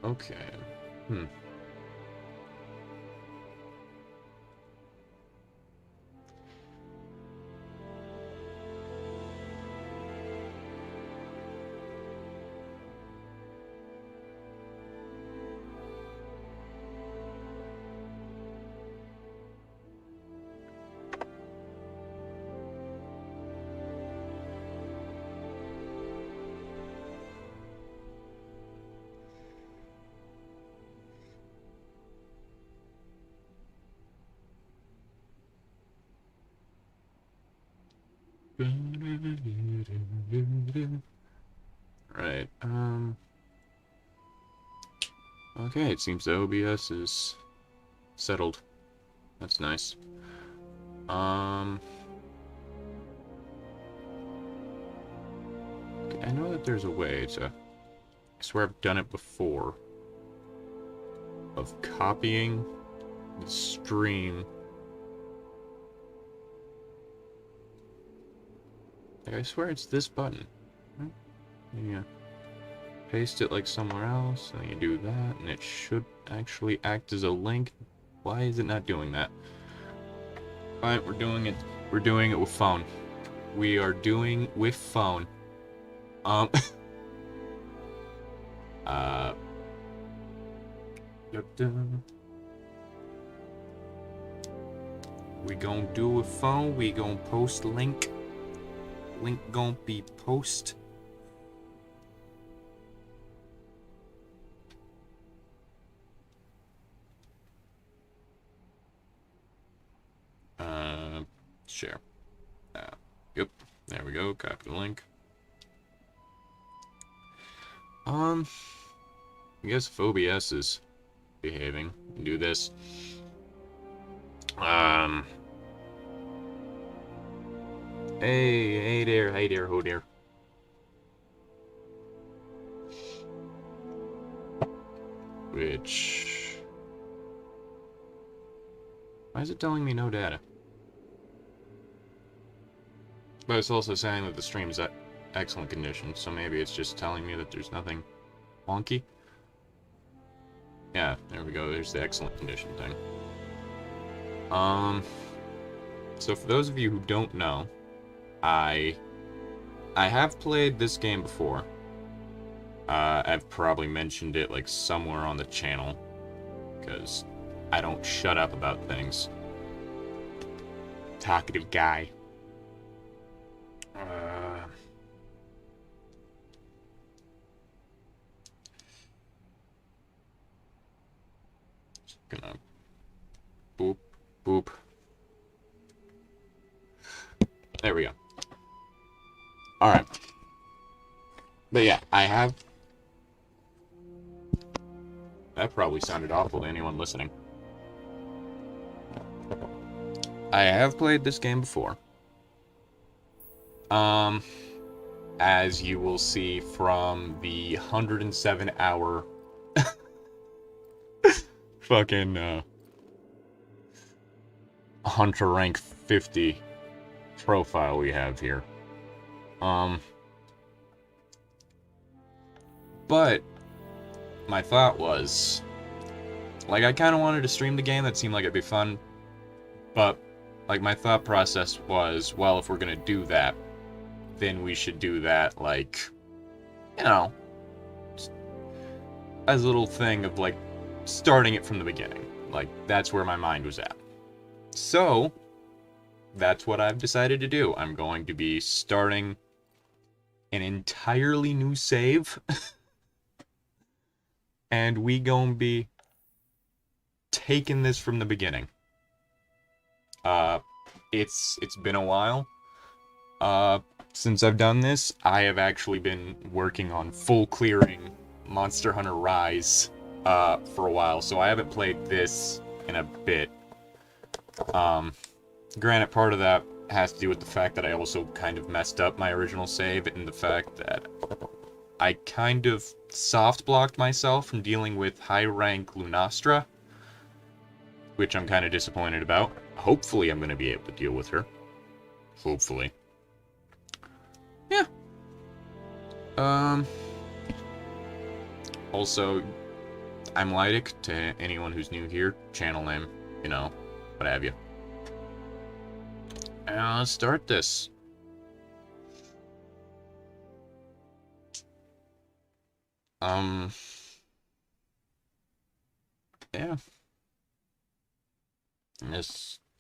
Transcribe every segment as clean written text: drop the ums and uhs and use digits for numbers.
Okay. Hmm. Right. Okay, it seems the OBS is settled. That's nice. Um, I know that there's a way to... I swear I've done it before. Of copying the stream. Like, I swear it's this button. Yeah. Paste it like somewhere else, and you do that, and it should actually act as a link. Why is it not doing that? Alright, we're doing it. We're doing it with phone. We are doing with phone. Um, uh, we gonna do with phone. We gonna post link. Link gonna be post. Share. Yep. There we go. Copy the link. I guess if OBS is behaving, do this. Hey there, ho there. Which... Why is it telling me no data? But it's also saying that the stream's at excellent condition, so maybe it's just telling me that there's nothing wonky. Yeah, there we go, there's the excellent condition thing. So for those of you who don't know, I have played this game before. I've probably mentioned it like somewhere on the channel, because I don't shut up about things. Talkative guy. Just gonna boop, boop. There we go. Alright. But yeah, I have... That probably sounded awful to anyone listening. I have played this game before. As you will see from the 107-hour fucking Hunter rank 50 profile we have here. But my thought was, like, I kind of wanted to stream the game. That seemed like it'd be fun. But, like, my thought process was, well, if we're gonna do that, then we should do that, like, you know, as a little thing of, like, starting it from the beginning. Like, that's where my mind was at. So, that's what I've decided to do. I'm going to be starting an entirely new save. And we gonna be taking this from the beginning. It's been a while. Since I've done this, I have actually been working on full clearing Monster Hunter Rise, for a while, so I haven't played this in a bit. Granted, part of that has to do with the fact that I also kind of messed up my original save, and the fact that I kind of soft-blocked myself from dealing with high-rank Lunastra, which I'm kind of disappointed about. Hopefully I'm going to be able to deal with her. Hopefully. Yeah. Also, I'm Lydic, to anyone who's new here, channel name, you know, what have you. And let's start this. Yeah.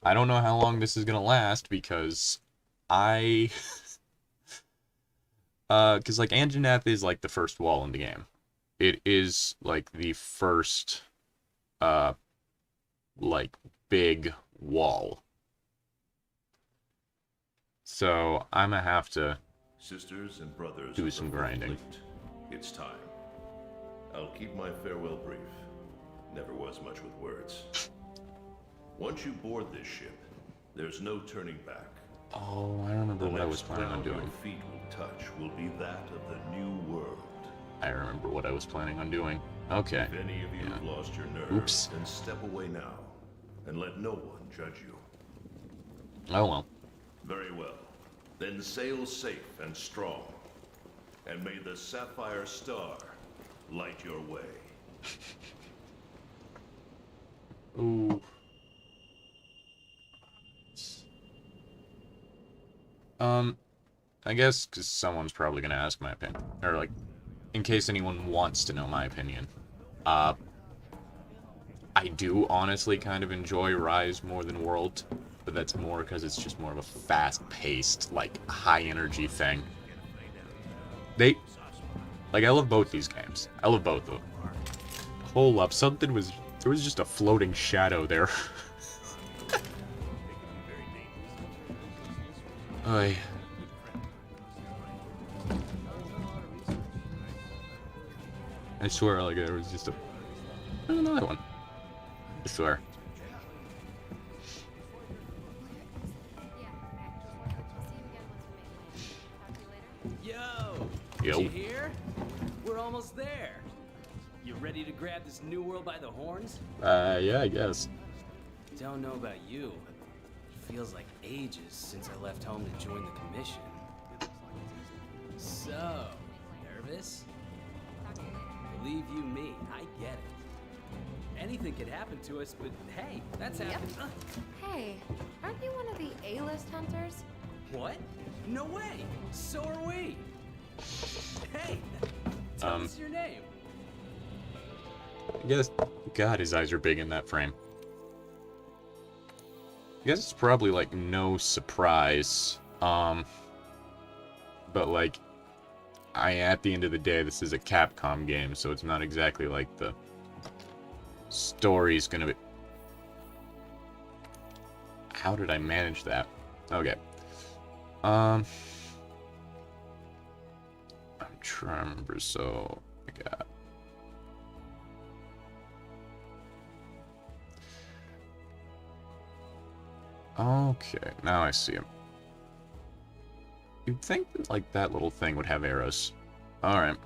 I don't know how long this is gonna last, because because, like, Anjanath is, like, the first wall in the game. It is, like, the first, like, big wall. So, I'm gonna have to Sisters and brothers do some grinding. It's time. I'll keep my farewell brief. Never was much with words. Once you board this ship, there's no turning back. Oh, I remember what I was planning on doing. Your feet will touch will be that of the new world. I remember what I was planning on doing. Okay. If any of you have lost your nerve, then step away now, and let no one judge you. Oh well. Very well. Then sail safe and strong, and may the Sapphire Star light your way. Ooh. I guess because someone's probably gonna ask my opinion, or like, in case anyone wants to know my opinion. I do honestly kind of enjoy Rise more than World, but that's more because it's just more of a fast-paced, like, high-energy thing. Like, I love both these games. I love both of them. Hold up, there was just a floating shadow there. Oy. I swear, like, there was just there's another one. I swear. Yo! Yo. You here? We're almost there. You ready to grab this new world by the horns? Yeah, I guess. Don't know about you. It feels like ages since I left home to join the commission. So, nervous? Believe you me, I get it. Anything could happen to us, but hey, that's happened. Hey, aren't you one of the A-list hunters? What? No way! So are we! Hey! Tell us your name. I guess, God, his eyes are big in that frame. I guess it's probably, like, no surprise. But, like, at the end of the day, this is a Capcom game, so it's not exactly like the story's gonna be... How did I manage that? Okay. I'm trying to remember, so... I got... Okay, now I see him. You'd think that, like, that little thing would have arrows. Alright.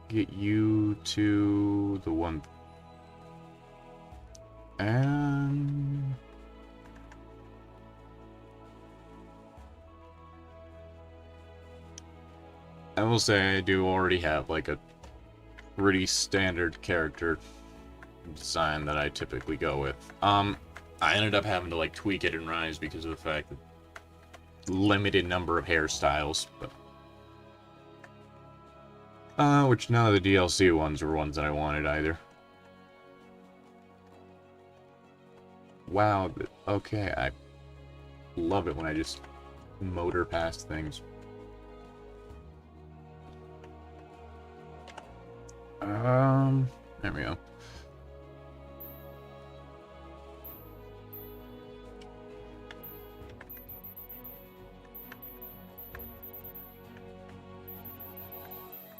Get you to the one... And... I will say I do already have, like, a pretty standard character design that I typically go with. I ended up having to, like, tweak it in Rise because of the fact that limited number of hairstyles, but which none of the DLC ones were ones that I wanted either. Wow, okay, I love it when I just motor past things. There we go.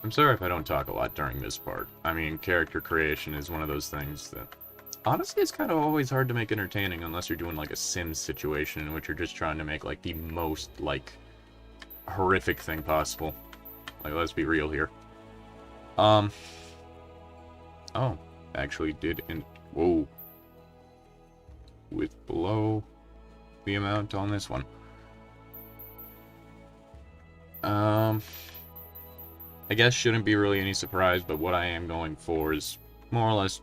I'm sorry if I don't talk a lot during this part. I mean, character creation is one of those things that... Honestly, it's kind of always hard to make entertaining unless you're doing, like, a Sims situation in which you're just trying to make, like, the most, like, horrific thing possible. Like, let's be real here. Oh, actually did in... Whoa. With below the amount on this one. I guess shouldn't be really any surprise, but what I am going for is more or less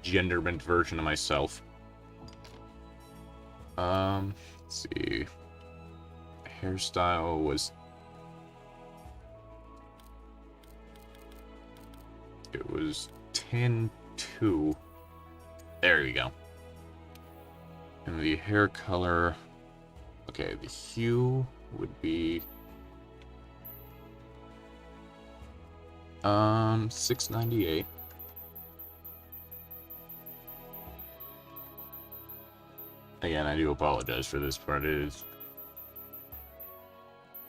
gender-bent version of myself. Let's see. Hairstyle was... It was 10-2. There you go. And the hair color... Okay, the hue would be... 698. Again, I do apologize for this part. It is...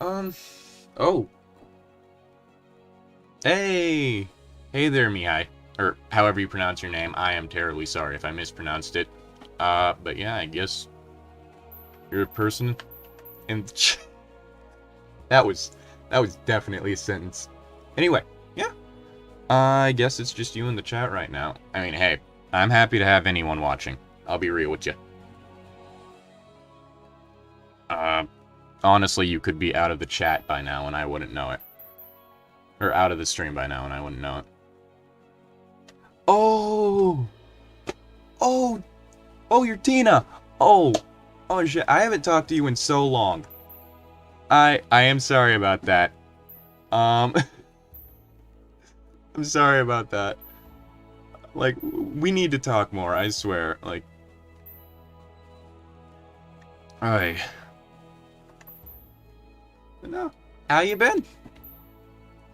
Oh. Hey! Hey there, Mihai. Or however you pronounce your name. I am terribly sorry if I mispronounced it. But yeah, I guess... You're a person in the chat. That was definitely a sentence. Anyway, yeah. I guess it's just you in the chat right now. I mean, hey, I'm happy to have anyone watching. I'll be real with you. Honestly, you could be out of the chat by now and I wouldn't know it. Or out of the stream by now and I wouldn't know it. Oh! Oh! Oh, you're Tina! Oh! Oh, shit. I haven't talked to you in so long. I am sorry about that. I'm sorry about that. Like, we need to talk more, I swear. Like... Alright. No. How you been?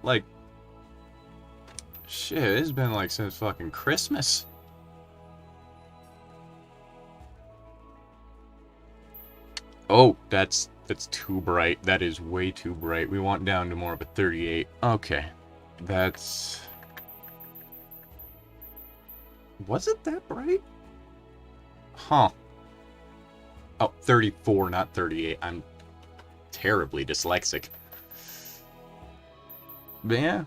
Like... Shit, it's been like since fucking Christmas. Oh, that's too bright. That is way too bright. We want down to more of a 38. Okay. That's... Was it that bright? Huh. Oh, 34, not 38. I'm terribly dyslexic. But yeah.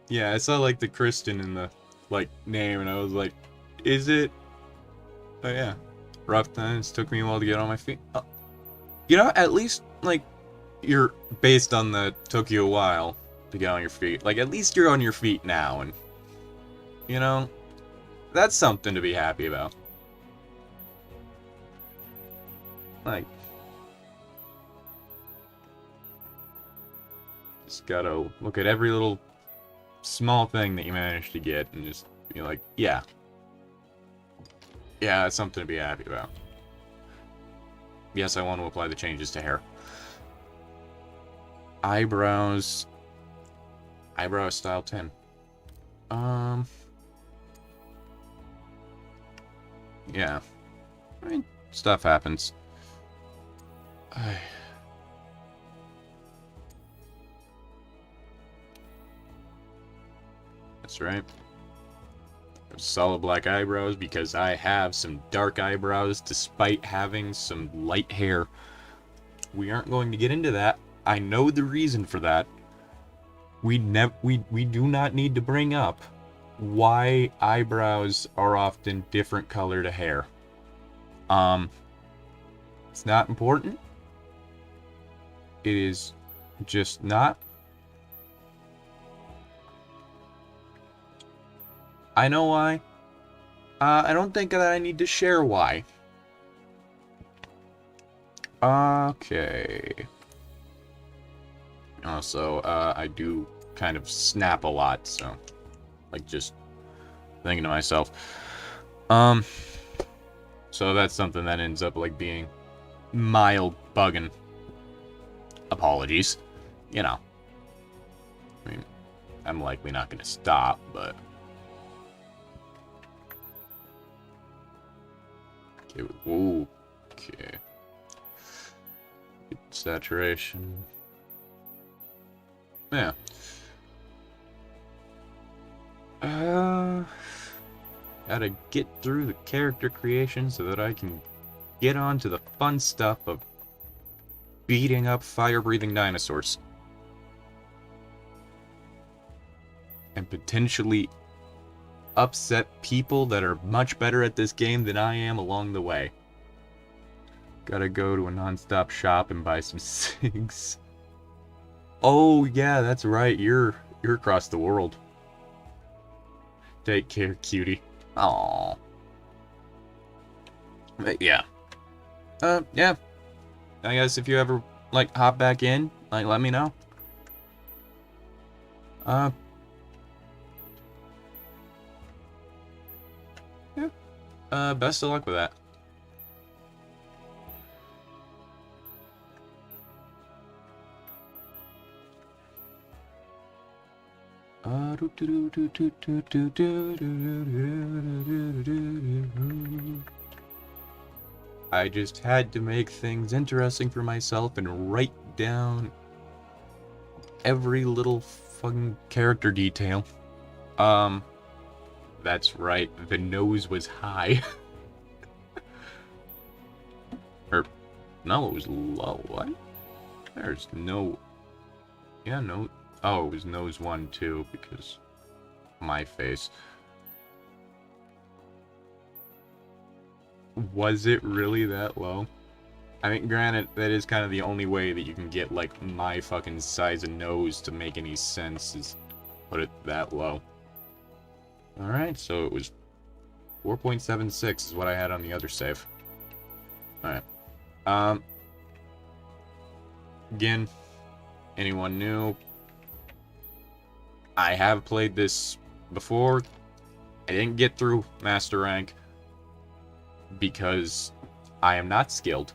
Yeah, I saw like the Kristen in the like name and I was like, is it? Oh yeah. Rough times, took me a while to get on my feet. You know, at least like you're based on the took you a while to get on your feet. Like at least you're on your feet now and you know, that's something to be happy about. Like, just gotta look at every little small thing that you managed to get and just be like, yeah. Yeah, that's something to be happy about. Yes, I want to apply the changes to hair. Eyebrows. Eyebrow style 10. Yeah. I mean, stuff happens. That's right. Solid black eyebrows because I have some dark eyebrows despite having some light hair. We aren't going to get into that. I know the reason for that. We do not need to bring up why eyebrows are often different color to hair. It's not important. It is just not. I know why. I don't think that I need to share why. Okay. Also, I do kind of snap a lot, so like just thinking to myself. So that's something that ends up like being mild bugging. Apologies. You know. I mean, I'm likely not going to stop, but okay. Ooh. Okay. Saturation. Yeah. Gotta get through the character creation so that I can get on to the fun stuff of beating up fire-breathing dinosaurs. And potentially upset people that are much better at this game than I am along the way. Gotta go to a non-stop shop and buy some cigs. Oh yeah, that's right. You're across the world. Take care, cutie. Aww. But yeah. Yeah. I guess if you ever like hop back in, like let me know. Yeah. Best of luck with that. I just had to make things interesting for myself and write down every little fucking character detail. That's right, the nose was high. Or, no, it was low, what? There's no... Yeah, no... Oh, it was nose 1, too, because... my face. Was it really that low? I mean, granted, that is kind of the only way that you can get, like, my fucking size of nose to make any sense, is put it that low. Alright, so it was 4.76 is what I had on the other save. Alright. Again, anyone new? I have played this before. I didn't get through Master Rank because I am not skilled.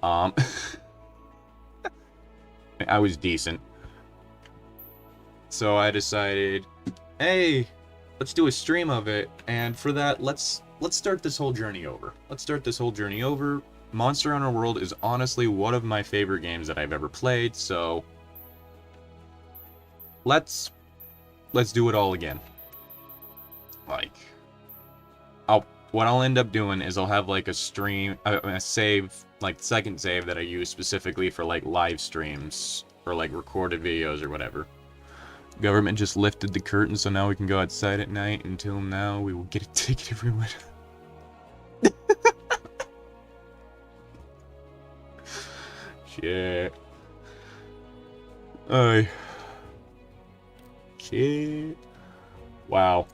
I was decent. So I decided, hey, let's do a stream of it, and for that, let's start this whole journey over. Let's start this whole journey over. Monster Hunter World is honestly one of my favorite games that I've ever played, so let's do it all again. Like, what I'll end up doing is I'll have like a stream, a save, like second save that I use specifically for like live streams or like recorded videos or whatever. Government just lifted the curtain, so now we can go outside at night. Until now, we will get a ticket if we win. Shit. Ay. Shit. Wow.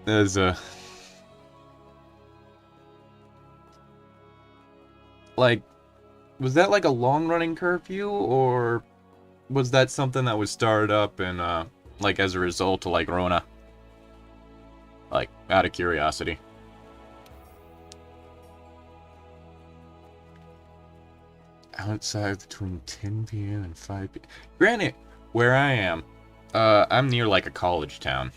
There's a... Like, was that like a long-running curfew, or was that something that was started up and, like, as a result of, like, Rona? Like, out of curiosity. Outside between 10 p.m. and 5 p.m. Granted, where I am, I'm near, like, a college town.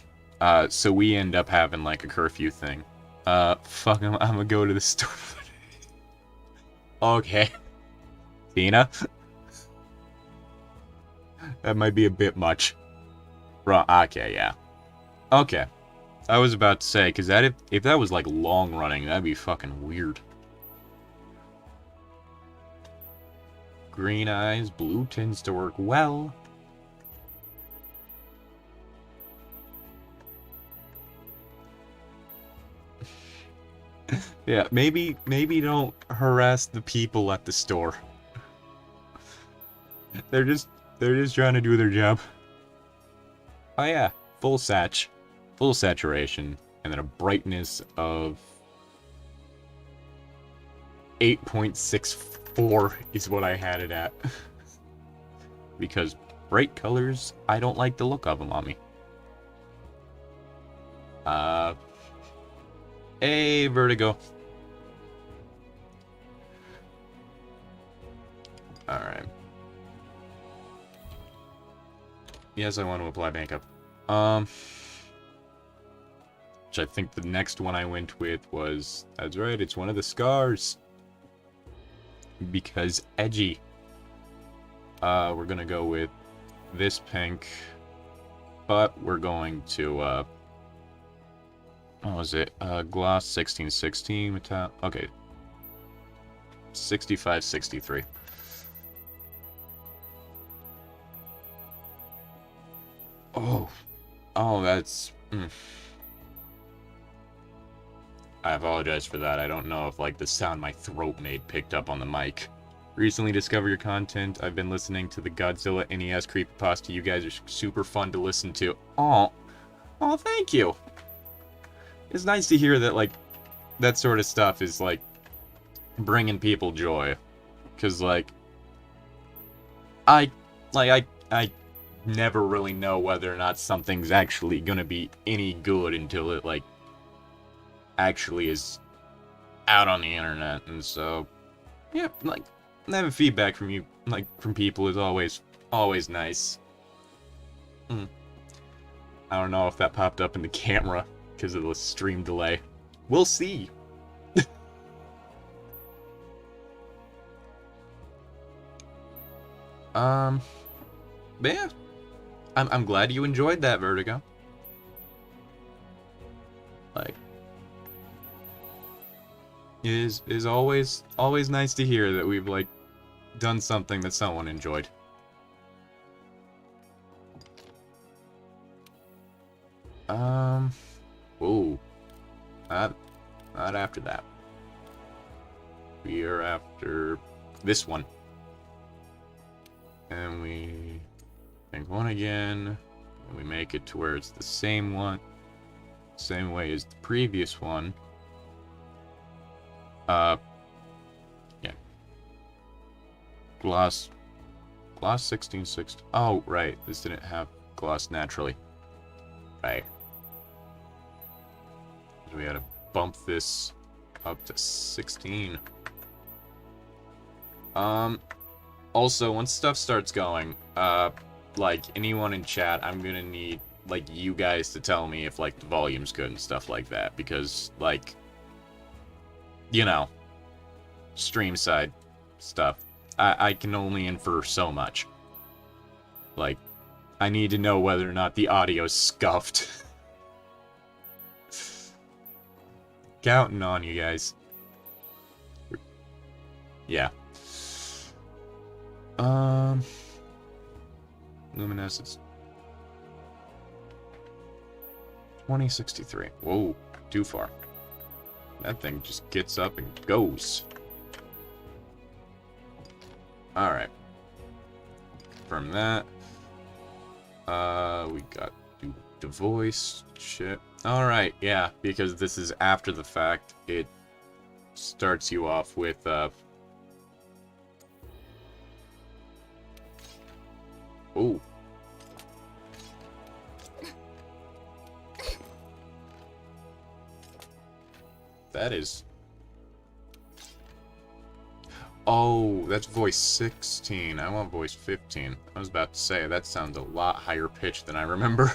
So we end up having, like, a curfew thing. Fuck, I'm gonna go to the store. Okay. Tina? That might be a bit much. Okay, yeah. Okay. I was about to say, because that if that was, like, long-running, that'd be fucking weird. Green eyes, blue tends to work well. Yeah, maybe don't harass the people at the store. They're just trying to do their job. Oh yeah, full saturation, and then a brightness of 8.64 is what I had it at. Because bright colors, I don't like the look of them on me. Hey, Vertigo. Alright. Yes, I want to apply makeup. Which I think the next one I went with was... That's right, it's one of the scars. Because edgy. We're gonna go with this pink. But we're going to, what was it? Gloss 1616 metal. Okay. 6563. Oh. Oh, that's... I apologize for that. I don't know if, like, the sound my throat made picked up on the mic. Recently discovered your content. I've been listening to the Godzilla NES creepypasta. You guys are super fun to listen to. Oh, thank you. It's nice to hear that, like, that sort of stuff is, like, bringing people joy. Because, like, I never really know whether or not something's actually gonna be any good until it, like, actually is out on the internet. And so, yeah, like, having feedback from you, like, from people is always nice. I don't know if that popped up in the camera because of the stream delay. We'll see. But yeah, I'm glad you enjoyed that, Vertigo. Like, it is always nice to hear that we've, like, done something that someone enjoyed. Whoa, not after that. We are after this one. And we make one again, and we make it to where it's the same one, same way as the previous one. Yeah. Gloss 1660. Oh, right. This didn't have gloss naturally. Right. So we had to bump this up to 16. Also, once stuff starts going, like, anyone in chat, I'm gonna need, like, you guys to tell me if, like, the volume's good and stuff like that, because, like, you know, stream side stuff, I can only infer so much. Like, I need to know whether or not the audio's scuffed. Counting on you guys. Yeah. Luminescence. 2063. Whoa, too far. That thing just gets up and goes. Alright. From that. We got the voice shit. Alright, yeah, because this is after the fact. It starts you off with, ooh. That is... Oh, that's voice 16. I want voice 15. I was about to say, that sounds a lot higher pitched than I remember.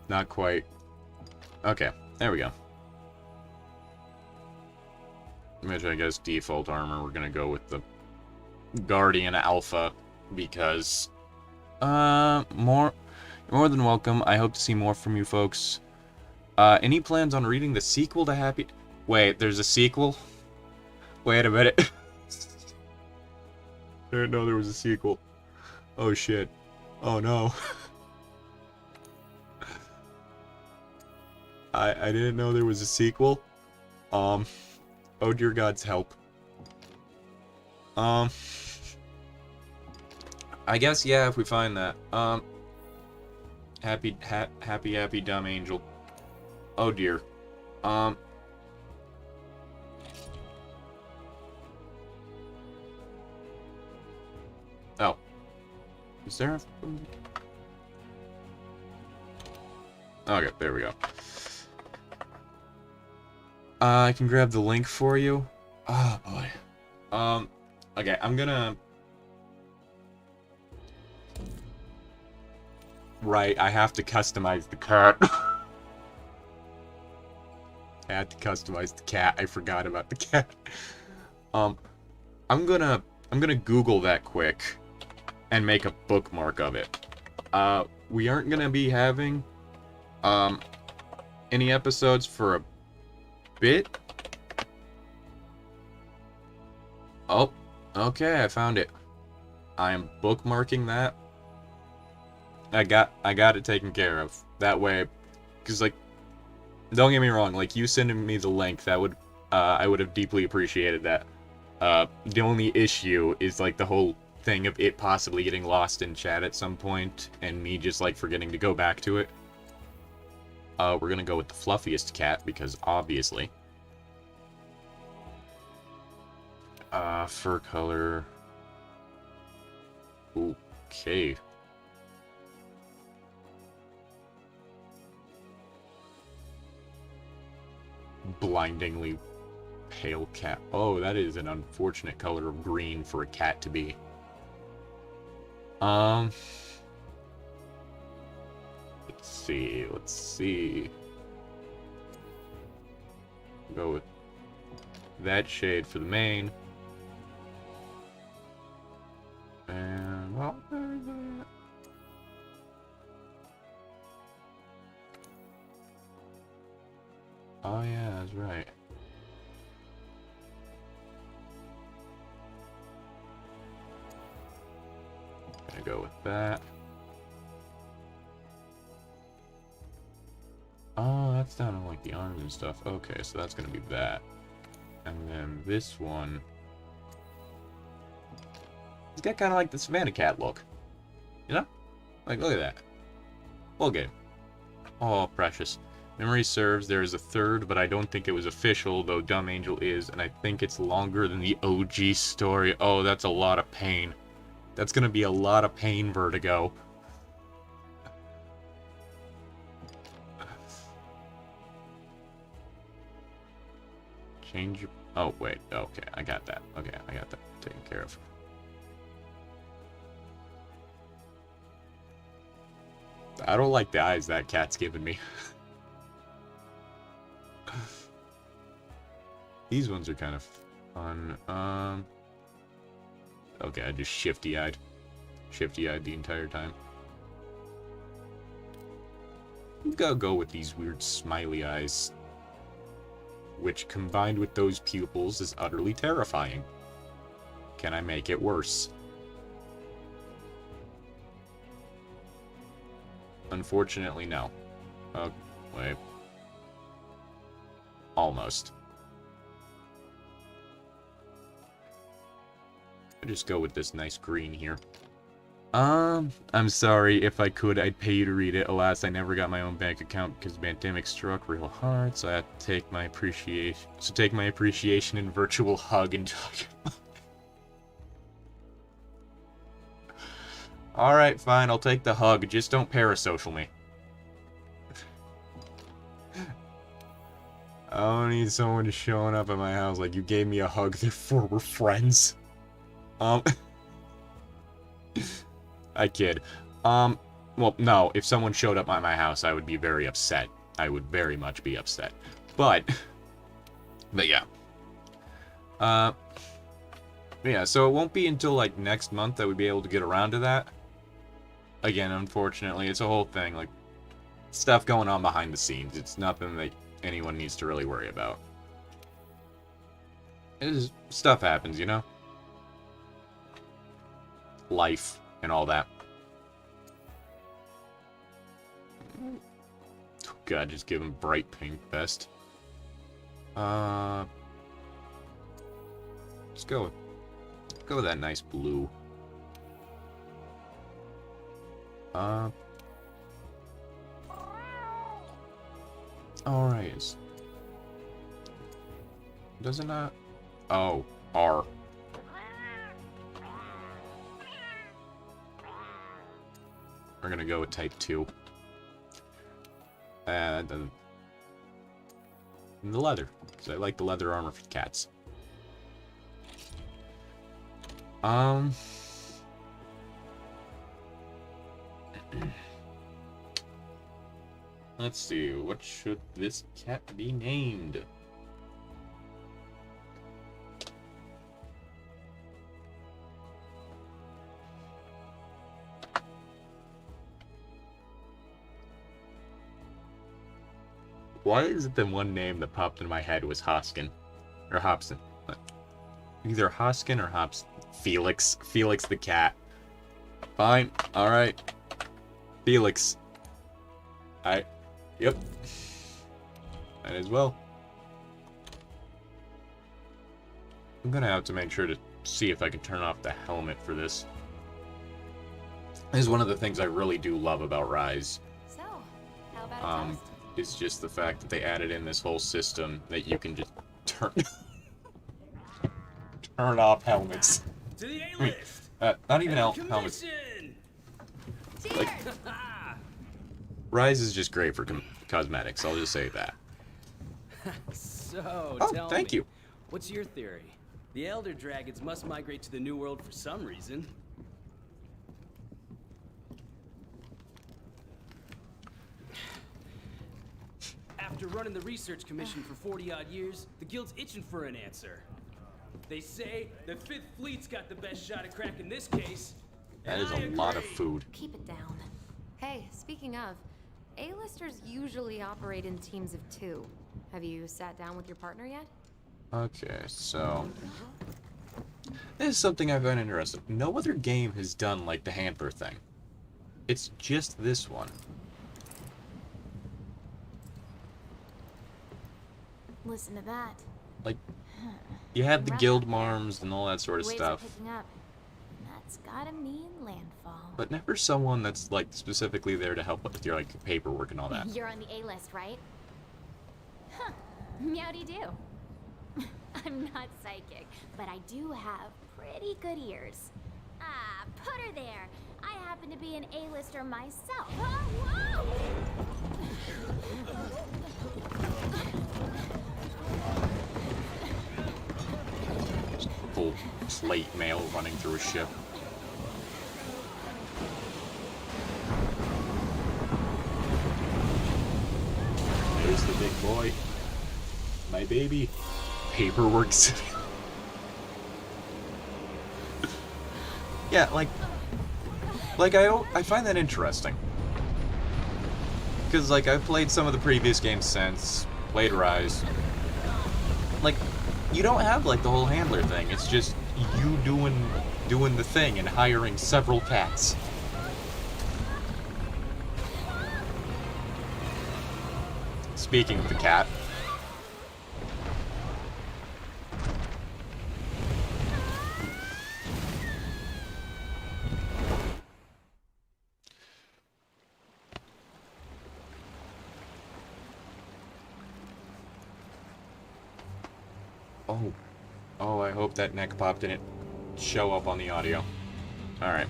Not quite. Okay, there we go. Which I guess default armor, we're gonna go with the Guardian Alpha, because more than welcome. I hope to see more from you folks. Any plans on reading the sequel to Happy... Wait, there's a sequel? Wait a minute. I didn't know there was a sequel. Oh shit. Oh no. I didn't know there was a sequel. Oh dear God's help. I guess, yeah, if we find that. Happy dumb angel. Oh dear. Oh. Is there a... Okay, there we go. I can grab the link for you. Oh boy. Okay, I'm gonna... Right, I have to customize the cat. I had to customize the cat. I forgot about the cat. I'm gonna Google that quick and make a bookmark of it. We aren't gonna be having any episodes for a bit. Oh, okay, I found it. I am bookmarking that. I got it taken care of. That way, because, like, don't get me wrong, like, you sending me the link, that would, I would have deeply appreciated that. The only issue is, like, the whole thing of it possibly getting lost in chat at some point, and me just, like, forgetting to go back to it. We're gonna go with the fluffiest cat, because obviously. Fur color. Okay. Blindingly pale cat. Oh, that is an unfortunate color of green for a cat to be. Let's see. Go with that shade for the main. And, well, there's that. Oh, yeah, that's right. Gonna go with that. Oh, that's down on, like, the arms and stuff. Okay, so that's gonna be that. And then this one... It's got kind of like the Savannah Cat look. You know? Like, look at that. Well, good. Oh, precious. Memory serves, there is a third, but I don't think it was official, though Dumb Angel is, and I think it's longer than the OG story. Oh, that's a lot of pain. That's gonna be a lot of pain, Vertigo. Change your... Oh, wait. Okay, I got that. Okay, I got that taken care of. I don't like the eyes that cat's giving me. These ones are kind of fun. Okay, I just shifty-eyed. Shifty-eyed the entire time. I'm gonna go with these weird smiley eyes. Which, combined with those pupils, is utterly terrifying. Can I make it worse? Unfortunately, no. Oh, wait. Almost. I'll just go with this nice green here. I'm sorry. If I could, I'd pay you to read it. Alas, I never got my own bank account because the pandemic struck real hard, so I had to take my appreciation in virtual hug and talk. Alright, fine, I'll take the hug. Just don't parasocial me. I don't need someone showing up at my house like you gave me a hug, therefore we're friends. I kid. Well, no, if someone showed up at my house, I would be very upset. I would very much be upset. But yeah. Yeah, so it won't be until, like, next month that we'd be able to get around to that. Again, unfortunately, it's a whole thing, like, stuff going on behind the scenes. It's nothing that anyone needs to really worry about. Stuff happens, you know? Life and all that. Oh god, just give him bright pink vest. Let's go with that nice blue. Alright. Does it not? Oh, R. We're gonna go with type 2. And then the leather, because I like the leather armor for cats. Let's see, what should this cat be named? Why is it the one name that popped in my head was Hoskin? Or Hobson. Either Hoskin or Hobson. Felix. Felix the cat. Fine. Alright. Felix. Yep. Might as well. I'm gonna have to make sure to see if I can turn off the helmet for this. This is one of the things I really do love about Rise. So, how about a toast? Is just the fact that they added in this whole system that you can just turn turn off helmets. To the A-list. Not even And helmets. commission! Like, Rise is just great for cosmetics. I'll just say that. So, Oh, tell thank me, you. what's your theory? The Elder Dragons must migrate to the New World for some reason. After running the research commission for 40-odd years, the guild's itching for an answer. They say the Fifth Fleet's got the best shot at cracking this case. That and is I a lot of agree. food. Keep it down. Hey, speaking of, A-listers usually operate in teams of 2. Have you sat down with your partner yet? Okay, so this is something I find interesting. No other game has done like the handler thing. It's just this one. Listen to that. Like, you had the guild marms and all that sort of Waves stuff, are picking up. That's gotta mean landfall. but never someone that's like specifically there to help with your like paperwork and all that. You're on the A-list, right? Huh. Meowdy do. I'm not psychic, but I do have pretty good ears. Ah, put her there. I happen to be an A-lister myself. Oh, Full plate mail running through a ship. There's the big boy. My baby. Paperwork. Yeah, like I find that interesting. Because, like, I've played some of the previous games since, played Rise. Like, you don't have, like, the whole handler thing. It's just you doing the thing and hiring several cats. Speaking of the cat. Oh, I hope that neck pop didn't show up on the audio. Alright.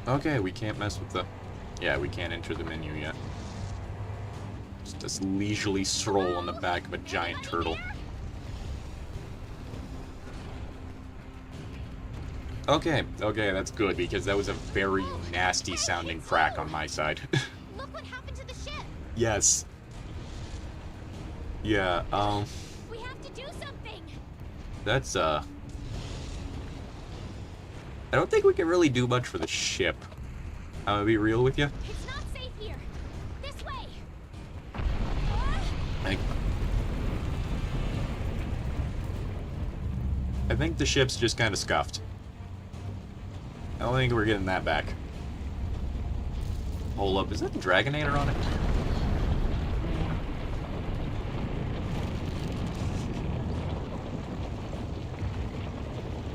Okay, we can't mess with the... Yeah, we can't enter the menu yet. Just this leisurely stroll on the back of a giant turtle. Okay, that's good, because that was a very nasty sounding crack on my side. look what happened to the ship. Yes. Yeah, We have to do something. that's, I don't think we can really do much for the ship. I'm gonna be real with you. It's not safe here. This way. I think the ship's just kind of scuffed. I don't think we're getting that back. Hold up, is that the Dragonator on it?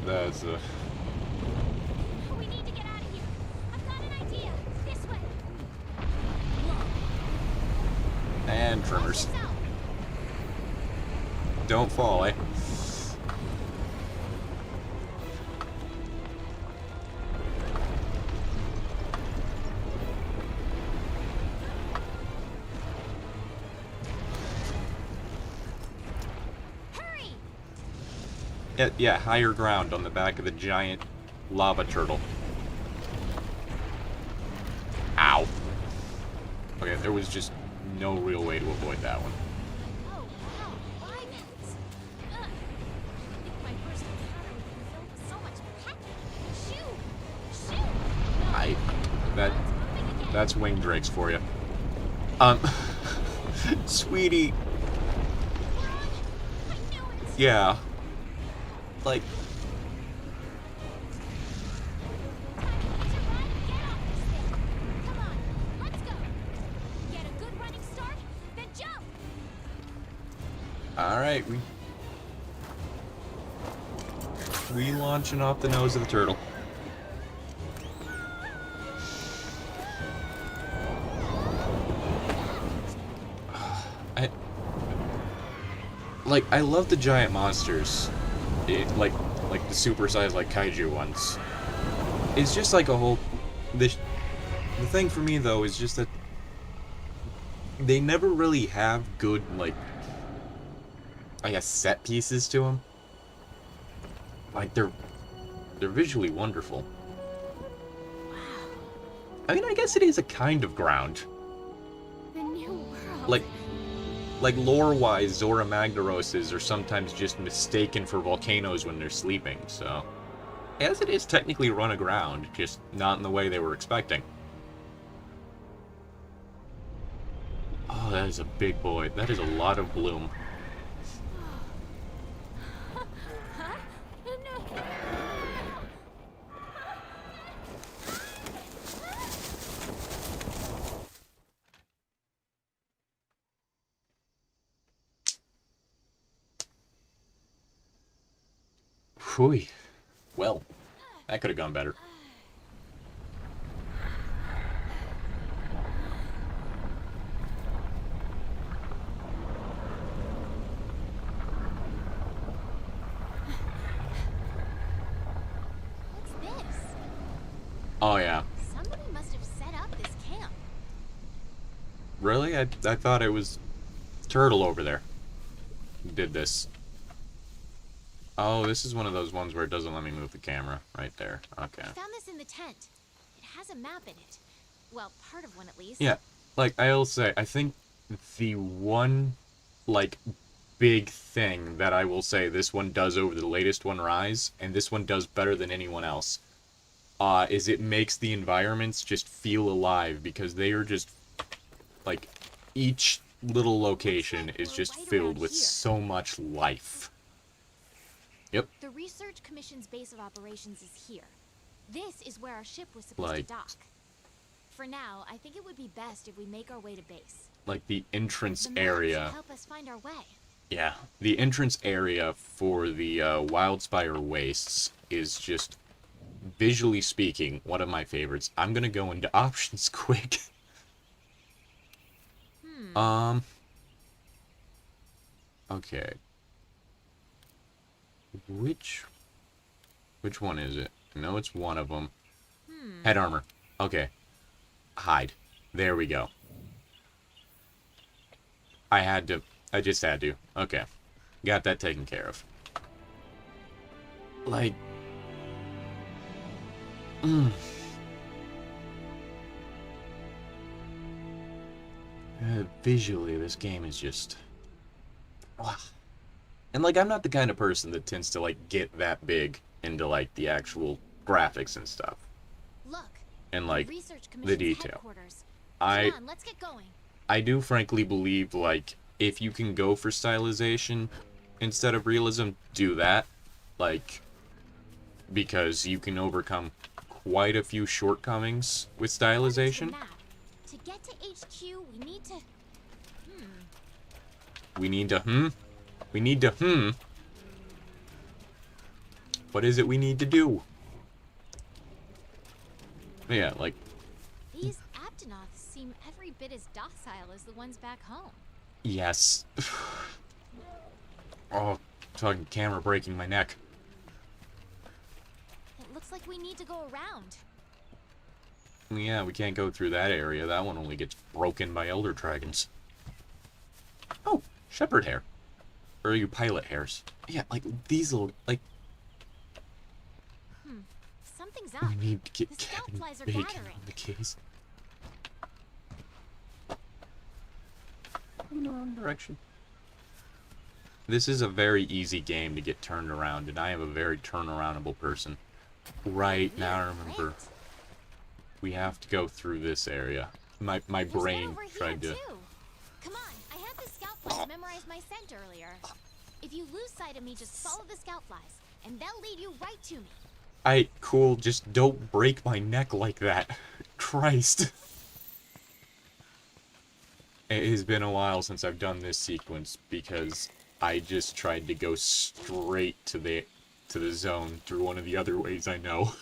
That's We need to get out of here. I've got an idea. This way. and trimmers. This out. Don't fall, eh? Hurry! Yeah, higher ground on the back of the giant lava turtle. Ow. Okay, there was just no real way to avoid that one. Oh, wow. Diamonds. Ugh. I think my first encounter with them filled with so much pet. Shoo! Shoo! No. That's wing drakes for you. Sweetie. I knew it. Yeah. Like, Time to hitch a ride and get off this thing. Come on, let's go. Get a good running start, then jump. alright, we launching off the nose of the turtle. I love the giant monsters. Like the supersized, like, kaiju ones. It's just like a whole... The thing for me, though, is just that they never really have good, like, I guess, set pieces to them. Like, they're visually wonderful. I mean, I guess it is a kind of ground. The new world. Like lore-wise, Zora Magdaroses are sometimes just mistaken for volcanoes when they're sleeping, so... As it is technically run aground, just not in the way they were expecting. Oh, that is a big boy. That is a lot of bloom. Huh? No. Whew. Well, that could have gone better. What's this? Oh, yeah. Somebody must have set up this camp. Really? I thought it was Turtle over there who did this. Oh, this is one of those ones where it doesn't let me move the camera. Right there. Okay. I found this in the tent. It has a map in it. Well, part of one at least. Yeah, like, I'll say, I think the one, like, big thing that I will say this one does over the latest one, Rise, and this one does better than anyone else, is it makes the environments just feel alive, because they are just, like, each little location is just filled with so much life. Yep. The Research Commission's base of operations is here. This is where our ship was supposed Like- to dock. For now, I think it would be best if we make our way to base. Like, the entrance The map should area. help us find our way. Yeah, the entrance area for the Wildspire Wastes is just, visually speaking, one of my favorites. I'm gonna go into options quick. Okay. Which one is it? I know it's one of them. Head armor. Okay. Hide. There we go. I just had to. Okay. Got that taken care of. Like... visually, this game is just... Wow. And, like, I'm not the kind of person that tends to, like, get that big into, like, the actual graphics and stuff. Look. And, like, Research the Commission's detail. headquarters. I Come on, let's get going. I do frankly believe, like, if you can go for stylization instead of realism, do that. Like, because you can overcome quite a few shortcomings with stylization. Map. To get to HQ, we need to... We need to, We need to, What is it we need to do? Yeah, like... These Anjanaths seem every bit as docile as the ones back home. Yes. Oh, fucking camera breaking my neck. It looks like we need to go around. Yeah, we can't go through that area. That one only gets broken by elder dragons. Oh, shepherd hair. Or are you pilot hairs? Yeah, like, these little, like... Something's up. We need to get The scout Captain flies are Bacon gathering. on the case. In the wrong direction. This is a very easy game to get turned around, and I am a very turnaroundable person. Right, now I remember. Great. We have to go through this area. My There's brain one over tried here, to... too. Come on, I had the scout flies memorize my scent earlier. If you lose sight of me, just follow the scout flies, and they'll lead you right to me. Alright, cool. Just don't break my neck like that. Christ. It has been a while since I've done this sequence because I just tried to go straight to the zone through one of the other ways I know.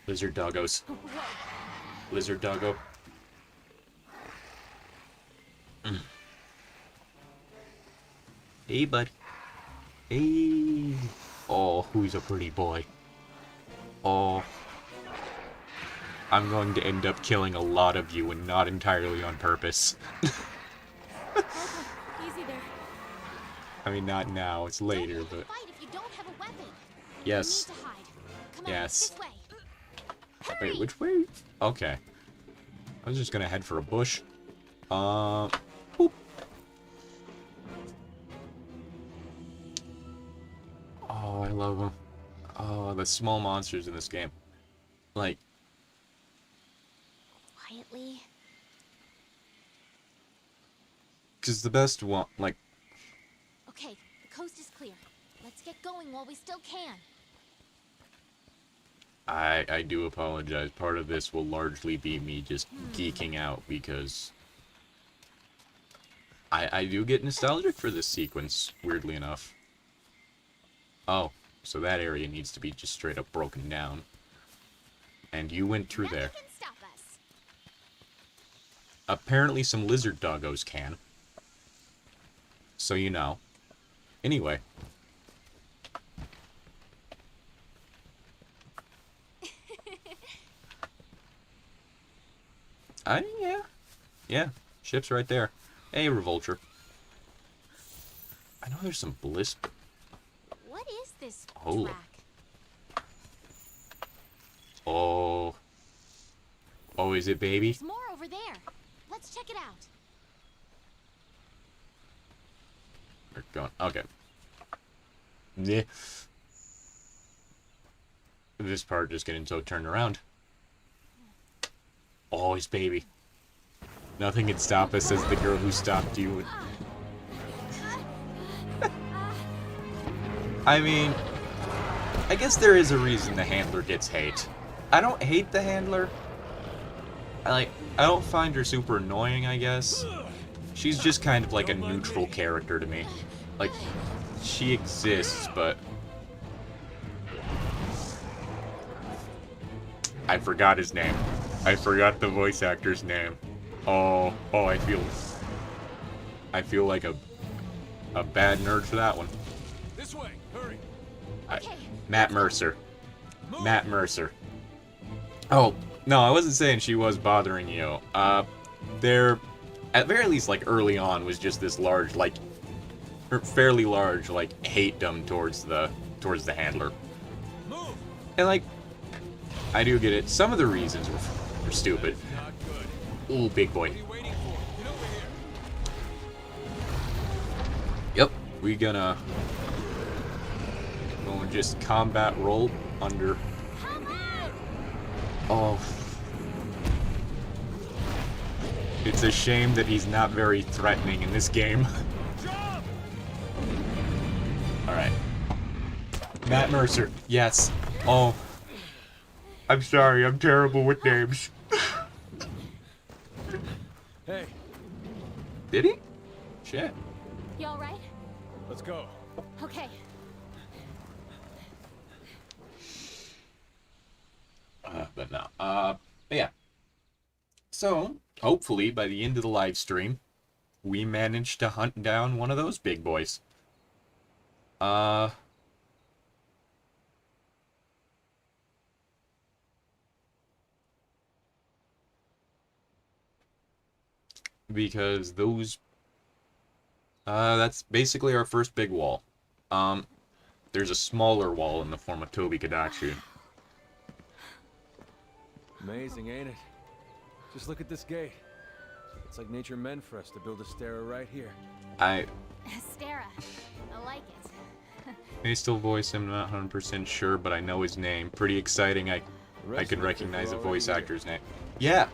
Lizard doggos. Lizard doggo. Hey, bud. Hey. Oh, who's a pretty boy? Oh. I'm going to end up killing a lot of you and not entirely on purpose. Easy there. I mean, not now. It's later, Don't but... fight if you don't have a weapon. Yes. You need to hide. Come Yes. on, this way. Hurry! Wait, which way? Okay. I was just gonna head for a bush. Boop. Oh, I love them. Oh, the small monsters in this game. Like, Quietly. because the best one, like, Okay, the coast is clear. Let's get going while we still can. I do apologize. Part of this will largely be me just geeking out because I do get nostalgic for this sequence, weirdly enough. Oh, so that area needs to be just straight up broken down. And you went through Nothing there. can stop us. Apparently some lizard doggos can. So you know. Anyway. Yeah. Yeah. Ship's right there. Hey, Revolture. I know there's some bliss. What is this Oh. track? Oh. Oh, is it, baby? There's more over there. Let's check it out. We're going. Okay. Yeah. This part just getting so turned around. Oh, his baby. Nothing can stop us, says the girl who stopped you. I mean, I guess there is a reason the handler gets hate. I don't hate the handler. I don't find her super annoying, I guess. She's just kind of like a neutral character to me. Like, she exists, but... I forgot his name. I forgot the voice actor's name. Oh, I feel like a bad nerd for that one. This way, hurry. Okay. Matt Mercer. Matt Mercer. Oh, no, I wasn't saying she was bothering you. There, at very least, like, early on, was just this large, like, or fairly large, like, hate-dom towards the handler. Move. And, like, I do get it. Some of the reasons were stupid. Not good. Ooh, big boy. What are you waiting for? Get over here. Yep, we gonna go and just combat roll under. Come on! Oh. It's a shame that he's not very threatening in this game. Jump! Alright. Matt Mercer, yes. Oh. I'm sorry, I'm terrible with names. Hey, Did he? Shit. You all right? let's go. Okay. But no. But yeah. So, hopefully, by the end of the live stream, we managed to hunt down one of those big boys. Because those... that's basically our first big wall. There's a smaller wall in the form of Toby Kadachi. Amazing, ain't it? Just look at this gate. It's like nature meant for us to build a stair right here. I... Stara. I like it. May still voice him, not 100% sure, but I know his name. Pretty exciting. I can recognize a voice actor's name. Yeah,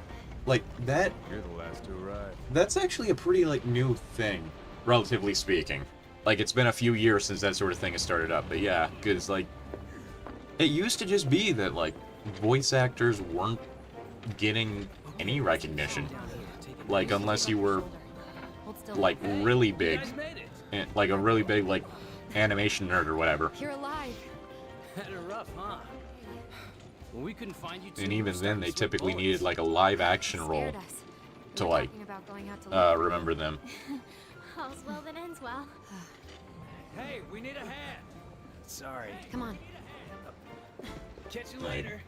like that. You're the last to arrive. That's actually a pretty like new thing, relatively speaking. Like it's been a few years since that sort of thing has started up, but yeah, because like it used to just be that like voice actors weren't getting any recognition, like unless you were like really big, and, like a really big like animation nerd or whatever. You're alive. Had it rough, huh? When we couldn't find you two, And we even were then, starting they to sweat typically bullets. needed like a live action role Scared us. We to were like talking about going out to remember them. All's well that ends well. Hey, we need a hand. Sorry. Come on. Catch you later.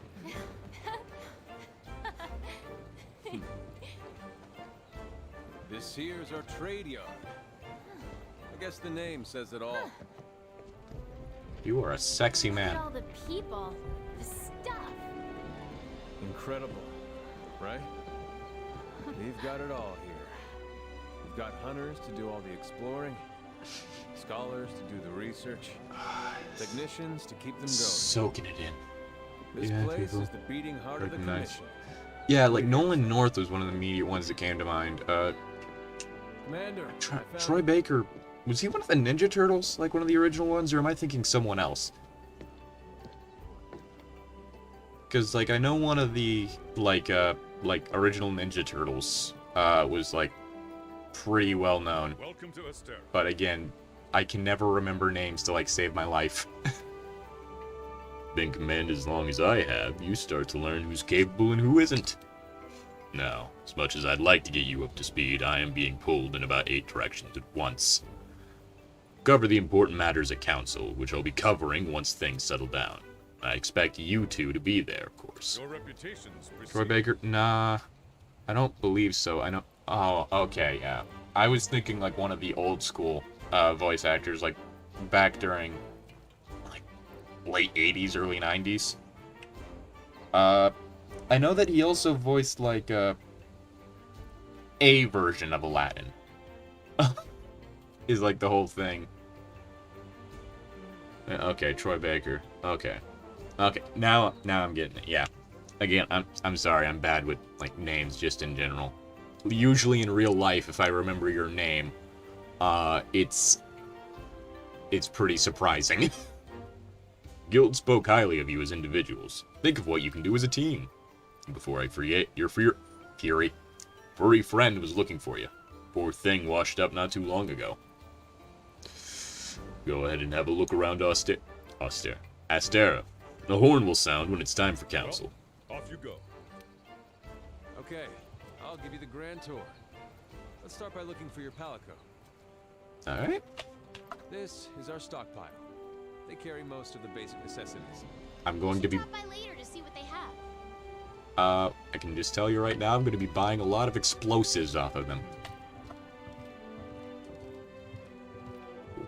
This here's our trade yard. I guess the name says it all. You are a sexy Look man. at all the people, the stuff. Incredible, right? We've got it all here. We've got hunters to do all the exploring, scholars to do the research, technicians to keep them going. Soaking it in. This Yeah, place people is the beating heart of the recognize. commission. Yeah, like Nolan North was one of the immediate ones that came to mind. Commander, I found Troy Baker, was he one of the Ninja Turtles, like one of the original ones, or am I thinking someone else? Because like I know one of the like original Ninja Turtles was like pretty well known. Welcome to Aster. But again, I can never remember names to like save my life. Been command as long as I have, you start to learn who's capable and who isn't. Now, as much as I'd like to get you up to speed, I am being pulled in about 8 directions at once. Cover the important matters at council, which I'll be covering once things settle down. I expect you two to be there, of course. Your reputations Troy precede Baker? Nah, I don't believe so. I know. Oh, okay, yeah. I was thinking like one of the old school voice actors, like back during like late 80s, early 90s. I know that he also voiced like a version of Aladdin. Is like the whole thing. Okay, Troy Baker. Okay. Okay, now I'm getting it. Yeah. Again, I'm sorry. I'm bad with like names just in general. Usually in real life, if I remember your name, it's pretty surprising. Guild spoke highly of you as individuals. Think of what you can do as a team. Before I forget, your furry friend was looking for you. Poor thing washed up not too long ago. Go ahead and have a look around Astera. The horn will sound when it's time for council. off you go. Okay, I'll give you the grand tour. Let's start by looking for your palico. Alright. This is our stockpile. They carry most of the basic necessities. I'm going to be... Stop by later to see what they have. I can just tell you right now, I'm going to be buying a lot of explosives off of them.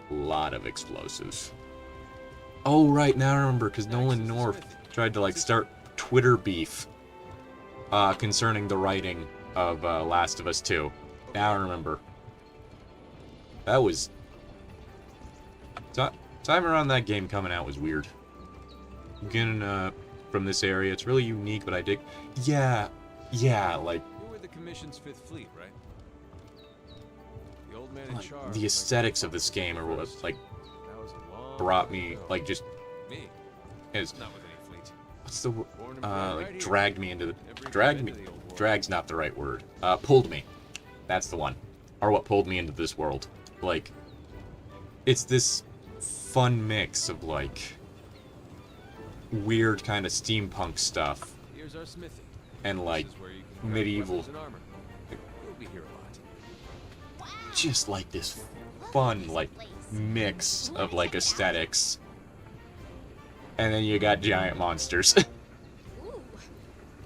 A lot of explosives. Oh, right, now I remember, because Nolan North tried to, like, start Twitter beef concerning the writing of Last of Us 2. Now I remember. That was... Time around that game coming out was weird. Getting, from this area, it's really unique, but I dig... Yeah, like... You were the Commission's 5th Fleet, right? The old man in charge... The aesthetics of this game are what, like, That was a long brought time me, ago. like, just... Me, Is, not with any fleet. what's the word? Born and bred right Like, here. dragged me into the... Never Dragged got me... into the old world. Drag's not the right word. Pulled me. That's the one. Or what pulled me into this world. Like, it's this fun mix of, like, weird kind of steampunk stuff Here's our smithy. and, like, This is where you can craft medieval... weapons and armor. You'll be here a lot. Just, like, this fun, like, mix of, like, aesthetics. And then you got giant monsters. Ooh,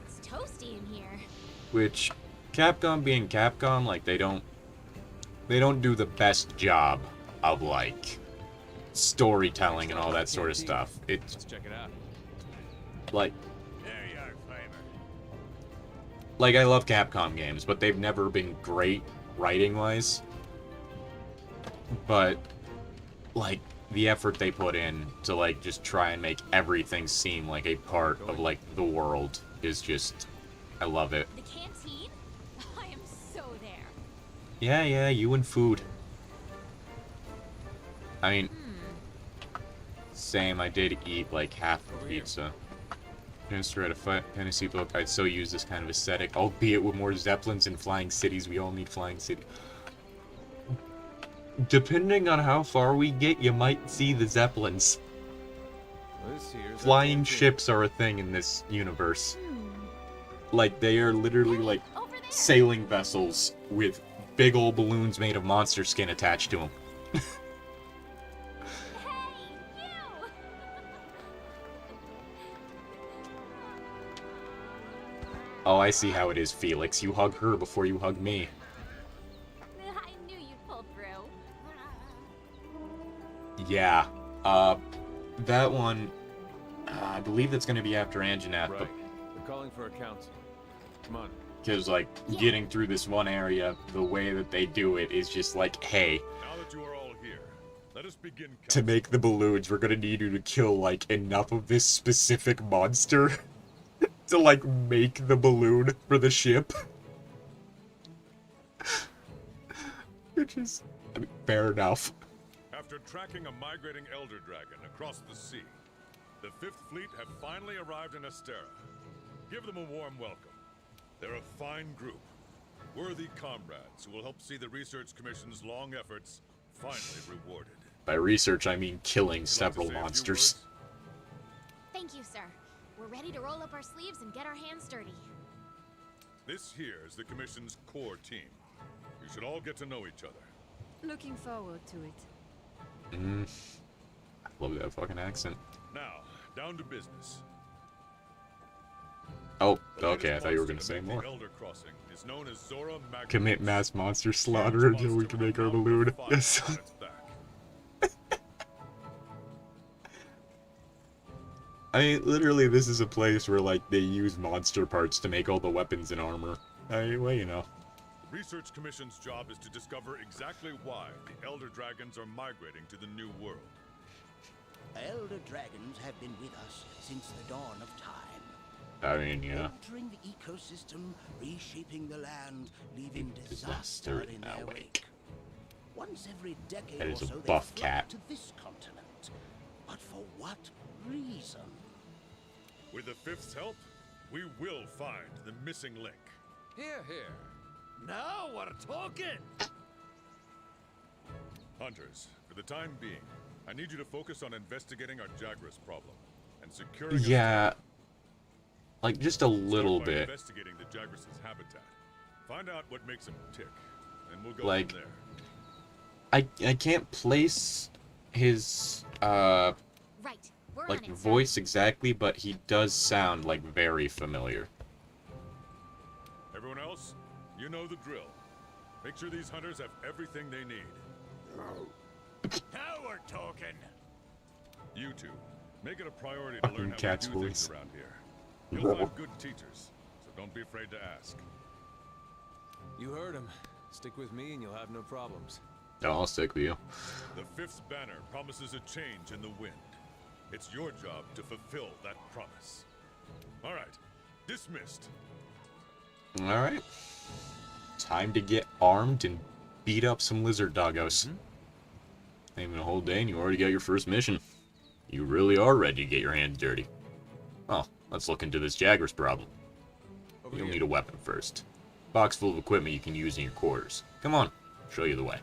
it's toasty in here. Which, Capcom being Capcom, like, they don't do the best job of, like, storytelling and all that sort of stuff. It's, Let's check it out. like, There you are, Flavor. like, I love Capcom games, but they've never been great writing-wise. But, like, the effort they put in to, like, just try and make everything seem like a part of, like, the world is just... I love it. The canteen? I am so there. Yeah, you and food. I mean... Same, I did eat, like, half the pizza. Just to write a fantasy book, I'd so use this kind of aesthetic, albeit with more zeppelins and flying cities. We all need flying cities. Depending on how far we get, you might see the zeppelins. This here's our Flying canteen. ships are a thing in this universe. Like, they are literally, like, Over there. sailing vessels with big old balloons made of monster skin attached to them. Hey, you! Oh, I see how it is, Felix. You hug her before you hug me. I knew you'd pull through. Yeah. That one... I believe that's gonna be after Anjanath, Right. They're calling for a council. Come on. because, like, getting through this one area, the way that they do it is just like, hey, Now that you are all here, let us begin to counting. make the balloons, we're gonna need you to kill, like, enough of this specific monster to, like, make the balloon for the ship. Which is, I mean, fair enough. After tracking a migrating elder dragon across the sea, the Fifth Fleet have finally arrived in Astera. Give them a warm welcome. They're a fine group, worthy comrades who will help see the Research Commission's long efforts finally rewarded. By research, I mean killing Like to several say a few monsters. words? Thank you, sir. We're ready to roll up our sleeves and get our hands dirty. This here is the Commission's core team. You should all get to know each other. Looking forward to it. I love that fucking accent. Now, down to business. Oh, The okay, I latest thought you were monster gonna say to make more. the Elder Crossing is known as Zora Magna. Commit mass monster slaughter until we can make our balloon. Yes. I mean, literally, this is a place where, like, they use monster parts to make all the weapons and armor. Well, you know. The Research Commission's job is to discover exactly why the Elder Dragons are migrating to the New World. Elder dragons have been with us since the dawn of time. I mean, yeah. Altering the ecosystem, reshaping the land, leaving Disaster disaster in in our their wake. wake. Once every decade That or is a so, they buff flock cat. to this continent. But for what reason? With the Fifth's help, we will find the missing link. Here, here. Now we're talking! Hunters, for the time being, I need you to focus on investigating our Jagras problem and securing. Yeah. Like, just a Start little by bit. Investigating the Jagras' habitat. Find out what makes them tick, and we'll go Like, from there. I can't place his, Right. We're like, on it, sir. voice exactly, but he does sound, like, very familiar. Everyone else, you know the drill. Make sure these hunters have everything they need. Now we're talking! You two, make it a priority to learn how Cat's we do voice. things around here. You'll find good teachers, so don't be afraid to ask. You heard him. Stick with me and you'll have no problems. No, I'll stick with you. The Fifth's banner promises a change in the wind. It's your job to fulfill that promise. All right, dismissed. Alright. Time to get armed and beat up some lizard doggos. Ain't been a whole day and you already got your first mission. You really are ready to get your hands dirty. Well, let's look into this Jagras problem. Over You'll here. need a weapon first. Box full of equipment you can use in your quarters. Come on, show you the way.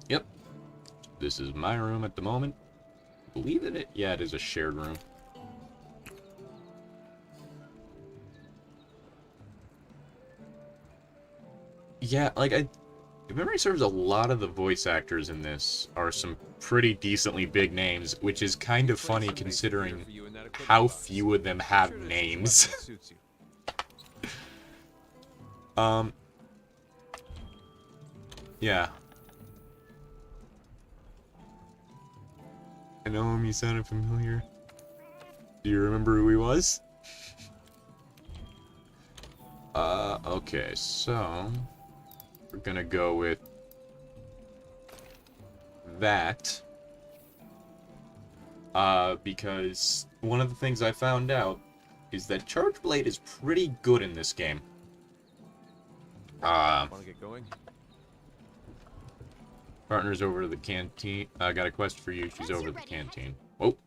Yep. This is my room at the moment. Believe it? Yeah, it is a shared room. Yeah, like, if memory serves, a lot of the voice actors in this are some pretty decently big names, which is kind of funny Place some basic considering gear for you in that equipment how box. few of them Make have sure to choose a names. weapon that suits you. Yeah. I know him, he sounded familiar. Do you remember who he was? Okay, so we're gonna go with that. Because one of the things I found out is that Charge Blade is pretty good in this game. Want to get going? Partner's over to the canteen. I got a quest for you. She's over at the canteen. Whoa.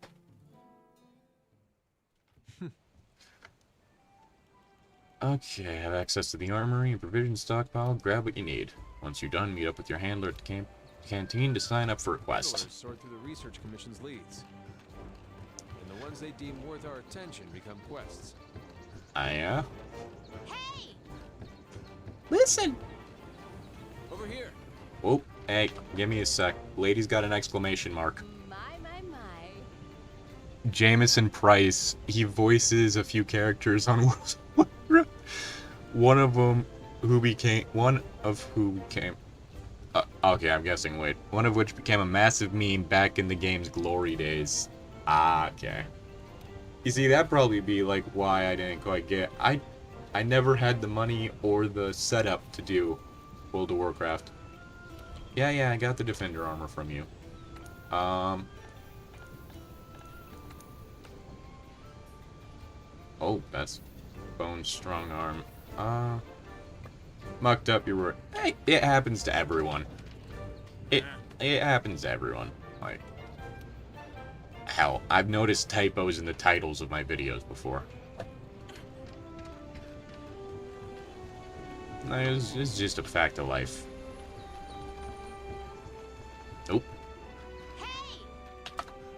Okay, have access to the armory and provision stockpile. Grab what you need. Once you're done, meet up with your handler at the canteen to sign up for a quest. Handlers sort through the research commission's leads, and the ones they deem worth our attention become quests. Yeah? Hey! Listen! Over here. Whoa, hey, give me a sec. Lady's got an exclamation mark. My. Jameson Price, he voices a few characters on World of Warcraft. One of who became, okay, I'm guessing, wait. One of which became a massive meme back in the game's glory days. Okay. You see, that'd probably be, like, why I didn't quite get... I never had the money or the setup to do World of Warcraft. Yeah, I got the Defender armor from you. Oh, that's Bone Strong Arm. Mucked up your word. Hey, it happens to everyone. It happens to everyone. Like, hell, I've noticed typos in the titles of my videos before. It's just a fact of life. Nope.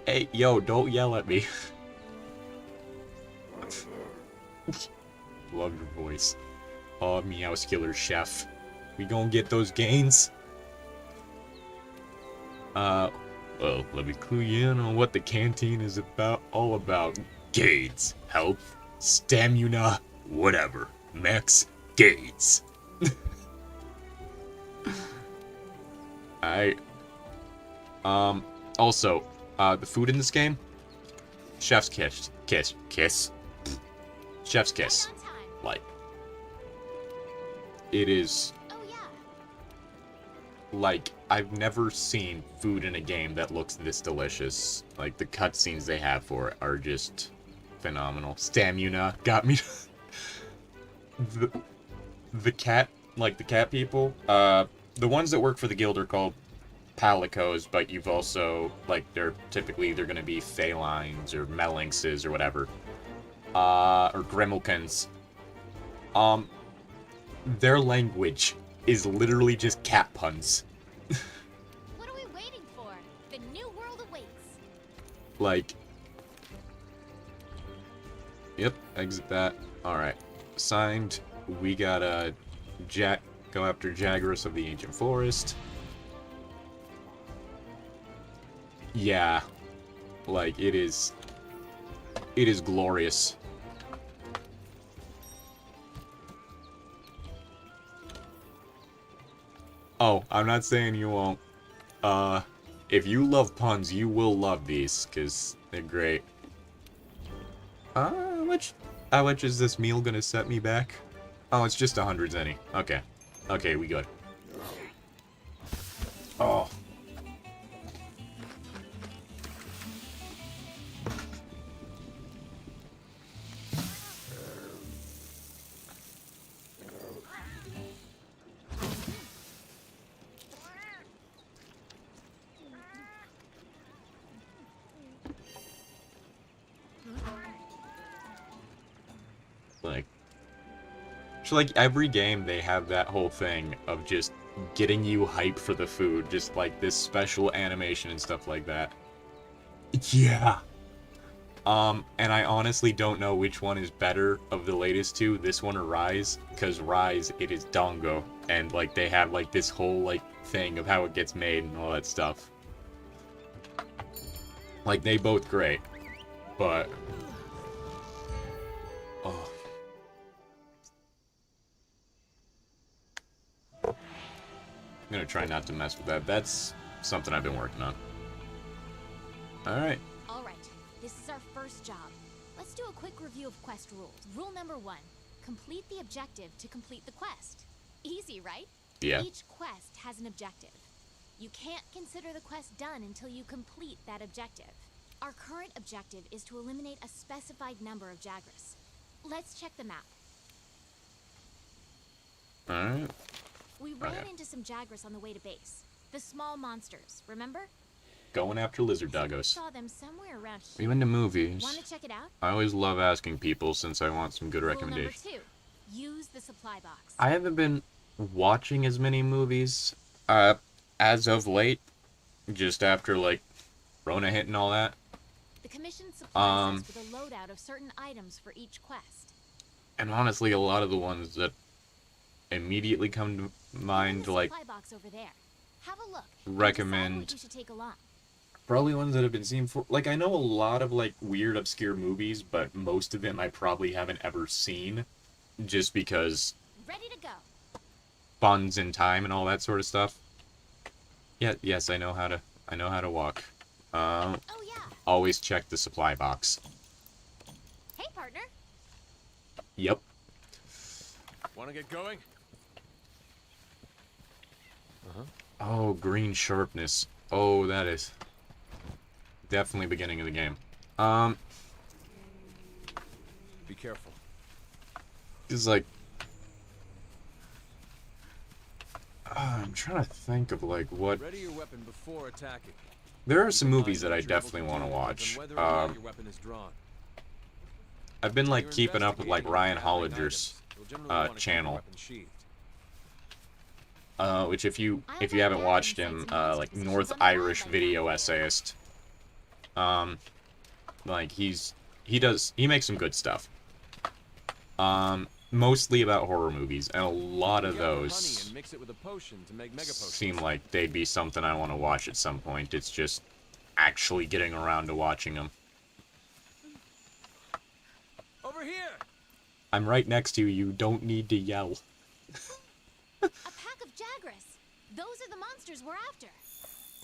Hey, yo, don't yell at me. Love your voice. Oh, Meowskiller Chef. We gonna get those gains? Well, let me clue you in on what the canteen is all about. Gains, health, stamina, whatever. Max gains. Alright. Also, the food in this game, chef's kiss. Chef's kiss. Like, it is, like, I've never seen food in a game that looks this delicious. Like, the cutscenes they have for it are just phenomenal. Stamina got me. The cat, like, the cat people, the ones that work for the guild are called palicos, but you've also, like, they're typically either going to be felines or melinxes or whatever. Or Grimmelkins. Their language is literally just cat puns. What are we waiting for? The new world awaits. Like... Yep, exit that. Alright. Signed. We gotta go after Jagras of the Ancient Forest. Yeah. Like, it is glorious. Oh, I'm not saying you won't. If you love puns, you will love these, because they're great. How much is this meal gonna set me back? Oh, it's just 100 zenny. Okay. Okay, we good. Oh. Like every game they have that whole thing of just getting you hyped for the food, just like this special animation and stuff like that. Yeah. And I honestly don't know which one is better of the latest two, this one or Rise, because Rise, it is Dongo, and like they have like this whole like thing of how it gets made and all that stuff. Like they both great, but oh. I'm gonna try not to mess with that. That's something I've been working on. Alright. Alright, this is our first job. Let's do a quick review of quest rules. Rule number 1. complete the objective to complete the quest. Easy, right? Yeah. Each quest has an objective. You can't consider the quest done until you complete that objective. Our current objective is to eliminate a specified number of Jagras. Let's check the map. Alright. We ran into some Jagras on the way to base. The small monsters, remember? Going after lizard doggos. Saw them somewhere around Are here. you into movies? Want to check it out? I always love asking people since I want some good Rule recommendations. number 2. Use the supply box. I haven't been watching as many movies as of late, just after like Rona hit and all that. The commission supplies us with a loadout of certain items for each quest. And honestly, a lot of the ones that immediately come to mind, the like supply box over there. Have a look. recommend- And decide what you should take along. probably ones that have been seen for, like, I know a lot of like weird obscure movies, but most of them I probably haven't ever seen, just because Ready to go. funds and time and all that sort of stuff. Yeah, yes, I know how to walk. Oh yeah. Always check the supply box. Hey partner. Yep. Want to get going? Oh, green sharpness. Oh, that is definitely beginning of the game. Be careful. It's like I'm trying to think of like what. Ready your weapon before attacking. There are some Keep in movies mind that I what you're able definitely to want to do watch. and whether or not your weapon is drawn. I've been like When you're keeping up with like investigating Ryan and gathering Holliger's items, you'll generally wanna keep your channel. weapon sheathed. Which if you haven't watched him, like North Irish video essayist. Like he makes some good stuff. Mostly about horror movies, and a lot of Gather honey those and mix it with a potion to make mega potions. seem like they'd be something I want to watch at some point. It's just actually getting around to watching them. Over here. I'm right next to you. You don't need to yell. A pack of Jagras. Those are the monsters we're after.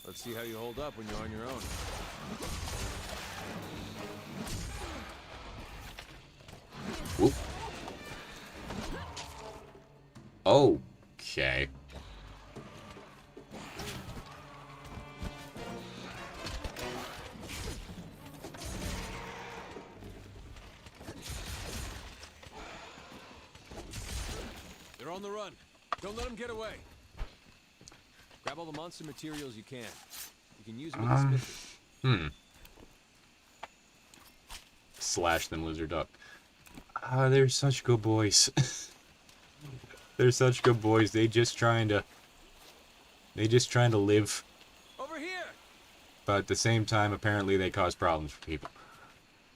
Let's see how you hold up when you're on your own. Whoop. Okay. They're on the run. Don't let them get away. Grab all the monster materials you can. You can use them in the smithy. Slash them, lizard duck. Ah, they're such good boys. They're such good boys. They just trying to live. Over here. But at the same time, apparently they cause problems for people.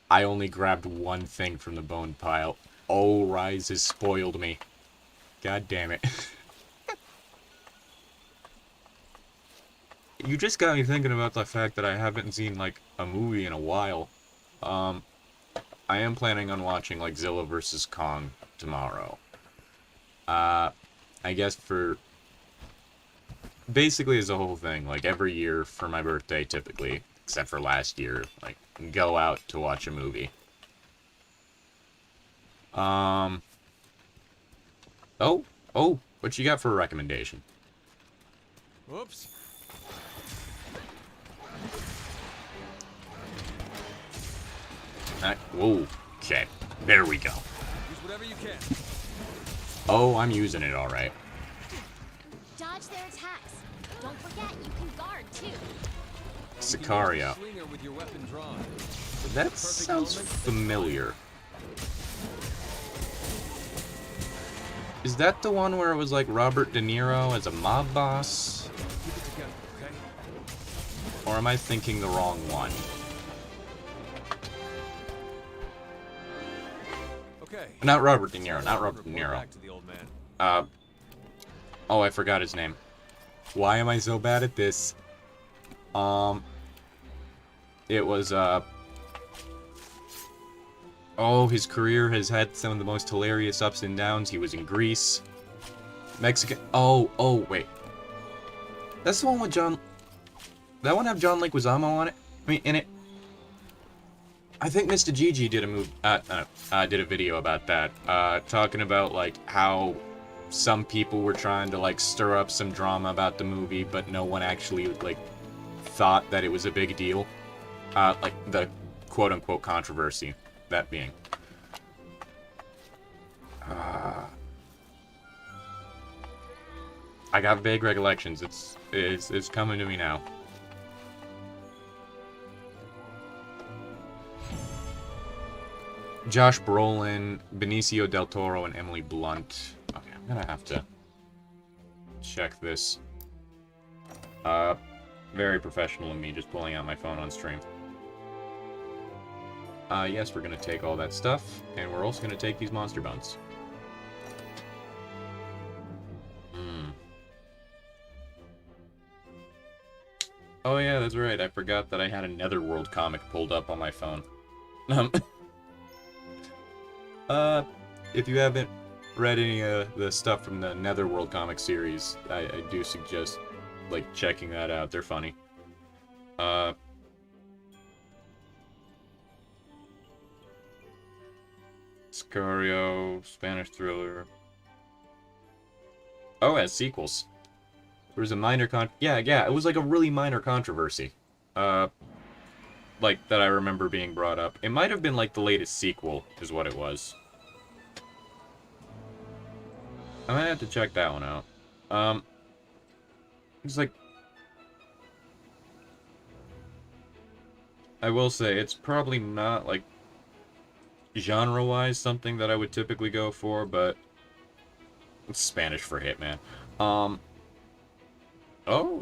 I only grabbed one thing from the bone pile. Oh, Rise has spoiled me. God damn it. You just got me thinking about the fact that I haven't seen, like, a movie in a while. I am planning on watching, like, Zilla vs. Kong tomorrow. I guess for... Basically as a whole thing, like, every year for my birthday, typically, except for last year, like, go out to watch a movie. Oh, what you got for a recommendation? Whoops. Whoa, okay, there we go. Use whatever you can. Oh, I'm using it alright. Dodge their attacks. Don't forget, you can guard too. Sicario. Slinger with your weapon drawn. That sounds familiar. Is that the one where it was like Robert De Niro as a mob boss? Keep it together, okay? Or am I thinking the wrong one? Okay. Not Robert De Niro, not Robert De Niro. Back to the old man. Oh, I forgot his name. Why am I so bad at this? It was, oh, his career has had some of the most hilarious ups and downs. He was in Greece. Mexican. Oh, wait. That's the one with John... That one have John Leguizamo on it? I mean, in it? I think Mr. Gigi did did a video about that, talking about like how some people were trying to like stir up some drama about the movie, but no one actually like thought that it was a big deal. Like the quote-unquote controversy, that being. I got vague recollections. It's coming to me now. Josh Brolin, Benicio del Toro, and Emily Blunt. Okay, I'm gonna have to check this. Very professional of me, just pulling out my phone on stream. Yes, we're gonna take all that stuff, and we're also gonna take these monster bones. Oh yeah, that's right, I forgot that I had a Netherworld comic pulled up on my phone. If you haven't read any of the stuff from the Netherworld comic series, I do suggest, like, checking that out. They're funny. Sicario, Spanish thriller. Oh, it has sequels. There was a minor yeah, it was like a really minor controversy. Like, that I remember being brought up. It might have been, like, the latest sequel, is what it was. I might have to check that one out. It's like... I will say, it's probably not, like, genre-wise something that I would typically go for, but... It's Spanish for Hitman. Oh,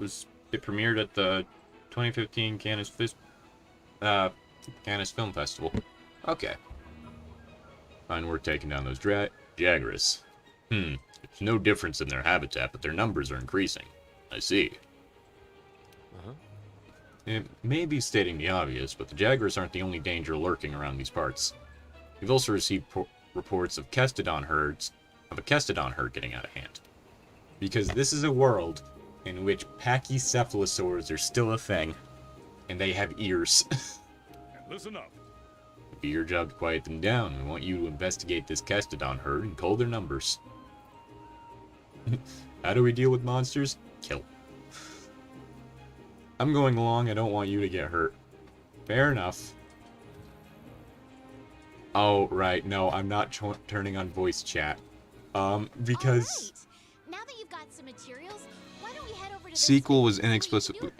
it premiered at the 2015 Cannes Film Festival. Okay. Fine, we're taking down those Jaguars. There's no difference in their habitat, but their numbers are increasing. I see. It may be stating the obvious, but the Jaguars aren't the only danger lurking around these parts. We've also received reports of a Kestodon herd getting out of hand. Because this is a world in which pachycephalosaurs are still a thing, and they have ears. Listen up. It'd be your job to quiet them down. We want you to investigate this Kestodon herd and cull their numbers. How do we deal with monsters? Kill. I'm going along, I don't want you to get hurt. Fair enough. Oh, right, no, I'm not turning on voice chat. Because... Now that you've got some materials, why don't we head over to sequel was inexplicably...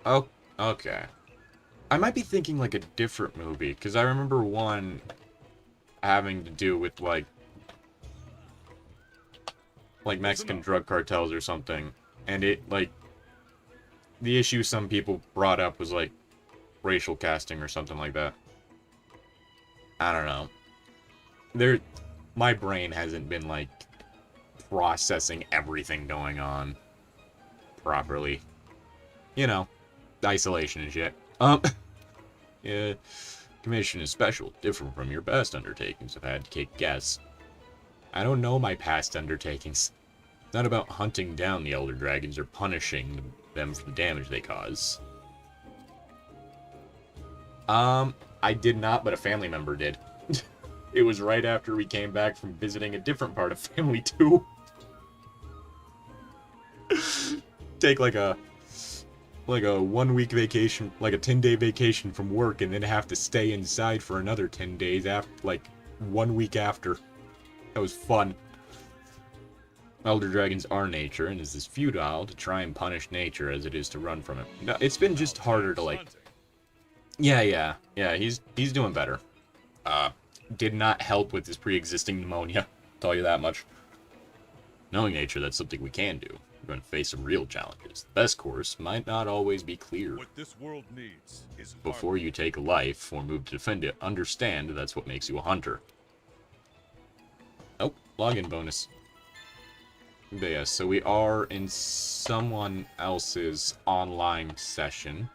Oh, okay. I might be thinking like a different movie, because I remember one having to do with like Mexican drug cartels or something, and it like the issue some people brought up was like racial casting or something like that. I don't know. My brain hasn't been like processing everything going on properly. You know, isolation and shit. Yeah, commission is special, different from your past undertakings. I've had to guess. I don't know my past undertakings. It's not about hunting down the Elder Dragons or punishing them for the damage they cause. I did not, but a family member did. It was right after we came back from visiting a different part of Family 2. Take like a 1 week vacation, like a 10-day vacation from work, and then have to stay inside for another 10 days after, like 1 week after. That was fun. Elder Dragons are nature, and is as futile to try and punish nature as it is to run from it. No, it's been just harder to like... Yeah, he's doing better. Did not help with his pre-existing pneumonia, I'll tell you that much. Knowing nature, that's something we can do. We're going to face some real challenges. The best course might not always be clear. What this world needs is before you take a life or move to defend it, understand that's what makes you a hunter. Oh, login bonus. But yeah, so we are in someone else's online session.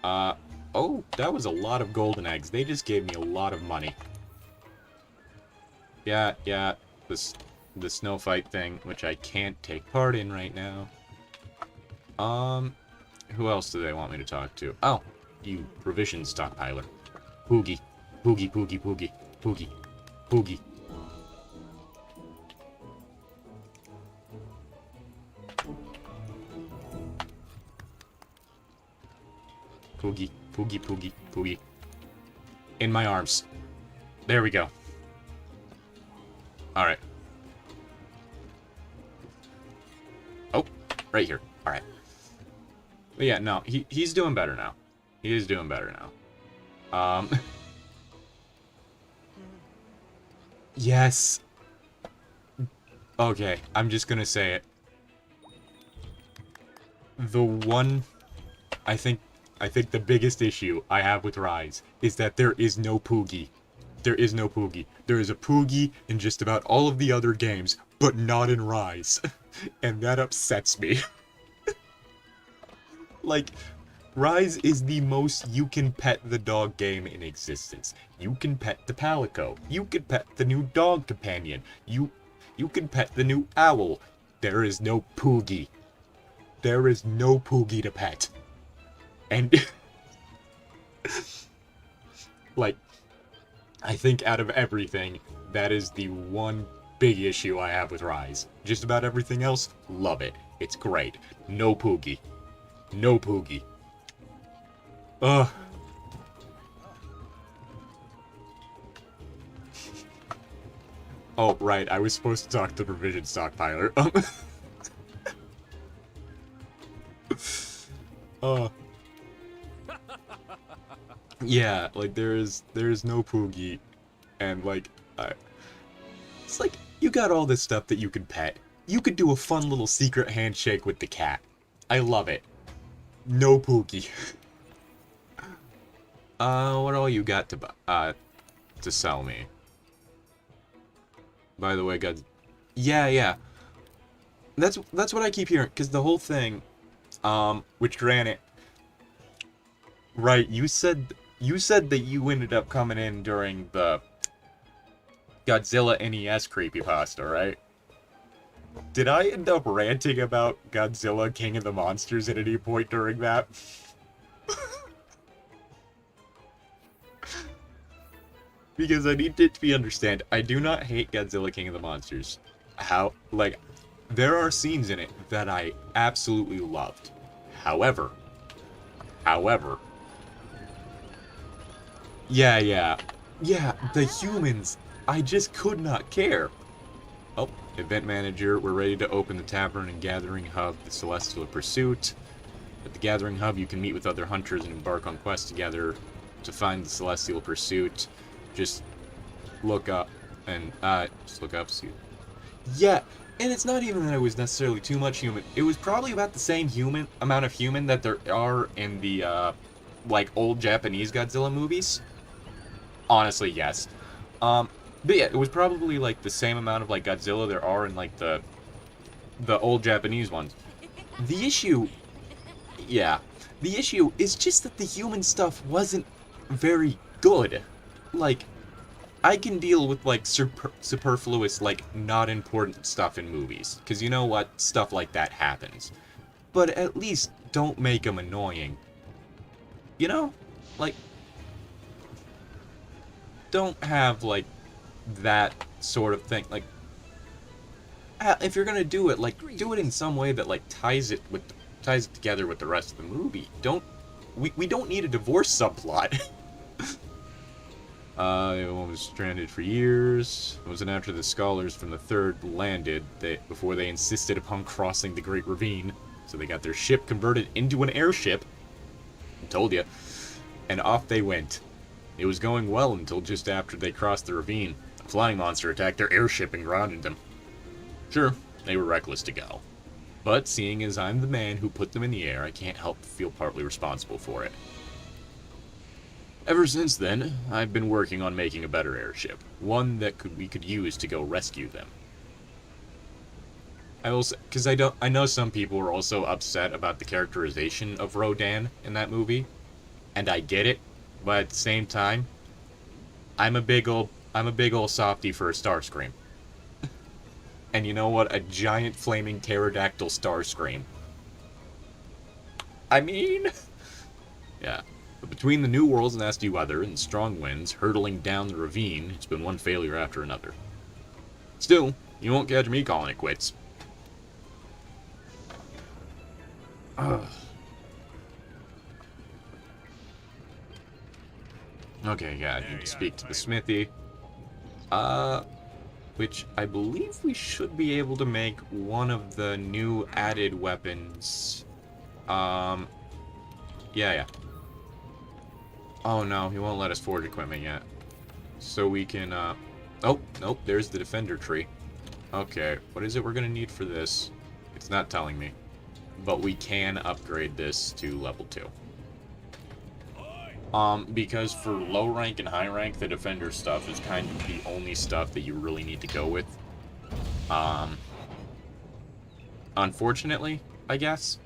Oh, that was a lot of golden eggs. They just gave me a lot of money. Yeah, the snow fight thing, which I can't take part in right now. Who else do they want me to talk to? Oh, you provision stockpiler. Poogie. Poogie, poogie, poogie. Poogie. Poogie. Poogie, poogie, poogie, poogie. In my arms. There we go. Alright. Oh, right here. Alright. But yeah, no, he's doing better now. He is doing better now. Yes. Okay, I'm just gonna say it. The one, I think the biggest issue I have with Rise is that there is no Poogie. There is no Poogie. There is a Poogie in just about all of the other games, but not in Rise. And that upsets me. Like, Rise is the most you can pet the dog game in existence. You can pet the Palico. You can pet the new dog companion. You can pet the new owl. There is no Poogie. There is no Poogie to pet. And, like, I think out of everything, that is the one big issue I have with Rise. Just about everything else, love it. It's great. No Poogie. No Poogie. Ugh. Oh, right, I was supposed to talk to the provision stockpiler. Yeah, like, there's no Poogie, and, like, it's like, you got all this stuff that you can pet. You could do a fun little secret handshake with the cat. I love it. No Poogie. What all you got to sell me? By the way, God, yeah. That's what I keep hearing, because the whole thing, which granted, right, you said that you ended up coming in during the Godzilla NES creepypasta, right? Did I end up ranting about Godzilla King of the Monsters at any point during that? Because I need it to be understood, I do not hate Godzilla King of the Monsters. There are scenes in it that I absolutely loved. However, yeah, the humans, I just could not care. Oh, event manager, we're ready to open the tavern and gathering hub, the Celestial Pursuit. At the gathering hub, you can meet with other hunters and embark on quests together to find the Celestial Pursuit. Just look up and, see. Yeah, and it's not even that it was necessarily too much human. It was probably about the same amount of human that there are in the, old Japanese Godzilla movies. Honestly, yes. But yeah, it was probably, the same amount of, Godzilla there are in, the old Japanese ones. The issue is just that the human stuff wasn't very good. I can deal with, superfluous, not important stuff in movies. Because you know what? Stuff like that happens. But at least don't make them annoying. You know? Don't have, that sort of thing. If you're gonna do it, do it in some way that, ties it together with the rest of the movie. We don't need a divorce subplot. It was stranded for years. It wasn't after the scholars from the Third landed before they insisted upon crossing the Great Ravine. So they got their ship converted into an airship. I told ya. And off they went. It was going well until just after they crossed the ravine. A flying monster attacked their airship and grounded them. Sure, they were reckless to go. But seeing as I'm the man who put them in the air, I can't help but feel partly responsible for it. Ever since then, I've been working on making a better airship. One that we could use to go rescue them. Because I know some people were also upset about the characterization of Rodan in that movie. And I get it. But at the same time, I'm a big ol' softie for a Starscream. And you know what? A giant flaming pterodactyl Starscream. I mean... Yeah. But between the New World's nasty weather and strong winds hurtling down the ravine, it's been one failure after another. Still, you won't catch me calling it quits. Ugh. Okay, yeah, I need to speak to the smithy. Which I believe we should be able to make one of the new added weapons. Yeah. Oh no, he won't let us forge equipment yet. So we can, oh, nope, there's the defender tree. Okay, what is it we're gonna need for this? It's not telling me. But we can upgrade this to level 2. Because for low rank and high rank, the defender stuff is kind of the only stuff that you really need to go with. Unfortunately, I guess.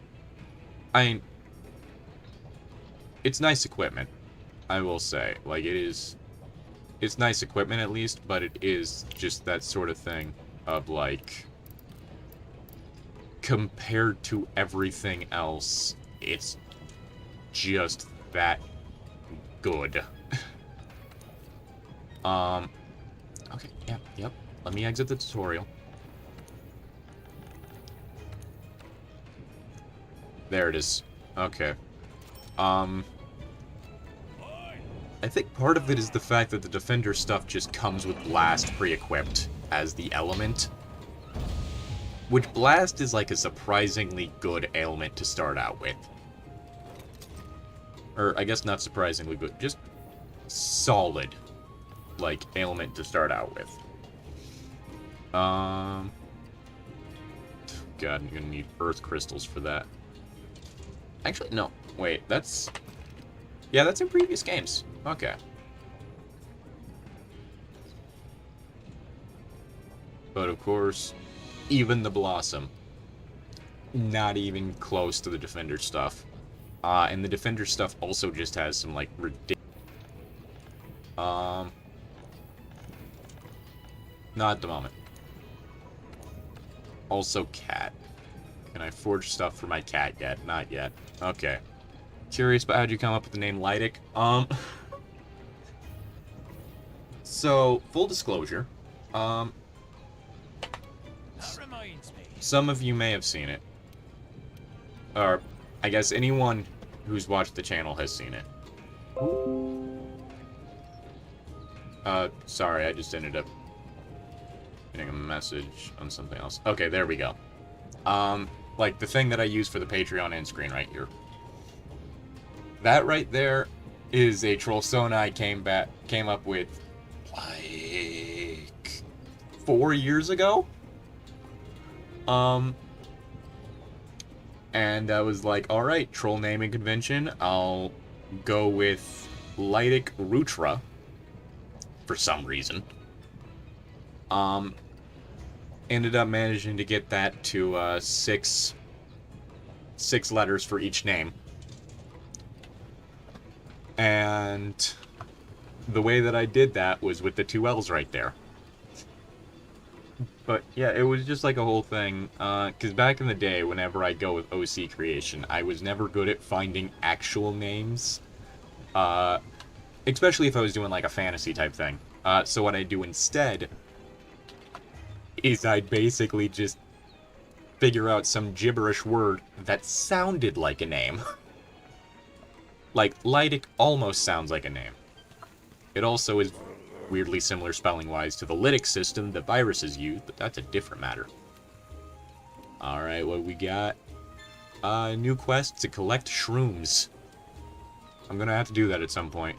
It's nice equipment, I will say. Like, it's nice equipment at least, but it is just that sort of thing of, like, compared to everything else, it's just that good. Okay, yep. Let me exit the tutorial. There it is. Okay. I think part of it is the fact that the defender stuff just comes with Blast pre-equipped as the element. Which Blast is like a surprisingly good ailment to start out with. Or, I guess not surprisingly good, just solid, like, ailment to start out with. God, I'm gonna need earth crystals for that. Actually, no. Wait, that's... Yeah, that's in previous games. Okay. But, of course, even the Blossom. Not even close to the Defender stuff. And the Defender stuff also just has some, like, ridiculous... Not at the moment. Also, cat. Can I forge stuff for my cat yet? Not yet. Okay. Curious about how'd you come up with the name Lydic? So, full disclosure, some of you may have seen it. Or, I guess anyone who's watched the channel has seen it. Sorry, I just ended up getting a message on something else. Okay, there we go. Like, the thing that I use for the Patreon end screen right here. That right there is a troll stone I came up with, like, 4 years ago? And I was like, alright, troll naming convention, I'll go with Lydic Rutra, for some reason. Ended up managing to get that to, six letters for each name. And the way that I did that was with the 2 L's right there. But, yeah, it was just like a whole thing, because back in the day, whenever I go with OC creation, I was never good at finding actual names, especially if I was doing, like, a fantasy type thing. So what I do instead is I'd basically just figure out some gibberish word that sounded like a name. Like, Lydic almost sounds like a name. It also is weirdly similar spelling-wise to the Lytic system that viruses use, but that's a different matter. Alright, what we got? New quest to collect shrooms. I'm gonna have to do that at some point.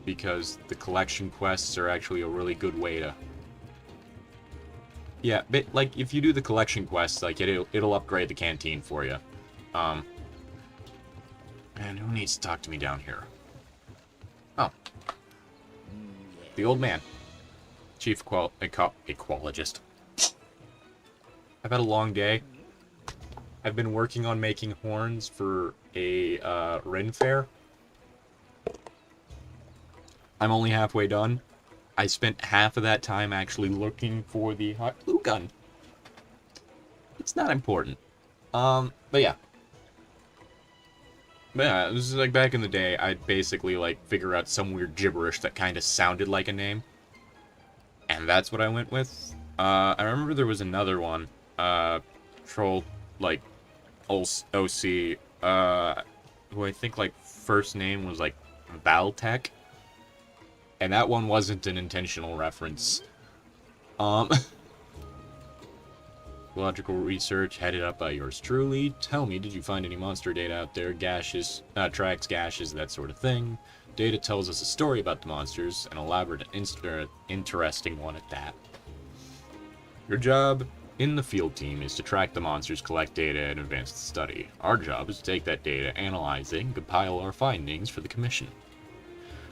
Because the collection quests are actually a really good way to... Yeah, but, like, if you do the collection quests, like, it'll upgrade the canteen for you. And who needs to talk to me down here? Oh. The old man. Chief ecologist. I've had a long day. I've been working on making horns for a Ren fair. I'm only halfway done. I spent half of that time actually looking for the hot glue gun. It's not important. But yeah. But yeah, this is like back in the day, I'd basically like figure out some weird gibberish that kind of sounded like a name. And that's what I went with. I remember there was another one, troll, like, OC, who I think, like, first name was, like, Valtech. And that one wasn't an intentional reference. Logical research headed up by yours truly. Tell me, did you find any monster data out there? Gashes, tracks, gashes, that sort of thing. Data tells us a story about the monsters, an elaborate and interesting one at that. Your job in the field team is to track the monsters, collect data, and advance the study. Our job is to take that data, analyze it, and compile our findings for the commission.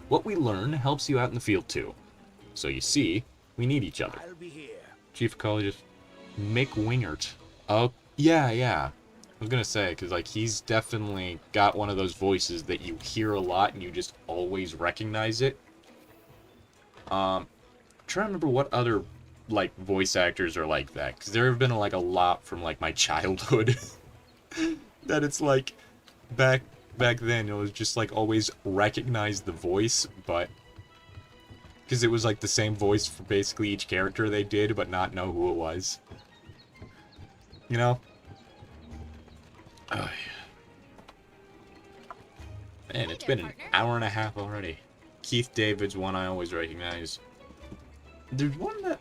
What we learn helps you out in the field too. So you see, we need each other. I'll be here. Chief Ecologist Mick Wingert. Oh, yeah. I was gonna say, because, like, he's definitely got one of those voices that you hear a lot and you just always recognize it. I'm trying to remember what other, like, voice actors are like that, because there have been, like, a lot from, like, my childhood that it's, like, back then, it was just, like, always recognize the voice, but because it was, like, the same voice for basically each character they did, but not know who it was. You know? Oh, yeah. Man, it's been an hour and a half already. Keith David's one I always recognize. There's one that...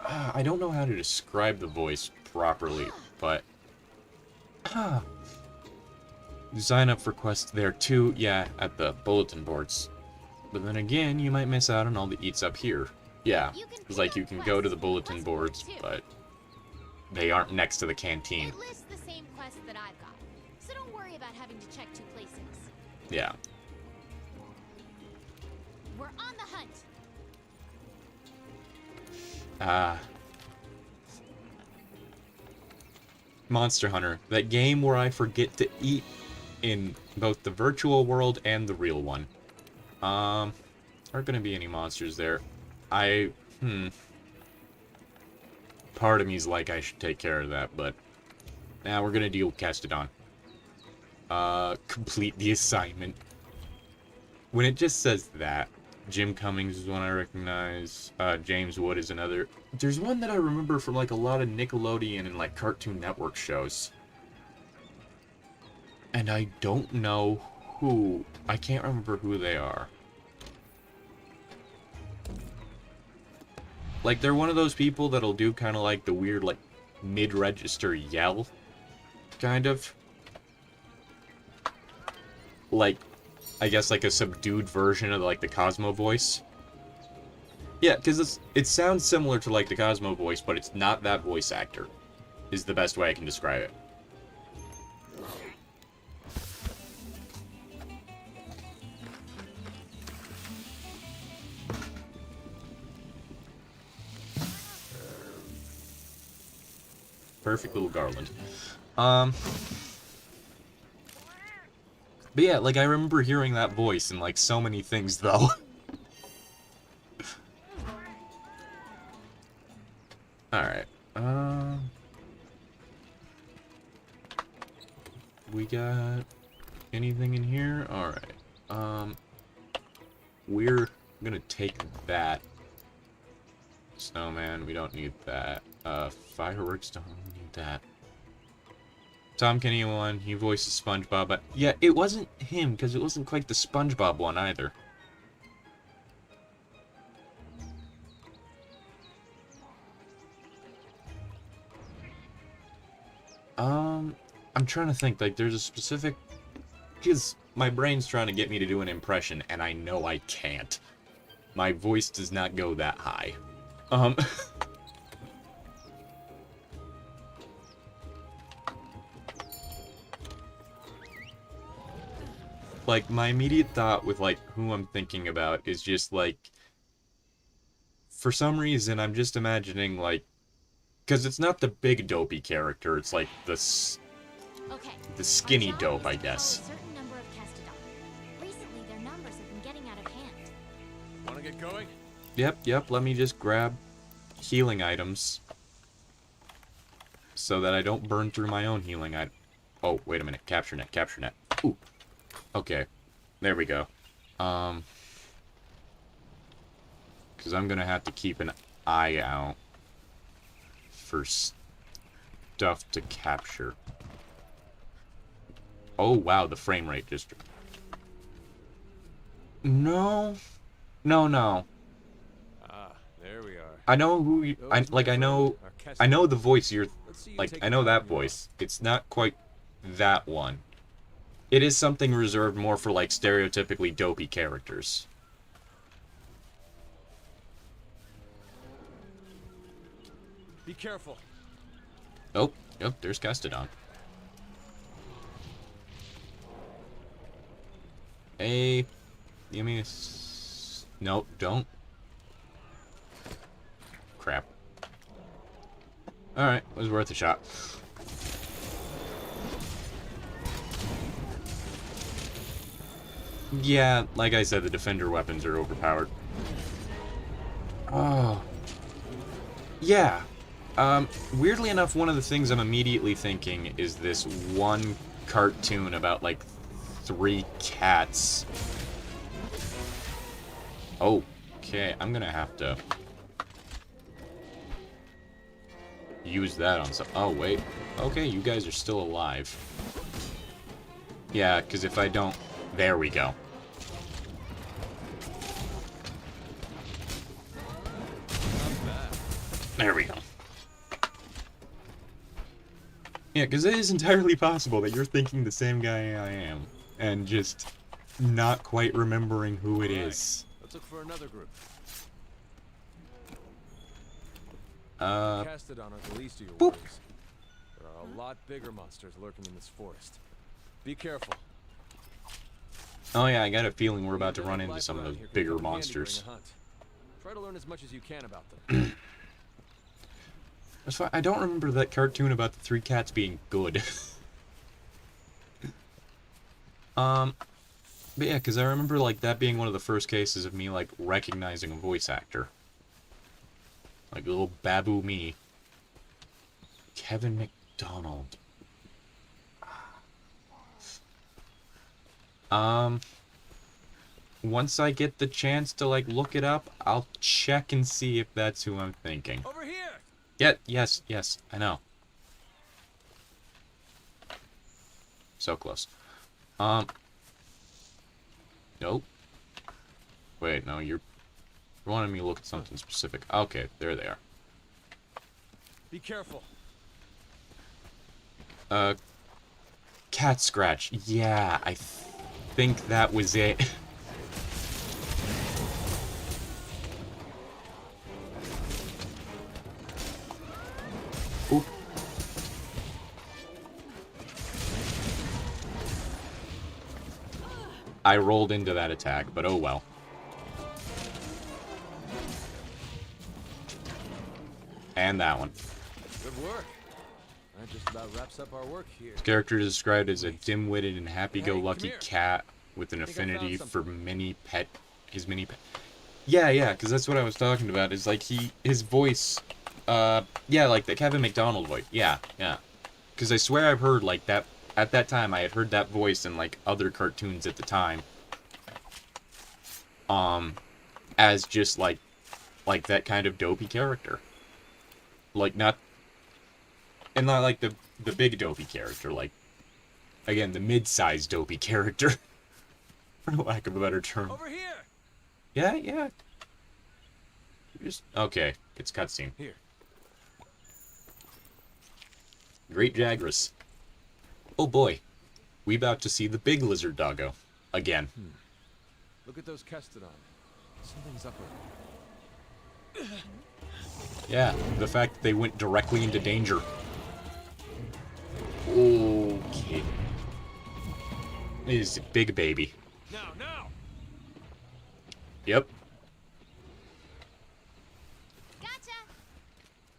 I don't know how to describe the voice properly, but... You sign up for quests there too, yeah, at the bulletin boards. But then again, you might miss out on all the eats up here. Yeah, it's like you can go to the bulletin boards, but they aren't next to the canteen. It lists the same quest that I've got, so don't worry about having to check two places. Yeah. We're on the hunt. Monster Hunter, that game where I forget to eat in both the virtual world and the real one. Aren't gonna be any monsters there. Part of me's like I should take care of that, but now we're gonna deal with Castodon. Complete the assignment. When it just says that, Jim Cummings is one I recognize, James Wood is another. There's one that I remember from like a lot of Nickelodeon and like Cartoon Network shows. And I don't know who. I can't remember who they are. Like, they're one of those people that'll do kind of like the weird, like, mid-register yell. Kind of. Like, I guess like a subdued version of like the Cosmo voice. Yeah, because it sounds similar to like the Cosmo voice, but it's not that voice actor. Is the best way I can describe it. Perfect little garland. But yeah, like, I remember hearing that voice in, like, so many things, though. Alright. We got anything in here? Alright. We're gonna take that. Snowman, we don't need that. Fireworks, don't need that. Tom Kenny one, he voices SpongeBob, but yeah, it wasn't him, because it wasn't quite the SpongeBob one either. I'm trying to think, like, there's a specific... Because my brain's trying to get me to do an impression, and I know I can't. My voice does not go that high. Like, my immediate thought with, like, who I'm thinking about is just, like... For some reason, I'm just imagining, like... Because it's not the big dopey character, it's, like, the skinny dope, I guess. Recently, their numbers have been getting out of hand. Wanna get going? Yep, let me just grab healing items. So that I don't burn through my own healing item. Oh, wait a minute, capture net. Ooh. Okay. There we go. Because I'm gonna have to keep an eye out for stuff to capture. Oh, wow, the frame rate just... No. No, no. Ah, there we are. I know who you... I know the voice you're... Like, I know that voice. It's not quite that one. It is something reserved more for, like, stereotypically dopey characters. Be careful. Oh, yep, there's Castodon. Hey, give me a... Nope, don't. Crap. Alright, it was worth a shot. Yeah, like I said, the defender weapons are overpowered. Oh. Yeah. Weirdly enough, one of the things I'm immediately thinking is this one cartoon about, like, 3 cats. Okay, I'm gonna have to use that on some... Oh, wait. Okay, you guys are still alive. Yeah, because if I don't... There we go. There we go. Yeah, because it is entirely possible that you're thinking the same guy I am, and just not quite remembering who it is. Let's look for another group. Castodon are the least of your worries. There are a lot bigger monsters lurking in this forest. Be careful. Oh yeah, I got a feeling we're about to run into some of those bigger monsters. Try to learn as much as you can about them. That's why I don't remember that cartoon about the 3 cats being good. But yeah, because I remember, like, that being one of the first cases of me, like, recognizing a voice actor. Like, little Babu me. Kevin McDonald. Once I get the chance to, like, look it up, I'll check and see if that's who I'm thinking. Over here! Yeah, yes, I know. So close. Nope. Wait, no, you're wanting me to look at something specific. Okay, there they are. Be careful. Cat scratch. Yeah, I think that was it. Oop. I rolled into that attack, but oh well. And that one. Good work. That just about wraps up our work here. This character is described as a dim-witted and happy-go-lucky cat with an affinity for his mini pet. Yeah, because that's what I was talking about. Is like his voice, yeah, like the Kevin McDonald voice. Yeah. Because I swear I've heard like that at that time. I had heard that voice in like other cartoons at the time. As just like that kind of dopey character. Like not like the big dopey character, like, again, the mid-sized dopey character, for lack of a better term. Over here. Yeah. Just okay. It's cutscene. Here. Great Jagras. Oh boy, we about to see the big lizard doggo again. Look at those Castodon. Something's up with them. Yeah, the fact that they went directly into danger. Okay. It is a big baby. Now! Yep. Gotcha!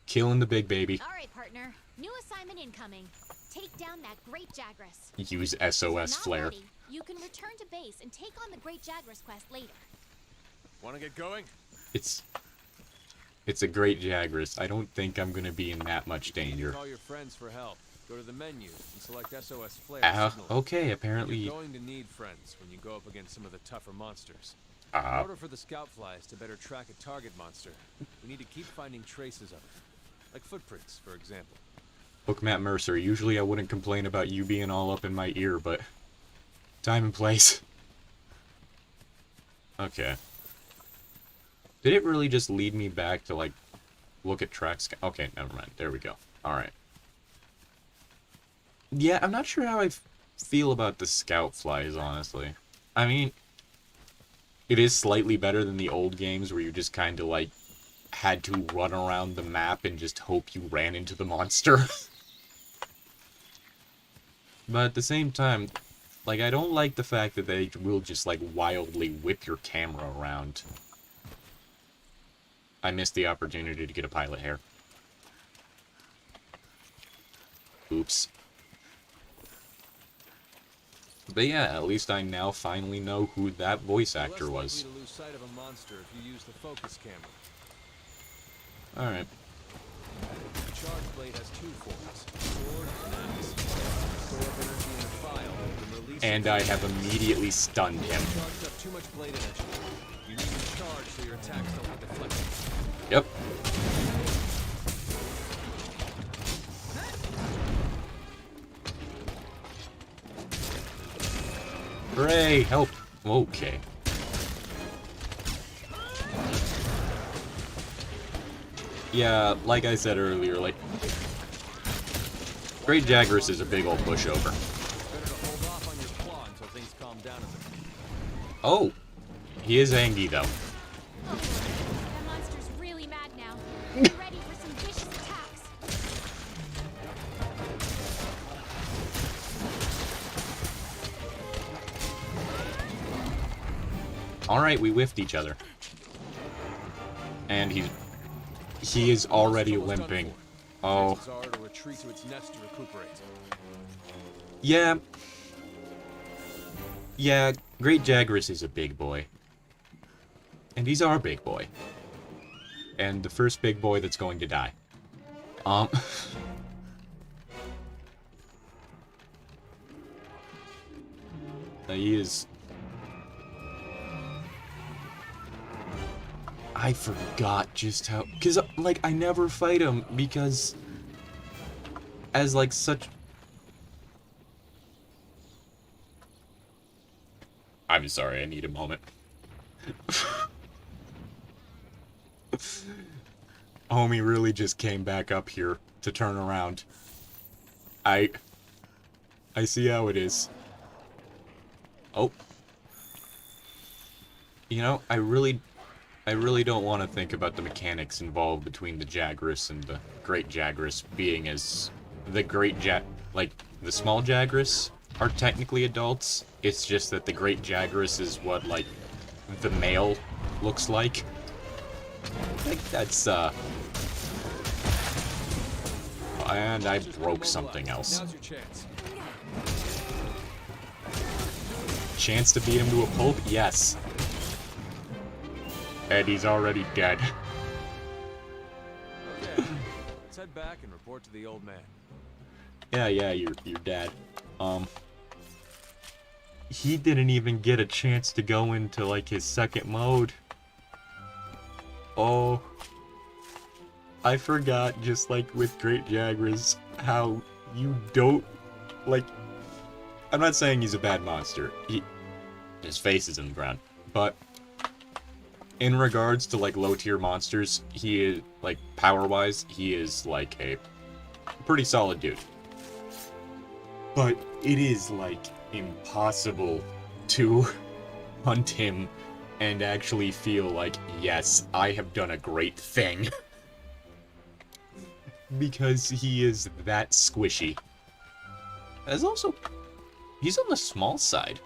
Killing the big baby. All right, partner. New assignment incoming. Take down that Great Jagras. Use If SOS you're flare. not ready, you can return to base and take on the Great Jagras quest later. Want to get going? It's a great Jagras. I don't think I'm gonna be in that much danger. Call your friends for help. Go to the menu and select SOS flare signal. Okay, apparently... You're going to need friends when you go up against some of the tougher monsters. In order for the scout flies to better track a target monster, we need to keep finding traces of it. Like footprints, for example. Look, Matt Mercer, usually I wouldn't complain about you being all up in my ear, but... time and place. Okay. Did it really just lead me back to, like, look at tracks? Okay, never mind. There we go. Alright. Yeah, I'm not sure how I feel about the scout flies, honestly. I mean, it is slightly better than the old games where you just kind of, like, had to run around the map and just hope you ran into the monster. But at the same time, like, I don't like the fact that they will just, like, wildly whip your camera around. I missed the opportunity to get a pilot hair. Oops. But yeah, at least I now finally know who that voice actor was. You're less likely to lose sight of a monster if you use the focus camera. Alright. The charge blade has two forms, sword and axe. Store up energy in the file and release And I have immediately stunned him. Charged up too much blade energy. You need to charge so your attacks don't get deflected. Yep. Hooray! Help! Okay. Yeah, like I said earlier, like... Great Jagras is a big old pushover. Better to hold off on your claw until things calm down a bit. Oh! He is angry, though. Oh, that monster's really mad now. Be ready for some vicious attacks. Alright, we whiffed each other. And he is already limping. Oh. Chances are it'll retreat to its nest to recuperate. Yeah. Yeah, Great Jagras is a big boy. And he's our big boy. And the first big boy that's going to die. He is... I forgot just how... Because, like, I never fight him because... As, like, such... I'm sorry, I need a moment. Homie really just came back up here to turn around. I see how it is. Oh. You know, I really don't want to think about the mechanics involved between the Jagras and the Great Jagras being as... like, the small Jagras are technically adults. It's just that the Great Jagras is what, like, the male looks like. I think that's, And I broke something else. Now's your chance. Chance to beat him to a pulp? Yes. And he's already dead. Okay. Let's head back and report to the old man. Yeah, your dad. He didn't even get a chance to go into, like, his second mode. Oh. I forgot, just like with Great Jagras, how you don't, like... I'm not saying he's a bad monster. His face is in the ground. But in regards to, like, low-tier monsters, he is, like, power-wise, he is, like, a pretty solid dude. But it is, like, impossible to hunt him and actually feel like, yes, I have done a great thing. Because he is that squishy. There's also... He's on the small side.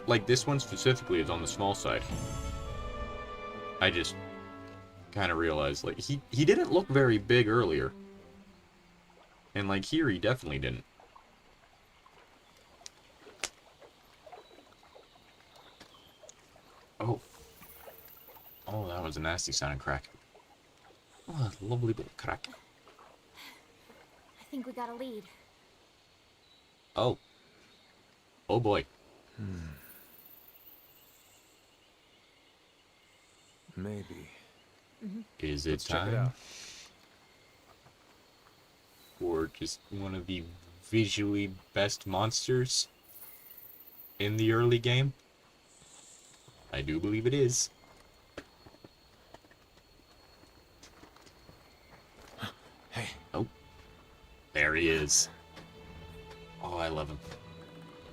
Like this one specifically is on the small side. I just kind of realized, like, he didn't look very big earlier. And, like, here he definitely didn't. Oh. Oh, that was a nasty sounding crack. Oh, lovely bit of crack. I think we got a lead. Oh. Oh boy. Maybe. Is it Let's check it time out. for just one of the visually best monsters in the early game? I do believe it is. Hey. Oh. There he is. Oh, I love him.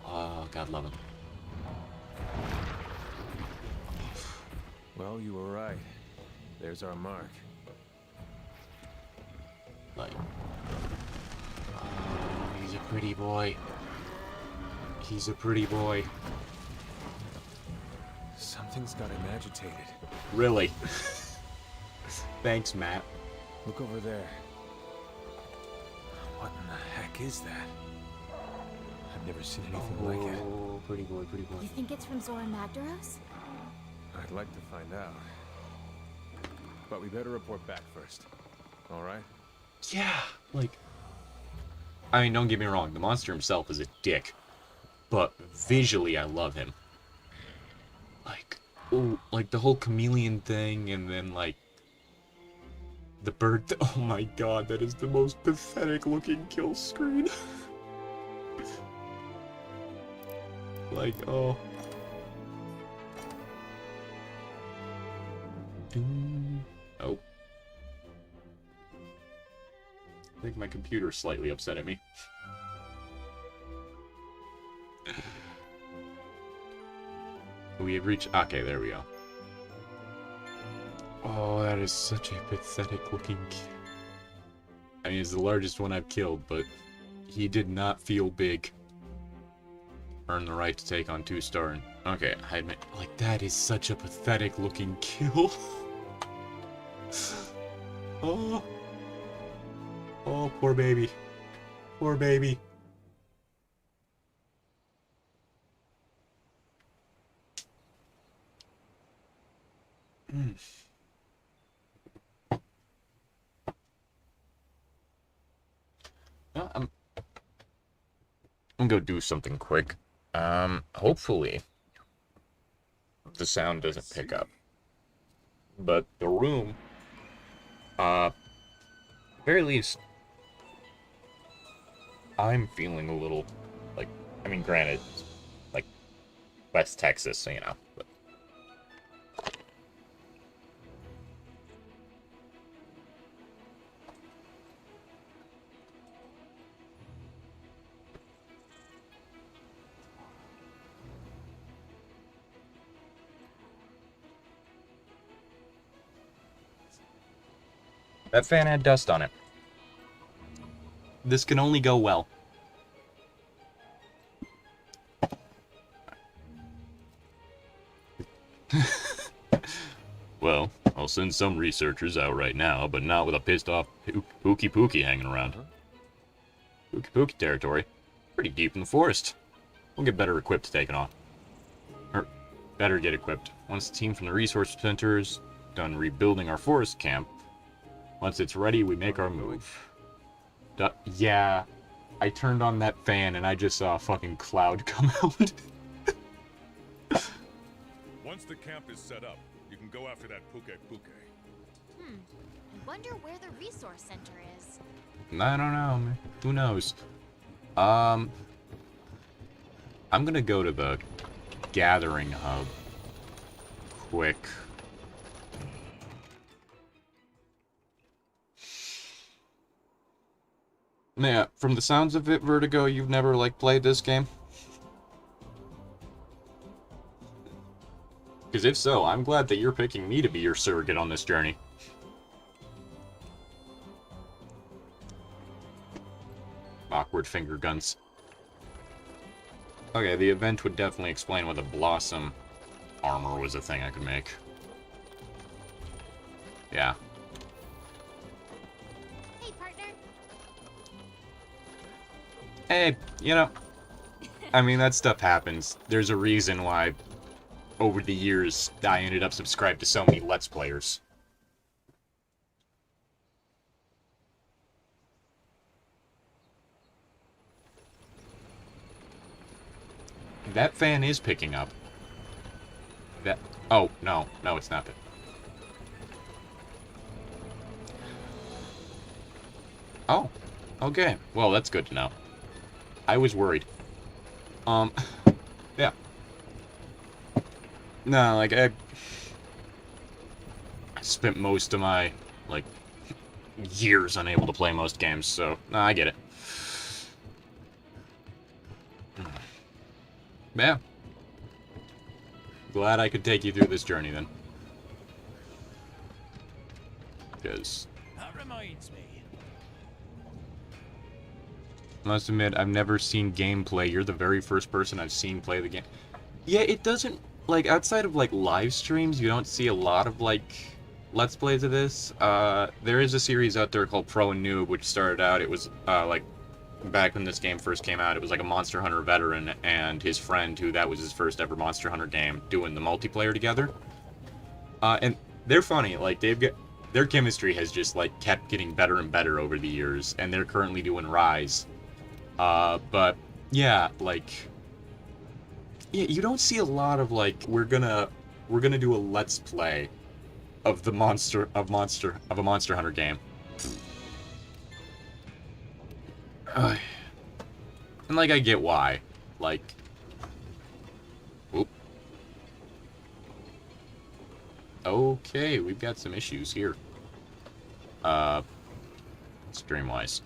Oh, God love him. Well, you were right. There's our mark. Like, oh, he's a pretty boy. He's a pretty boy. Something's got him agitated. Really? Thanks, Matt. Look over there. What in the heck is that? I've never seen anything like it. Oh, pretty boy, pretty boy. You think it's from Zora Magdaros? I'd like to find out. But we better report back first. All right? Yeah, like... I mean, don't get me wrong, the monster himself is a dick. But visually, I love him. Like, oh, like the whole chameleon thing, and then, like... the bird... Oh my god, that is the most pathetic looking kill screen. Like, oh... Oh. I think my computer's slightly upset at me. We have reached... Okay, there we go. Oh, that is such a pathetic looking... I mean, it's the largest one I've killed, but he did not feel big. Earn the right to take on 2-star. Okay, I admit, like, that is such a pathetic looking kill. Oh. Oh, poor baby. Poor baby. Well, I'm gonna go do something quick. Hopefully the sound doesn't pick up. But the room, very least, I'm feeling a little, like, I mean, granted, like, West Texas, so, you know, but... That fan had dust on it. This can only go well. Well, I'll send some researchers out right now, but not with a pissed off Pookie Pookie hanging around. Pookie Pookie territory. Pretty deep in the forest. We'll get better equipped to take it on. Or, better get equipped. Once the team from the resource center's done rebuilding our forest camp, once it's ready, we make our move. Yeah, I turned on that fan and I just saw a fucking cloud come out. Once the camp is set up, you can go after that Puke Puke. I wonder where the resource center is. I don't know, man. Who knows? I'm gonna go to the gathering hub quick. Yeah, from the sounds of it, Vertigo, you've never, like, played this game? Because if so, I'm glad that you're picking me to be your surrogate on this journey. Awkward finger guns. Okay, the event would definitely explain why the Blossom armor was a thing I could make. Yeah. Hey, partner. Hey, you know, I mean, that stuff happens. There's a reason why, over the years, I ended up subscribed to so many Let's Players. That fan is picking up. That... Oh, no. No, it's not. Oh. Okay. Well, that's good to know. I was worried. Yeah. No, like, I spent most of my, like, years unable to play most games, so, no, I get it. Yeah. Glad I could take you through this journey, then. Because... That reminds me. Must admit, I've never seen gameplay. You're the very first person I've seen play the game. Yeah, it doesn't... Like, outside of, like, live streams, you don't see a lot of, like, Let's Plays of this. There is a series out there called Pro and Noob, which started out, it was, like, back when this game first came out, it was like a Monster Hunter veteran and his friend, who that was his first ever Monster Hunter game, doing the multiplayer together. And they're funny, like, their chemistry has just, like, kept getting better and better over the years, and they're currently doing Rise. But, yeah, like... Yeah, you don't see a lot of, like, we're gonna do a Let's Play of a Monster Hunter game. And, like, I get why. Like... Oop. Okay, we've got some issues here. Stream-wise.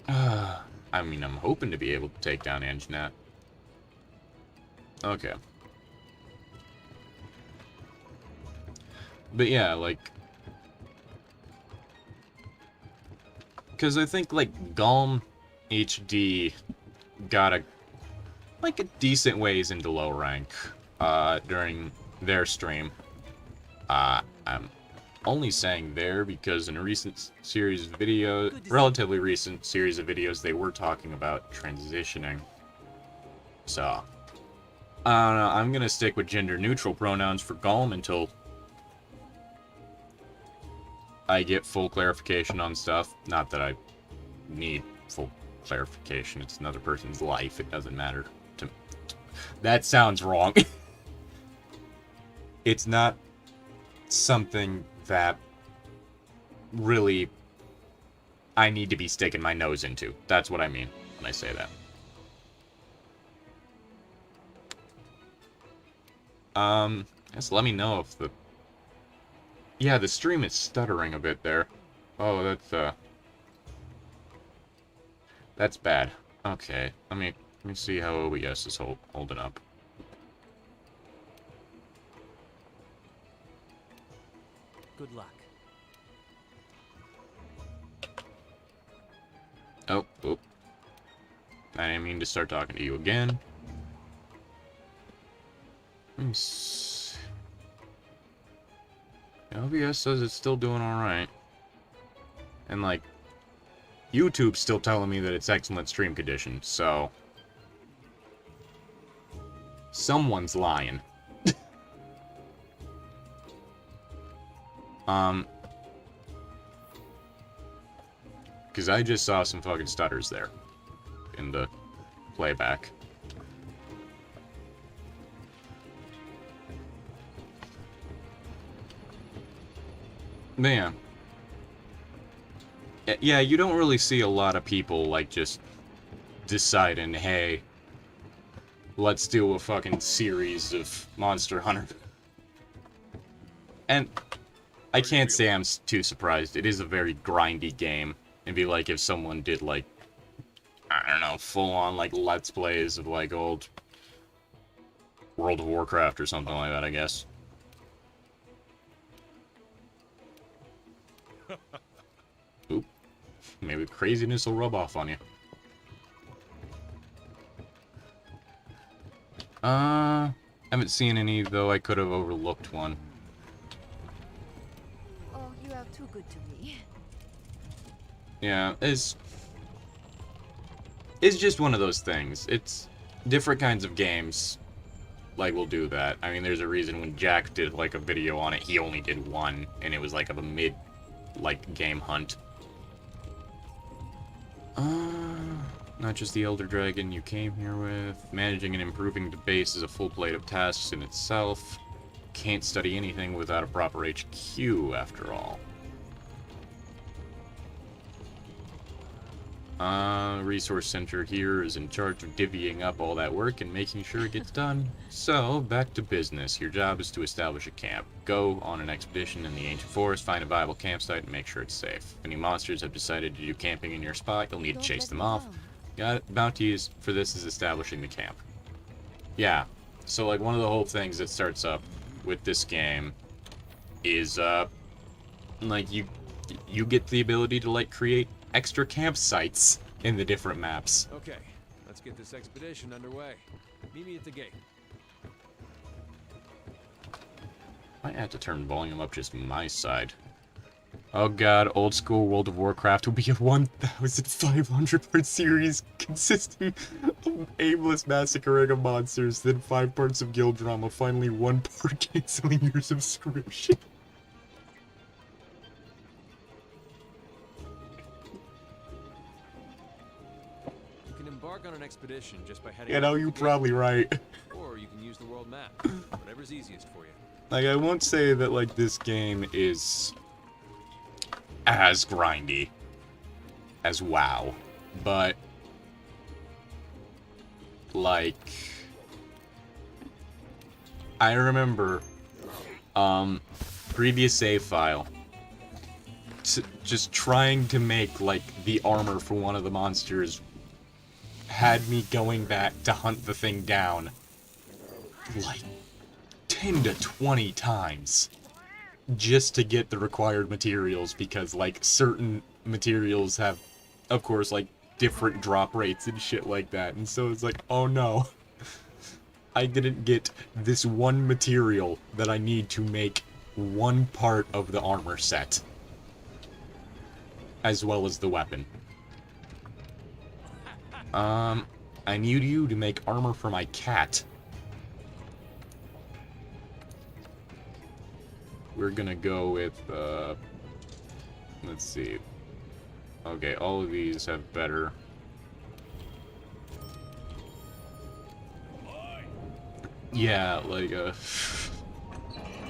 I mean, I'm hoping to be able to take down Anjanath. Okay. But yeah, like... Because I think, like, Galm HD got a decent ways into low rank, during their stream. I'm only saying there because in a recent series of videos, relatively recent series of videos, they were talking about transitioning. So, I don't know, I'm gonna stick with gender-neutral pronouns for Galm until I get full clarification on stuff. Not that I need full clarification. It's another person's life. It doesn't matter to me. That sounds wrong. It's not something that really I need to be sticking my nose into. That's what I mean when I say that. Just let me know if the... Yeah, the stream is stuttering a bit there. Oh, that's bad. Okay, let me see how OBS is holding up. Good luck. Oh, oop. I didn't mean to start talking to you again. Let me see. OBS says it's still doing alright. And, like, YouTube's still telling me that it's excellent stream condition, so... Someone's lying. Because I just saw some fucking stutters there. In the playback. Man. Yeah, you don't really see a lot of people, like, just deciding, hey, let's do a fucking series of Monster Hunter. And I can't say I'm too surprised. It is a very grindy game. It'd be like if someone did, like, I don't know, full-on, like, Let's Plays of, like, old World of Warcraft or something like that, I guess. Oop. Maybe craziness will rub off on you. Haven't seen any, though I could have overlooked one. Oh, you are too good to me. Yeah, it's just one of those things. It's different kinds of games, like, will do that. I mean, there's a reason when Jack did, like, a video on it, he only did one, and it was, like, of a mid, like, game hunt. Not just the Elder Dragon you came here with. Managing and improving the base is a full plate of tasks in itself. Can't study anything without a proper HQ, after all. Resource Center here is in charge of divvying up all that work and making sure it gets done. So, back to business. Your job is to establish a camp. Go on an expedition in the ancient forest, find a viable campsite, and make sure it's safe. If any monsters have decided to do camping in your spot, you'll need to chase them off. Bounties for this is establishing the camp. Yeah, so like one of the whole things that starts up with this game is, like you get the ability to like create extra campsites in the different maps. Okay, let's get this expedition underway. Meet me at the gate. Might have to turn volume up just my side. Oh god, old school World of Warcraft will be a 1,500 part series consisting of aimless massacring of monsters, then 5 parts of guild drama, finally 1 part canceling your subscription. You can embark on an expedition just by heading. You know, you're probably right. Or you can use the world map. Whatever's easiest for you. Like, I won't say that, like, this game is as grindy as WoW, but, like, I remember, previous save file, just trying to make, like, the armor for one of the monsters had me going back to hunt the thing down, like, 10 to 20 times just to get the required materials, because like certain materials have, of course, like different drop rates and shit like that, and so it's like, oh no, I didn't get this one material that I need to make one part of the armor set as well as the weapon. I need you to make armor for my cat. We're gonna go with, let's see. Okay, all of these have better. Yeah, like,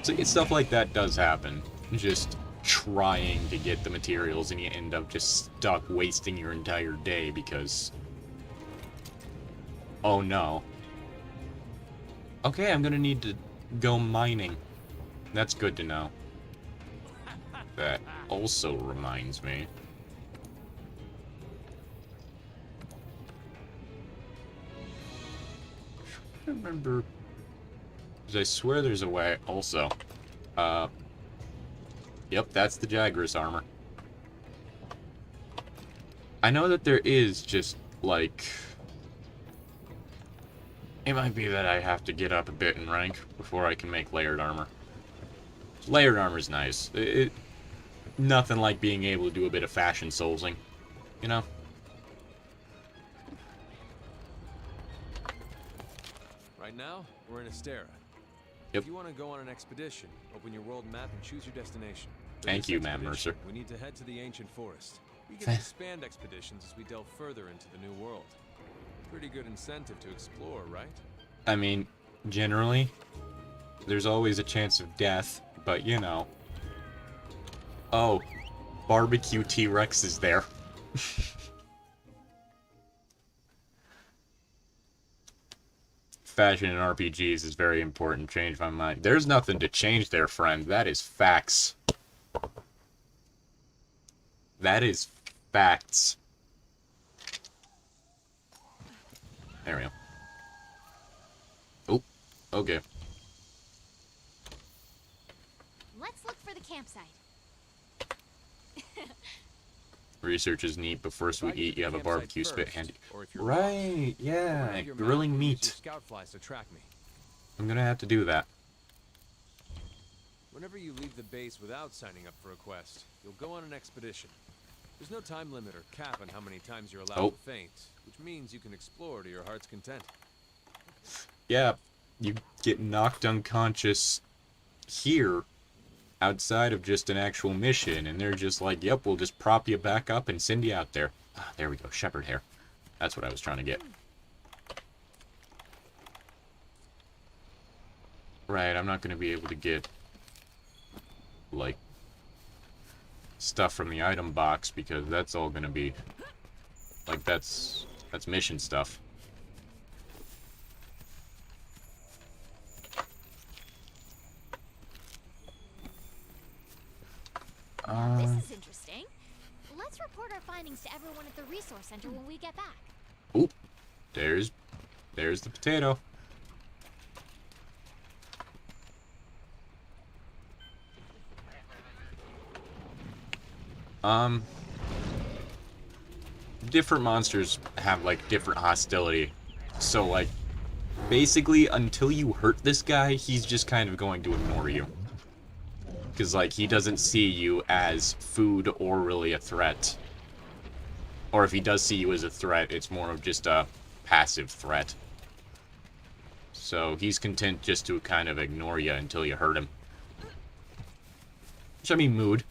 so stuff like that does happen. Just trying to get the materials and you end up just stuck wasting your entire day because... Oh no. Okay, I'm gonna need to go mining. That's good to know. That also reminds me. I remember... Because I swear there's a way... Also. Yep, that's the Jagras armor. I know that there is just, like... It might be that I have to get up a bit in rank before I can make layered armor. Layered armor's nice. Nothing like being able to do a bit of fashion soulsing, you know? Right now, we're in Astera. Yep. If you want to go on an expedition, open your world map and choose your destination. For Thank this you, Matt expedition, Mercer. We need to head to the ancient forest. We can expand expeditions as we delve further into the new world. Pretty good incentive to explore, right? I mean, generally, there's always a chance of death, but you know. Oh, barbecue T-Rex is there. Fashion in RPGs is very important. Change my mind. There's nothing to change there, friend. That is facts. That is facts. There we go. Oh, okay. Let's look for the campsite. Research is neat, but first we eat, you have a barbecue spit handy. Right, Right, yeah, grilling meat. Scout flies to track me. I'm gonna have to do that. Whenever you leave the base without signing up for a quest, you'll go on an expedition. There's no time limit or cap on how many times you're allowed to faint, which means you can explore to your heart's content. Yeah, you get knocked unconscious here, outside of just an actual mission, and they're just like, yep, we'll just prop you back up and send you out there. Ah, there we go, shepherd hair. That's what I was trying to get. Right, I'm not going to be able to get, like, stuff from the item box because that's all going to be, like, that's mission stuff. This is interesting. Let's report our findings to everyone at the resource center when we get back. Oop, there's the potato. Different monsters have, like, different hostility. So, like, basically, until you hurt this guy, he's just kind of going to ignore you. Because, like, he doesn't see you as food or really a threat. Or if he does see you as a threat, it's more of just a passive threat. So, he's content just to kind of ignore you until you hurt him. Which, I mean, mood.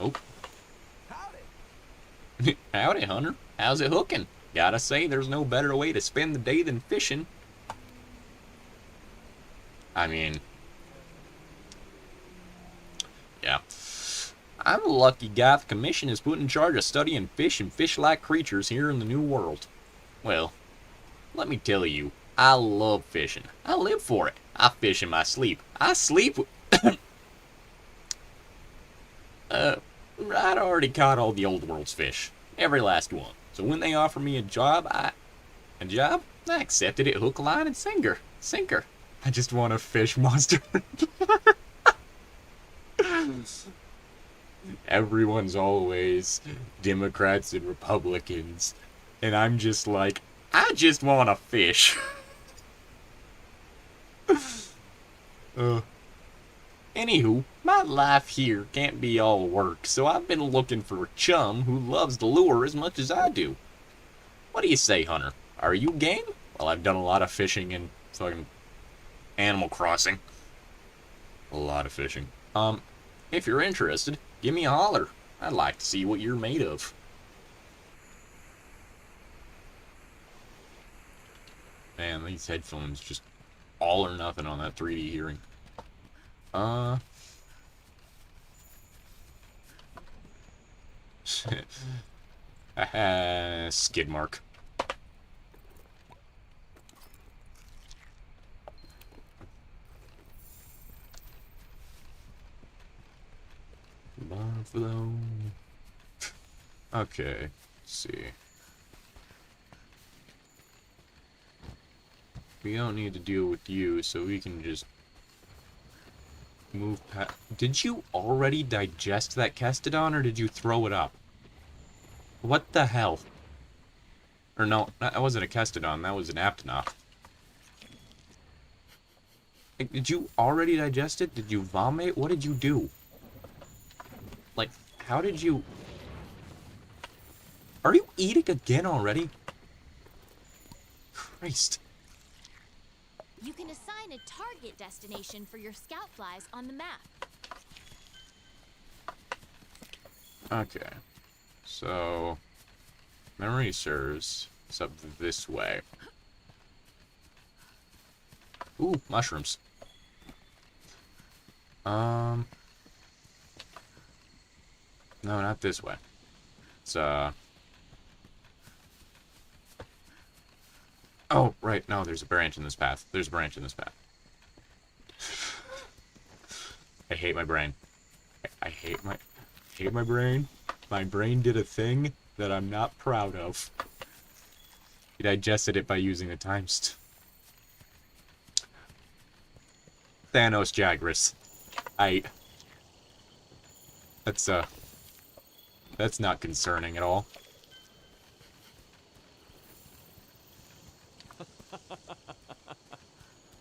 Oh. Howdy. Howdy, Hunter. How's it hooking? Gotta say, there's no better way to spend the day than fishing. I mean... yeah. I'm a lucky guy the Commission is put in charge of studying fish and fish-like creatures here in the New World. Well, let me tell you, I love fishing. I live for it. I fish in my sleep. I sleep with... I'd already caught all the old world's fish. Every last one. So when they offer me a job, I accepted it hook, line, and sinker. I just want to fish monster. Everyone's always Democrats and Republicans. And I'm just like, I just want to fish. Anywho, my life here can't be all work, so I've been looking for a chum who loves the lure as much as I do. What do you say, Hunter? Are you game? Well, I've done a lot of fishing in fucking Animal Crossing. A lot of fishing. If you're interested, give me a holler. I'd like to see what you're made of. Man, these headphones just all or nothing on that 3D hearing. Skid mark. Buffalo. Okay, let's see. We don't need to deal with you, so we can just move past. Did you already digest that Kestodon, or did you throw it up? What the hell? Or no, that wasn't a Kestodon, that was an Aptonoth. Like, did you already digest it? Did you vomit? What did you do? Like, how did you... Are you eating again already? Christ. You can assign a target destination for your scout flies on the map. Okay. So, memory serves, it's up this way. Ooh, mushrooms. No, not this way. It's, oh, right, no, there's a branch in this path. There's a branch in this path. I hate my brain. I hate my brain. My brain did a thing that I'm not proud of. He digested it by using the times. Thanos Jagras. That's not concerning at all.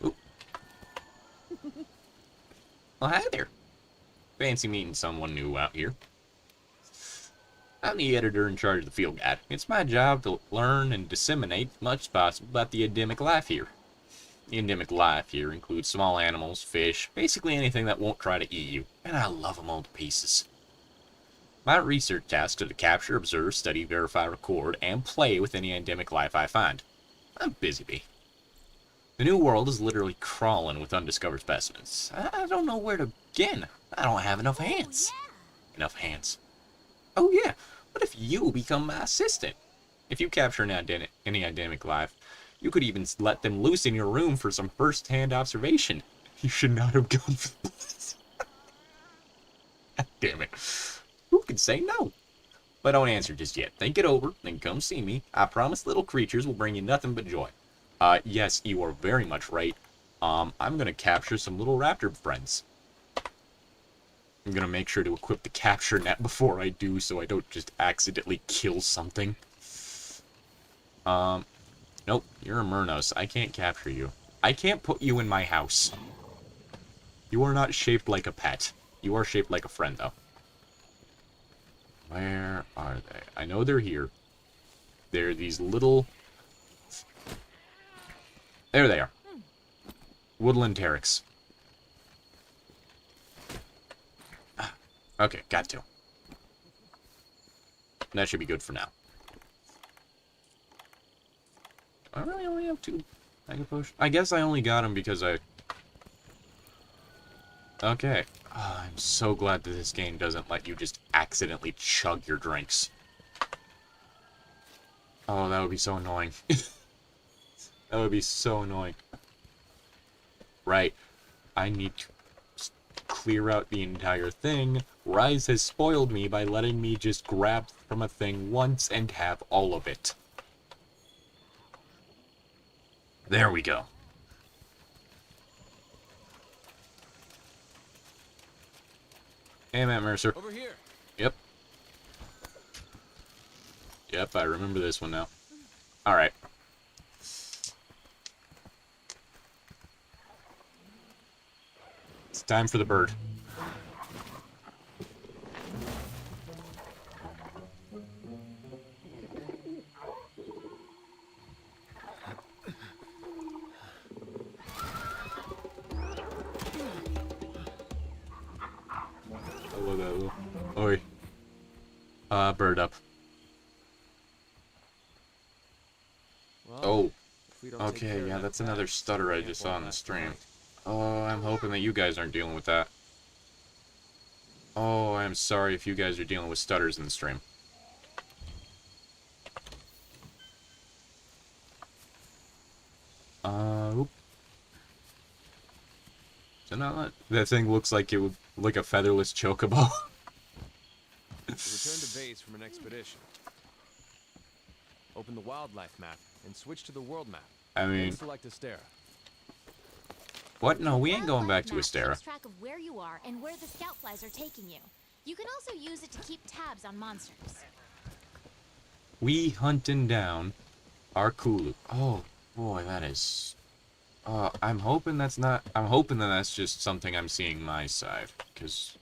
Ooh. Well, hi there. Fancy meeting someone new out here. I'm the editor in charge of the field guide. It's my job to learn and disseminate as much as possible about the endemic life here. The endemic life here includes small animals, fish, basically anything that won't try to eat you, and I love them all to pieces. My research tasks are to capture, observe, study, verify, record, and play with any endemic life I find. I'm busy bee. The new world is literally crawling with undiscovered specimens. I don't know where to begin. I don't have enough hands. Enough hands. Oh yeah, what if you become my assistant? If you capture any endemic life, you could even let them loose in your room for some first-hand observation. You should not have gone for this. God damn it. Who could say no? But don't answer just yet. Think it over, then come see me. I promise little creatures will bring you nothing but joy. Yes, you are very much right. I'm gonna capture some little raptor friends. I'm gonna make sure to equip the capture net before I do, so I don't just accidentally kill something. Nope, you're a Murnos. I can't capture you. I can't put you in my house. You are not shaped like a pet. You are shaped like a friend, though. Where are they? I know they're here. They're these little... There they are. Woodland Pteryx. Okay, got to. That should be good for now. I really only have 2 Mega Potions. I guess I only got them because I... Okay. Oh, I'm so glad that this game doesn't let you just accidentally chug your drinks. Oh, that would be so annoying. That would be so annoying. Right. I need to clear out the entire thing. Rise has spoiled me by letting me just grab from a thing once and have all of it. There we go. Hey, Matt Mercer. Over here. Yep. Yep, I remember this one now. Alright. It's time for the bird. I love that little... Oi. Bird up. Well, Oh. if we don't take care Okay, of yeah, that that's patch, another stutter I camp just won't saw on the last stream. tonight. Oh, I'm hoping that you guys aren't dealing with that. Oh, I'm sorry if you guys are dealing with stutters in the stream. Oop. So not that thing looks like it would like a featherless chocobo. Return to base from an expedition. Open the wildlife map and switch to the world map. I mean, Then select Astera. what? No, we ain't going back to Wildlife map Astera. keeps track of where you are and where the scout flies are taking you. You can also use it to keep tabs on monsters. We hunting down our Kulu. Oh boy, that is. I'm hoping that's not. I'm hoping that that's just something I'm seeing my side, because.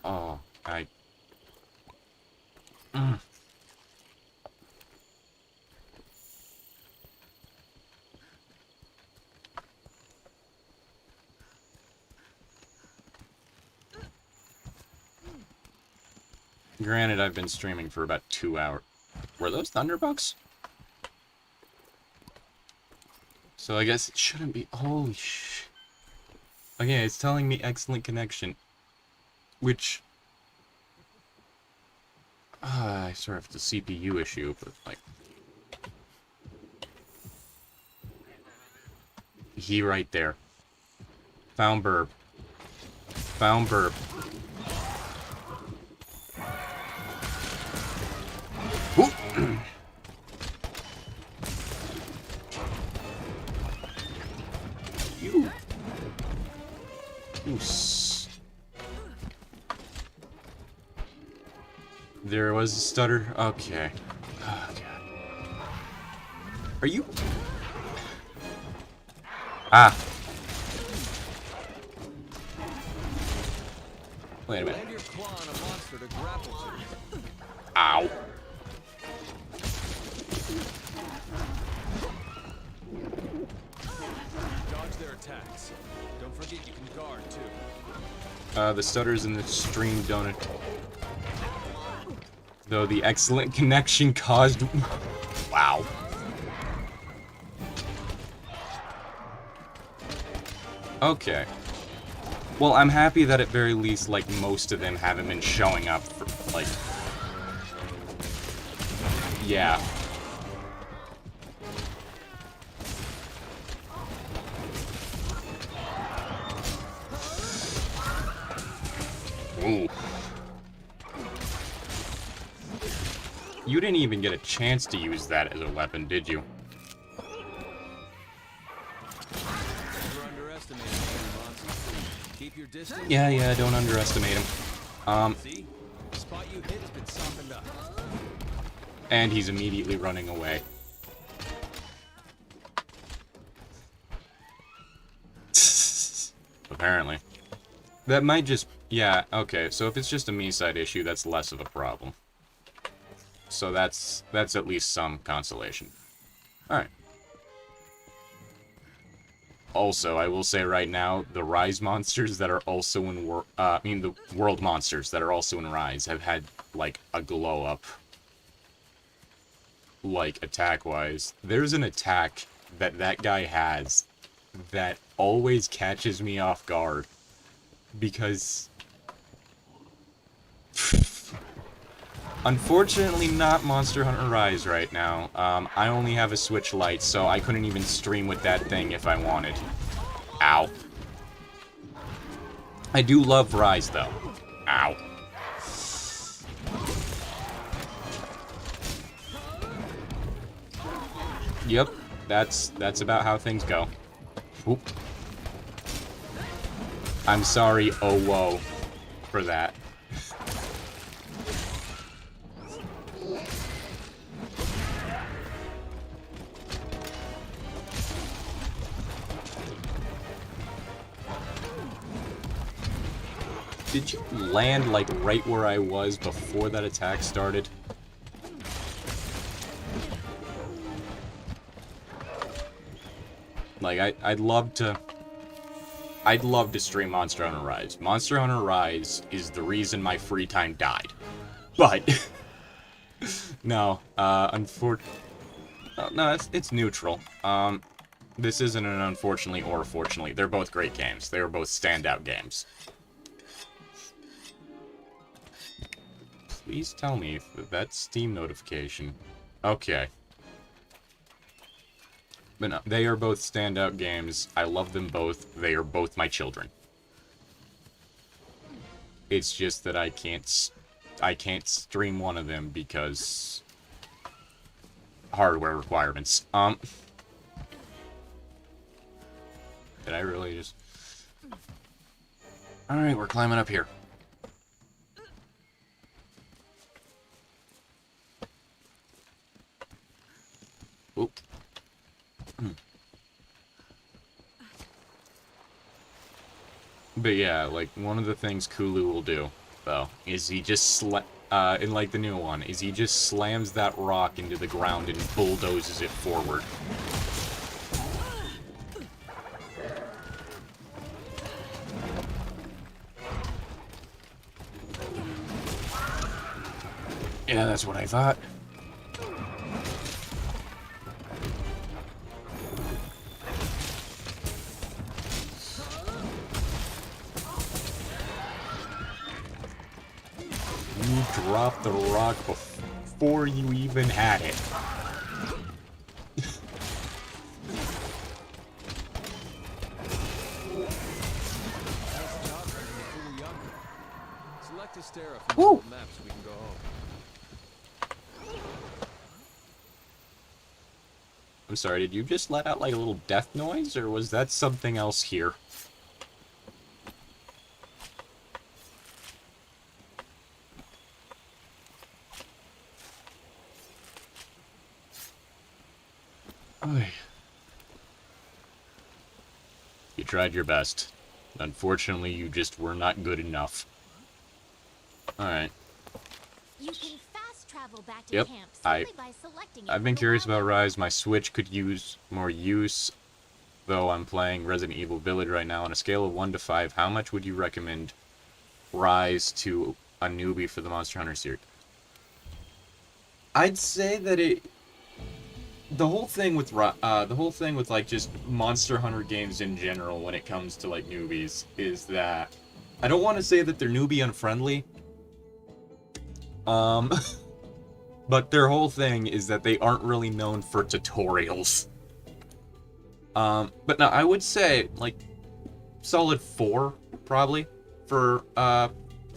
Oh, I. Granted, I've been streaming for about 2 hours. Were those Thunderbucks? So I guess it shouldn't be. Holy sh. Okay, it's telling me excellent connection. Which. I sort of have the CPU issue, but like. He right there. Found burb. Found burb. You. There was a stutter. Okay. Oh, God. Are you? Ah. Wait a minute. Land your claw on a monster to grapple to. Ow. The stutters in the stream don't... Though the excellent connection caused... Wow. Okay. Well, I'm happy that at very least, like, most of them haven't been showing up for, like... Yeah. Ooh. You didn't even get a chance to use that as a weapon, did you? Yeah, don't underestimate him. See? The spot you hit has been softened up. And he's immediately running away. Apparently. That might just... Yeah, okay, so if it's just a me-side issue, that's less of a problem. So that's at least some consolation. Alright. Also, I will say right now, the Rise monsters that are also in the World monsters that are also in Rise have had, like, a glow-up. Like, attack-wise. There's an attack that guy has that always catches me off guard. Because... Unfortunately, not Monster Hunter Rise right now. I only have a Switch Lite, so I couldn't even stream with that thing if I wanted. Ow. I do love Rise, though. Ow. Yep, that's about how things go. Oop. I'm sorry, oh whoa, for that. Did you land, like, right where I was before that attack started? Like, I'd love to stream Monster Hunter Rise. Monster Hunter Rise is the reason my free time died. But, no, unfortunately, no, it's neutral. This isn't an unfortunately or fortunately. They're both great games. They are both standout games. Please tell me if that Steam notification... Okay. But no, they are both standout games. I love them both. They are both my children. It's just that I can't stream one of them because... hardware requirements. Did I really just... Alright, we're climbing up here. Oop. But yeah, like, one of the things Kulu will do, though, is he just in, like, the new one, is he just slams that rock into the ground and bulldozes it forward. Yeah, that's what I thought. You dropped the rock before you even had it. Select Astera from the map so we can go home. I'm sorry, did you just let out like a little death noise, or was that something else here? Oy. You tried your best. Unfortunately, you just were not good enough. Alright. You can fast travel back to camp I've simply by selecting it been from the curious about lobby. Rise. My Switch could use more use, though I'm playing Resident Evil Village right now. On a scale of 1 to 5, how much would you recommend Rise to a newbie for the Monster Hunter series? I'd say that the whole thing with like just Monster Hunter games in general when it comes to like newbies is that I don't want to say that they're newbie unfriendly. But their whole thing is that they aren't really known for tutorials. But no, I would say like solid 4 probably for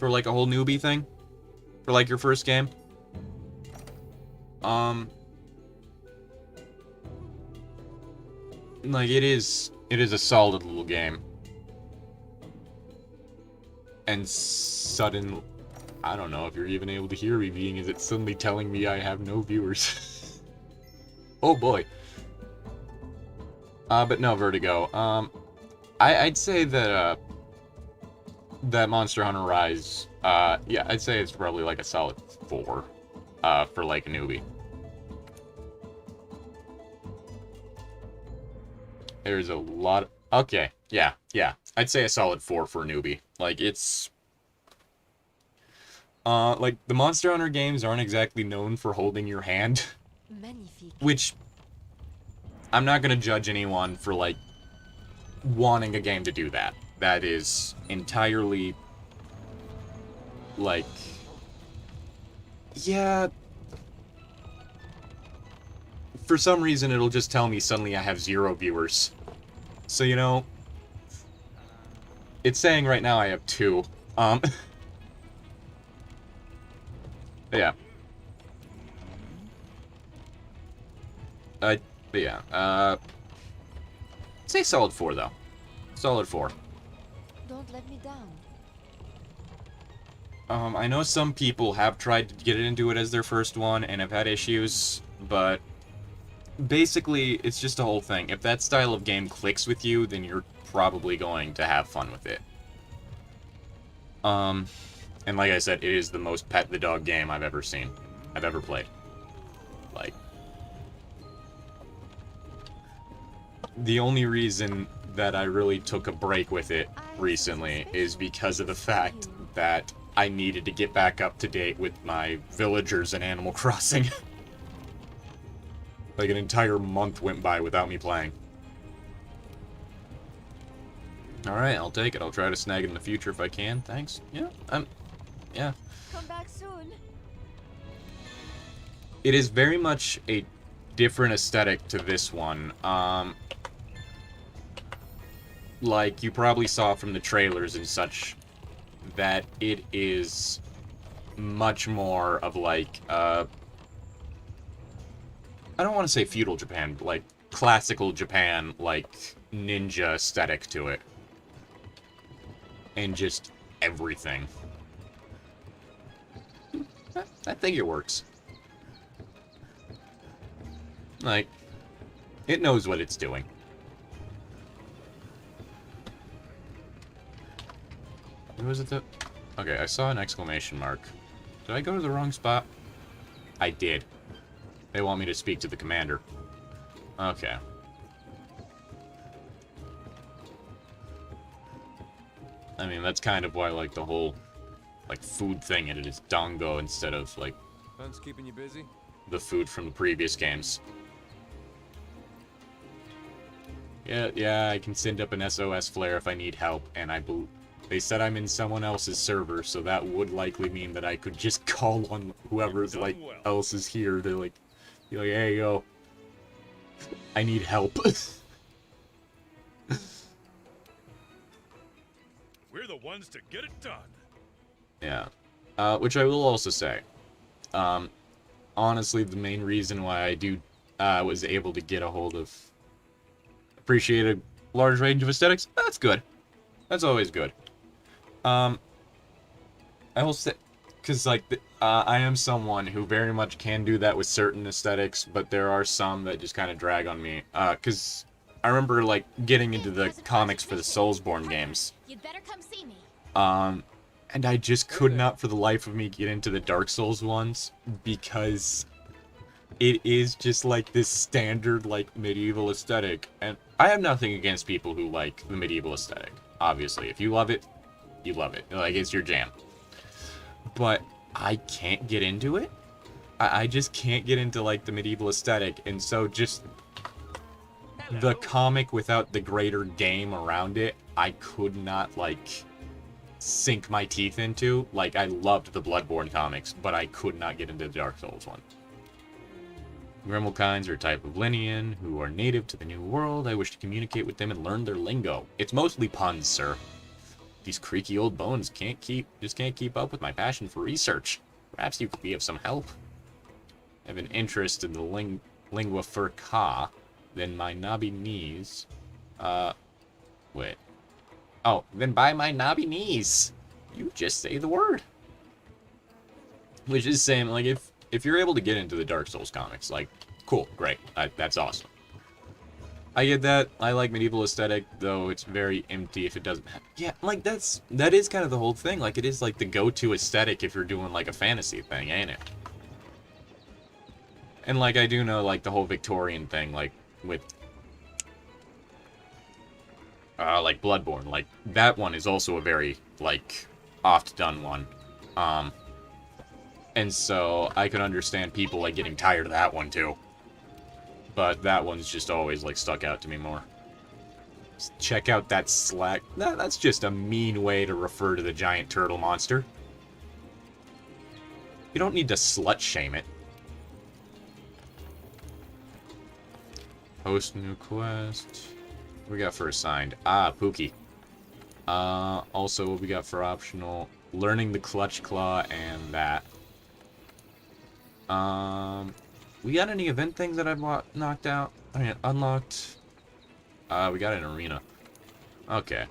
like a whole newbie thing for like your first game. Like it is a solid little game. And I don't know if you're even able to hear me, being as it's suddenly telling me I have no viewers. Oh boy. But no, Vertigo. I'd say that that Monster Hunter Rise, yeah, I'd say it's probably like a solid 4 for like a newbie. There's a lot of... Okay, yeah. I'd say a solid 4 for a newbie. Like, it's... like, the Monster Hunter games aren't exactly known for holding your hand. Magnifique. Which, I'm not gonna judge anyone for, like, wanting a game to do that. That is entirely... like... Yeah... For some reason, it'll just tell me suddenly I have 0 viewers. So, you know... It's saying right now I have 2. Yeah. Yeah. Say solid 4, though. Solid 4. Don't let me down. I know some people have tried to get into it as their first one and have had issues, but... Basically, it's just a whole thing. If that style of game clicks with you, then you're probably going to have fun with it. And like I said, it is the most pet the dog game I've ever seen. I've ever played. Like... The only reason that I really took a break with it recently is because of the fact that I needed to get back up to date with my villagers in Animal Crossing. Like, an entire month went by without me playing. Alright, I'll take it. I'll try to snag it in the future if I can. Thanks. Yeah, yeah. Come back soon. It is very much a different aesthetic to this one. Like, you probably saw from the trailers and such, that it is much more of, like, I don't want to say feudal Japan, but like classical Japan, like ninja aesthetic to it. And just everything. I think it works. Like, it knows what it's doing. Who was it that... Okay, I saw an exclamation mark. Did I go to the wrong spot? I did. They want me to speak to the commander. Okay. I mean, that's kind of why, like, the whole, like, food thing in it is Dongo instead of, like... Fun's keeping you busy? The food from the previous games. Yeah, I can send up an SOS flare if I need help, and they said I'm in someone else's server, so that would likely mean that I could just call on whoever's, like, else is here. They're like... You're like, hey, yo, I need help. We're the ones to get it done. Yeah. Which I will also say, honestly, the main reason why I was able to get a hold of, appreciate a large range of aesthetics, that's good. That's always good. I will say, because, like, I am someone who very much can do that with certain aesthetics, but there are some that just kind of drag on me. Because I remember, like, getting into the comics for the Soulsborne games. You'd better come see me. And I just could not for the life of me get into the Dark Souls ones, because it is just, like, this standard, like, medieval aesthetic. And I have nothing against people who like the medieval aesthetic, obviously. If you love it, You love it. Like, it's your jam. But I can't get into it. I just can't get into, like, the medieval aesthetic. And so just the comic without the greater game around it, I could not, like, sink my teeth into. Like, I loved the Bloodborne comics, but I could not get into the Dark Souls one. Grimmelkinds are a type of Linian who are native to the New World. I wish to communicate with them and learn their lingo. It's mostly puns, sir. These creaky old bones can't keep up with my passion for research. Perhaps you could be of some help. I have an interest in the lingua franca, then my knobby knees. Wait. Oh, then by my knobby knees. You just say the word. Which is saying, like, if you're able to get into the Dark Souls comics, like, cool, great, that's awesome. I get that. I like medieval aesthetic, though it's very empty if it doesn't have... Yeah, like, that is kind of the whole thing. Like, it is, like, the go-to aesthetic if you're doing, like, a fantasy thing, ain't it? And, like, I do know, like, the whole Victorian thing, like, with... like, Bloodborne. Like, that one is also a very, like, oft-done one. And so, I can understand people, like, getting tired of that one, too. But that one's just always, like, stuck out to me more. Just check out that slack. That's just a mean way to refer to the giant turtle monster. You don't need to slut-shame it. Host new quest. What we got for assigned? Ah, Pookie. Also, what we got for optional? Learning the Clutch Claw and that. We got any event things that I've knocked out? I mean, unlocked. We got an arena. Okay.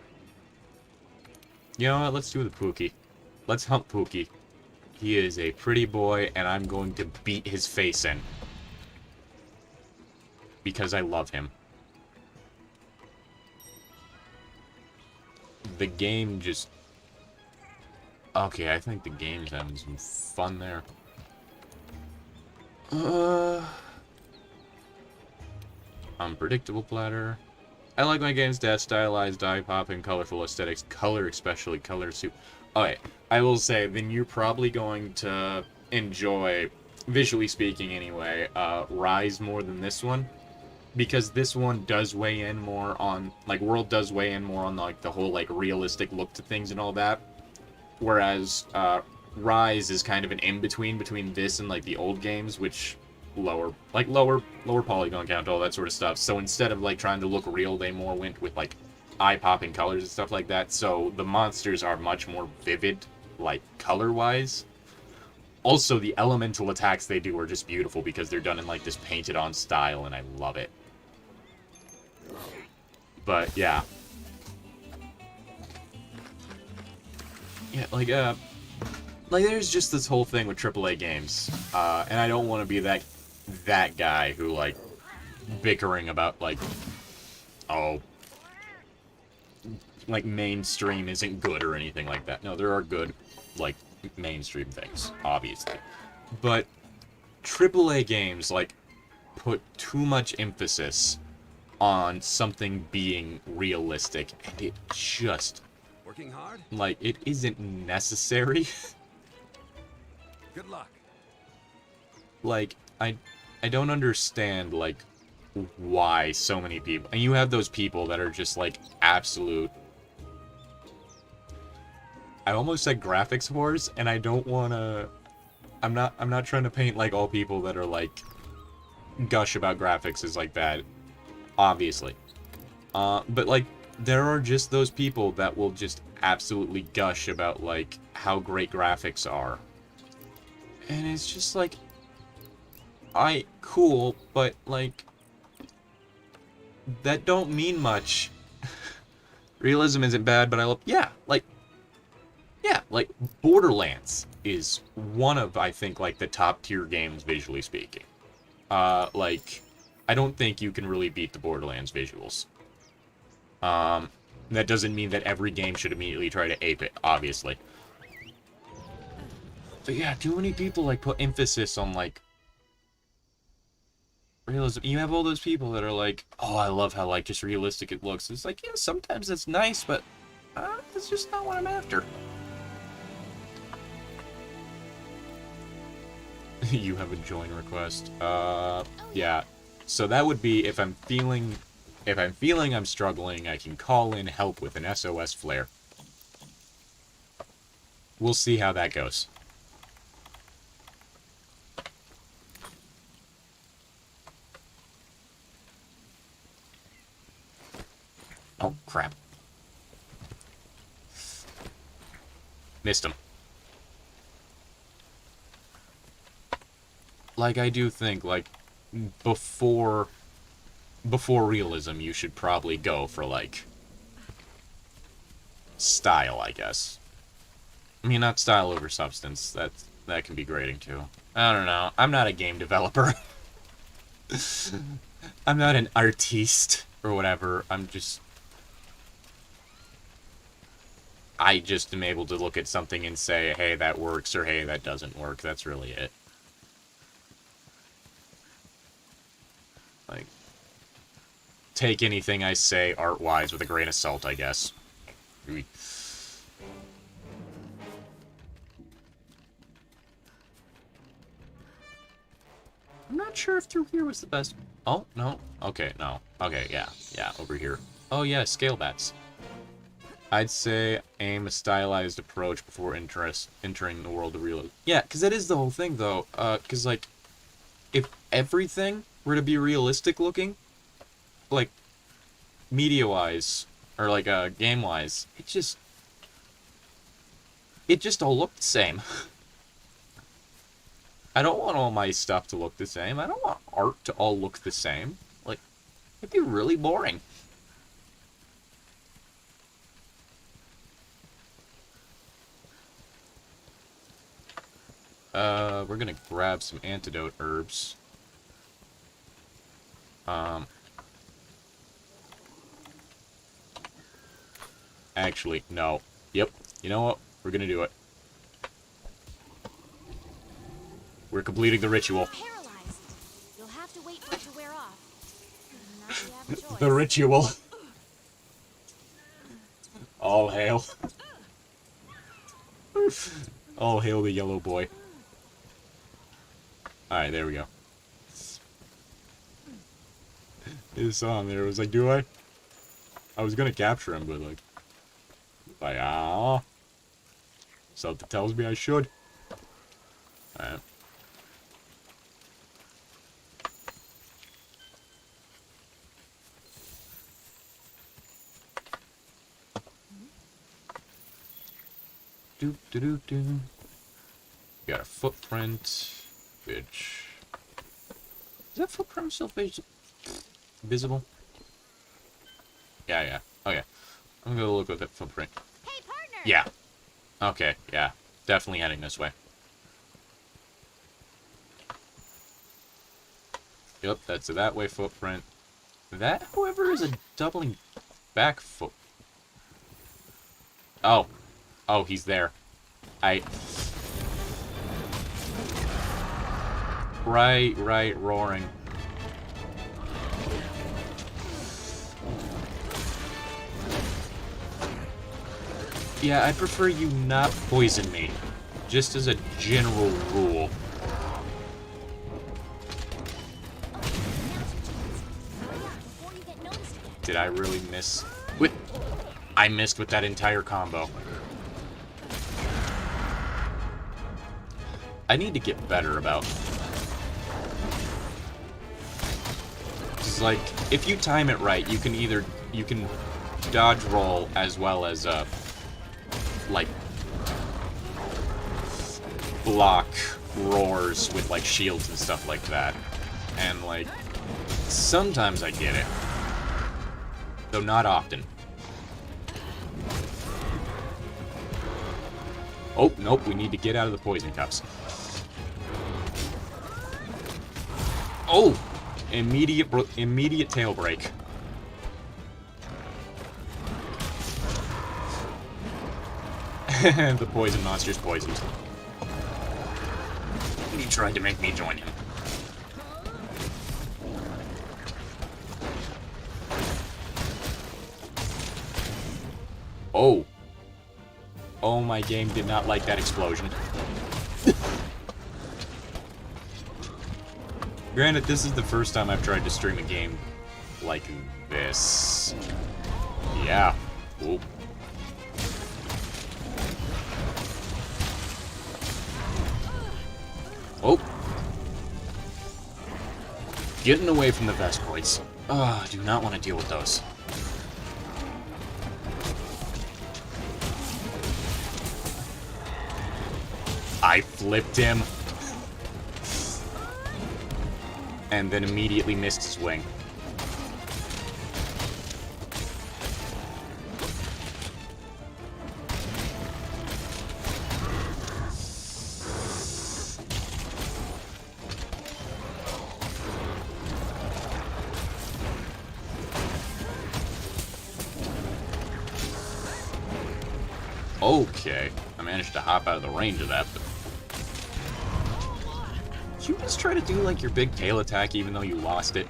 You know what? Let's do the Pookie. Let's hump Pookie. He is a pretty boy, and I'm going to beat his face in. Because I love him. The game just... Okay, I think the game's having some fun there. Unpredictable platter. I like my game's stylized, eye-popping, colorful aesthetics. Color, especially. Color suit. Okay, I will say, then you're probably going to enjoy, visually speaking anyway, Rise more than this one. Because this one does weigh in more on, like, World does weigh in more on, like, the whole, like, realistic look to things and all that. Whereas, Rise is kind of an in-between between this and, like, the old games, which lower polygon count, all that sort of stuff. So instead of, like, trying to look real, they more went with, like, eye-popping colors and stuff like that. So the monsters are much more vivid, like, color-wise. Also, the elemental attacks they do are just beautiful because they're done in, like, this painted-on style, and I love it. But, yeah. Yeah, like, there's just this whole thing with AAA games, and I don't want to be that guy who, like, bickering about, like, oh, like, mainstream isn't good or anything like that. No, there are good, like, mainstream things, obviously. But AAA games, like, put too much emphasis on something being realistic, and it just... Working hard? Like, it isn't necessary. Good luck. Like, I don't understand, like, why so many people... And you have those people that are just, like, absolute... I almost said graphics whores, and I don't want to... I'm not trying to paint, like, all people that are, like, gush about graphics is like that. Obviously. But, like, there are just those people that will just absolutely gush about, like, how great graphics are. And it's just, like... cool, but, like... That don't mean much. Realism isn't bad, but I love... Yeah, like, Borderlands is one of, I think, like, the top-tier games, visually speaking. Like, I don't think you can really beat the Borderlands visuals. That doesn't mean that every game should immediately try to ape it, obviously. But yeah, too many people, like, put emphasis on, like, realism. You have all those people that are like, oh, I love how, like, just realistic it looks. It's like, yeah, sometimes it's nice, but That's just not what I'm after. You have a join request. Yeah. So that would be if I'm feeling I'm struggling, I can call in help with an SOS flare. We'll see how that goes. Oh, crap. Missed him. Like, I do think, like, before realism, you should probably go for, like, style, I guess. I mean, not style over substance. That can be grating, too. I don't know. I'm not a game developer. I'm not an artiste, or whatever. I just am able to look at something and say, hey, that works, or hey, that doesn't work. That's really it. Like, take anything I say art-wise with a grain of salt, I guess. I'm not sure if through here was the best. Oh, no. Okay, no. Okay, yeah. Yeah, over here. Oh, yeah, scale bats. I'd say aim a stylized approach before entering the world of realism. Yeah, because that is the whole thing, though. Because, like, if everything were to be realistic looking, like, media-wise, or, like, game-wise, it just all looked the same. I don't want all my stuff to look the same. I don't want art to all look the same. Like, it'd be really boring. We're gonna grab some antidote herbs. Actually, no. Yep. You know what? We're gonna do it. We're completing the ritual. Paralyzed. You'll have to wait for it to wear off. Not that you have a choice. The ritual. All hail. All hail the yellow boy. Alright, there we go. His song there was like, do I? I was gonna capture him, but like, something tells me I should. Alright. Do. Got a footprint, which... Is that footprint still visible? Yeah. Okay. I'm gonna look at that footprint. Hey, partner! Yeah. Okay, yeah. Definitely heading this way. Yep, that's a that way footprint. That, however, is a doubling back foot. Oh. Oh, he's there. Right, roaring. Yeah, I'd prefer you not poison me. Just as a general rule. Did I really miss? I missed with that entire combo. I need to get better about... It's like, if you time it right, you can dodge roll as well as, like, block roars with, like, shields and stuff like that. And, like, sometimes I get it. Though not often. Oh, nope, we need to get out of the poison cups. Oh! Immediate tail break. The poison monster's poisoned. He tried to make me join him. Oh. Oh, my game did not like that explosion. Granted, this is the first time I've tried to stream a game like this. Yeah. Ooh. Oh. Getting away from the Vescoids. I do not want to deal with those. I flipped him. And then immediately missed his wing. Okay, I managed to hop out of the range of that, but... Did you just try to do, like, your big tail attack even though you lost it?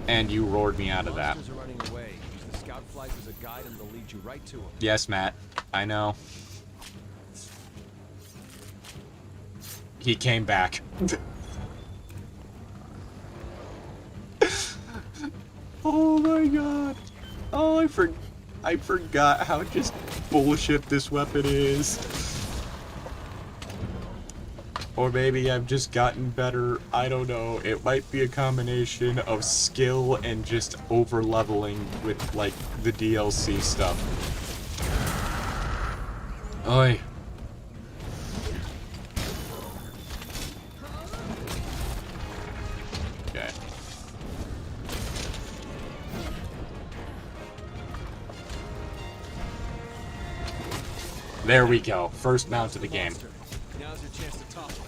And you roared me out of that. Monsters are running away. Use the scout flight as a guide and they'll lead you right to them. Yes, Matt. I know. He came back. Oh my god. Oh, I forgot how just bullshit this weapon is. Or maybe I've just gotten better. I don't know. It might be a combination of skill and just over-leveling with, like, the DLC stuff. Oi. Okay. There we go. First mount of the game. Now's your chance to top us.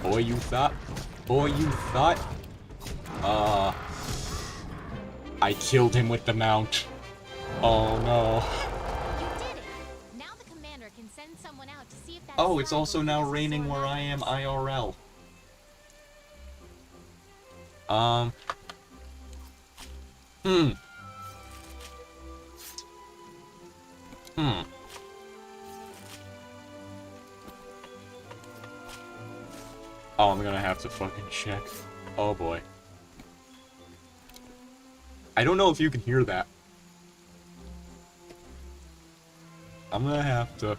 Boy, you thought? Boy, you thought? I killed him with the mount. Oh no. You did it. Now the commander can send someone out to see if that. Oh, it's also now raining where I am IRL. Oh, I'm gonna have to fucking check. Oh boy. I don't know if you can hear that. I'm gonna have to...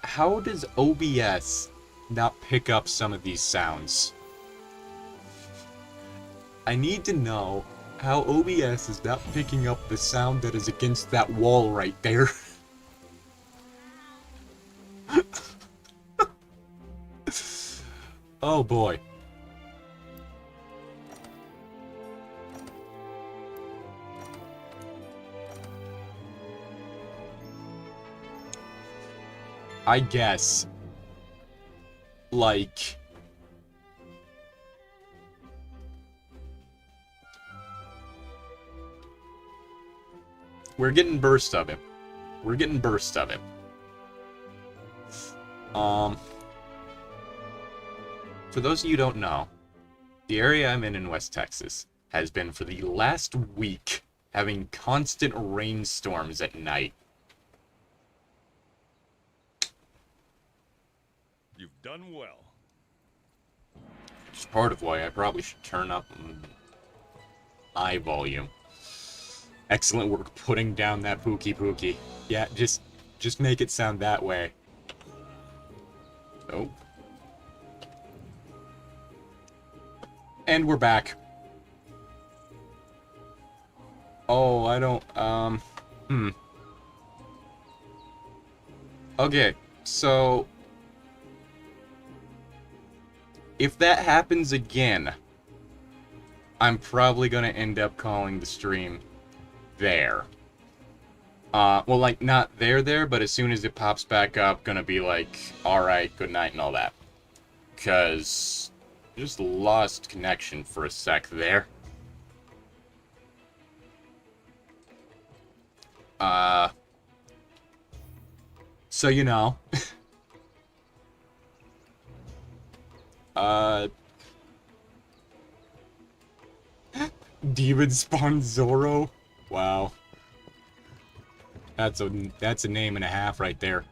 How does OBS not pick up some of these sounds? I need to know how OBS is not picking up the sound that is against that wall right there. Oh boy. I guess, like, we're getting bursts of him. We're getting bursts of him. For those of you who don't know, the area I'm in West Texas has been for the last week having constant rainstorms at night. You've done well. Which is part of why I probably should turn up eye volume. Excellent work putting down that pookie. Yeah, just make it sound that way. Oh. And we're back. Oh, I don't, Okay, so... if that happens again, I'm probably gonna end up calling the stream there. Well, like, not there, but as soon as it pops back up, gonna be like, alright, good night and all that. Because just lost connection for a sec there. So, you know. Demon Spawn Zoro? Wow. That's a name and a half right there.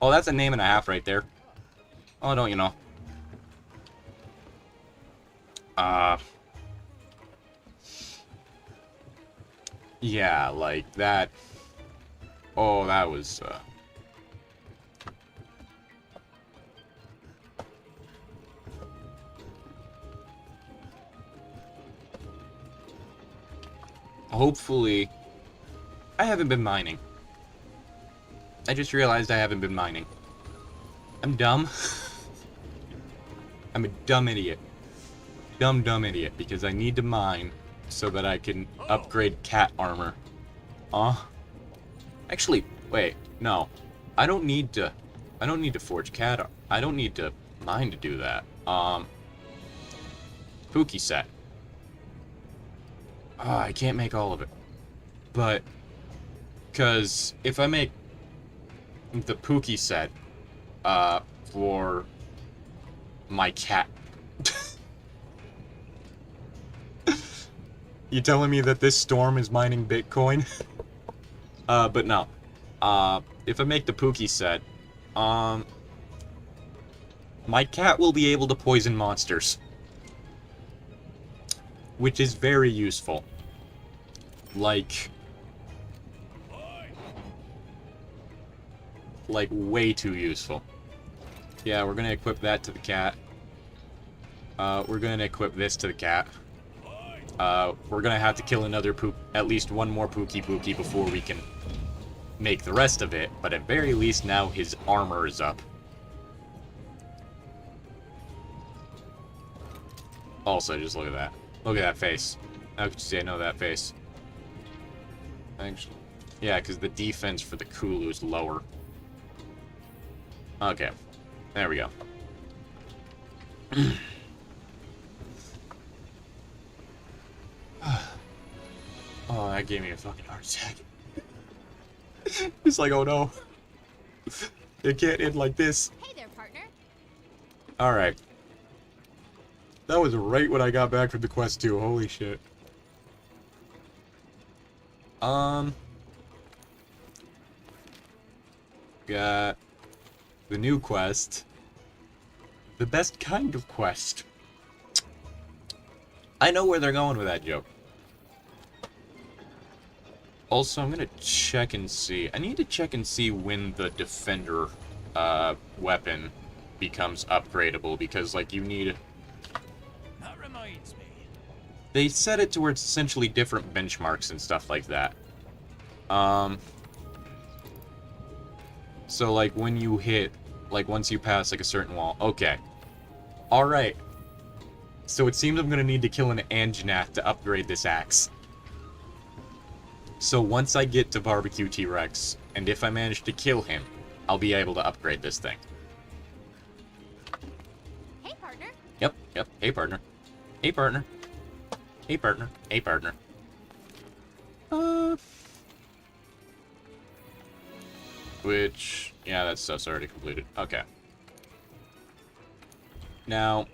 Oh, that's a name and a half right there. Oh, don't you know? Yeah, like that. Oh, that was, hopefully, I haven't been mining. I just realized I haven't been mining. I'm dumb. I'm a dumb idiot. Dumb idiot, because I need to mine so that I can upgrade cat armor. Actually, wait, no. I don't need to forge cat. I don't need to mine to do that. Pookie set. I can't make all of it. But, because if I make the Pookie set, for my cat. You telling me that this storm is mining Bitcoin? But no. If I make the Pookie set, my cat will be able to poison monsters. Which is very useful. Like, way too useful. Yeah, we're gonna equip that to the cat. We're gonna equip this to the cat. We're gonna have to kill at least one more Pookie before we can make the rest of it, but at very least now his armor is up. Also, just look at that. Look at that face. How could you say no to that face? Actually, yeah, because the defense for the Kulu is lower. Okay. There we go. Oh, that gave me a fucking heart attack. It's like, oh no. It can't end like this. Hey there, partner. Alright. That was right when I got back from the quest too. Holy shit. Got the new quest. The best kind of quest. I know where they're going with that joke. Also, I'm gonna check and see. I need to check and see when the defender weapon becomes upgradable, because like you need. That reminds me. They set it to where it's essentially different benchmarks and stuff like that. So like when you hit, like once you pass like a certain wall. Okay. Alright. So it seems I'm gonna need to kill an Anjanath to upgrade this axe. So once I get to Barbecue T-Rex, and if I manage to kill him, I'll be able to upgrade this thing. Hey, partner. Yep. Hey, partner. Hey, partner. Hey, partner. Hey, partner. Which, yeah, that stuff's already completed. Okay. Now,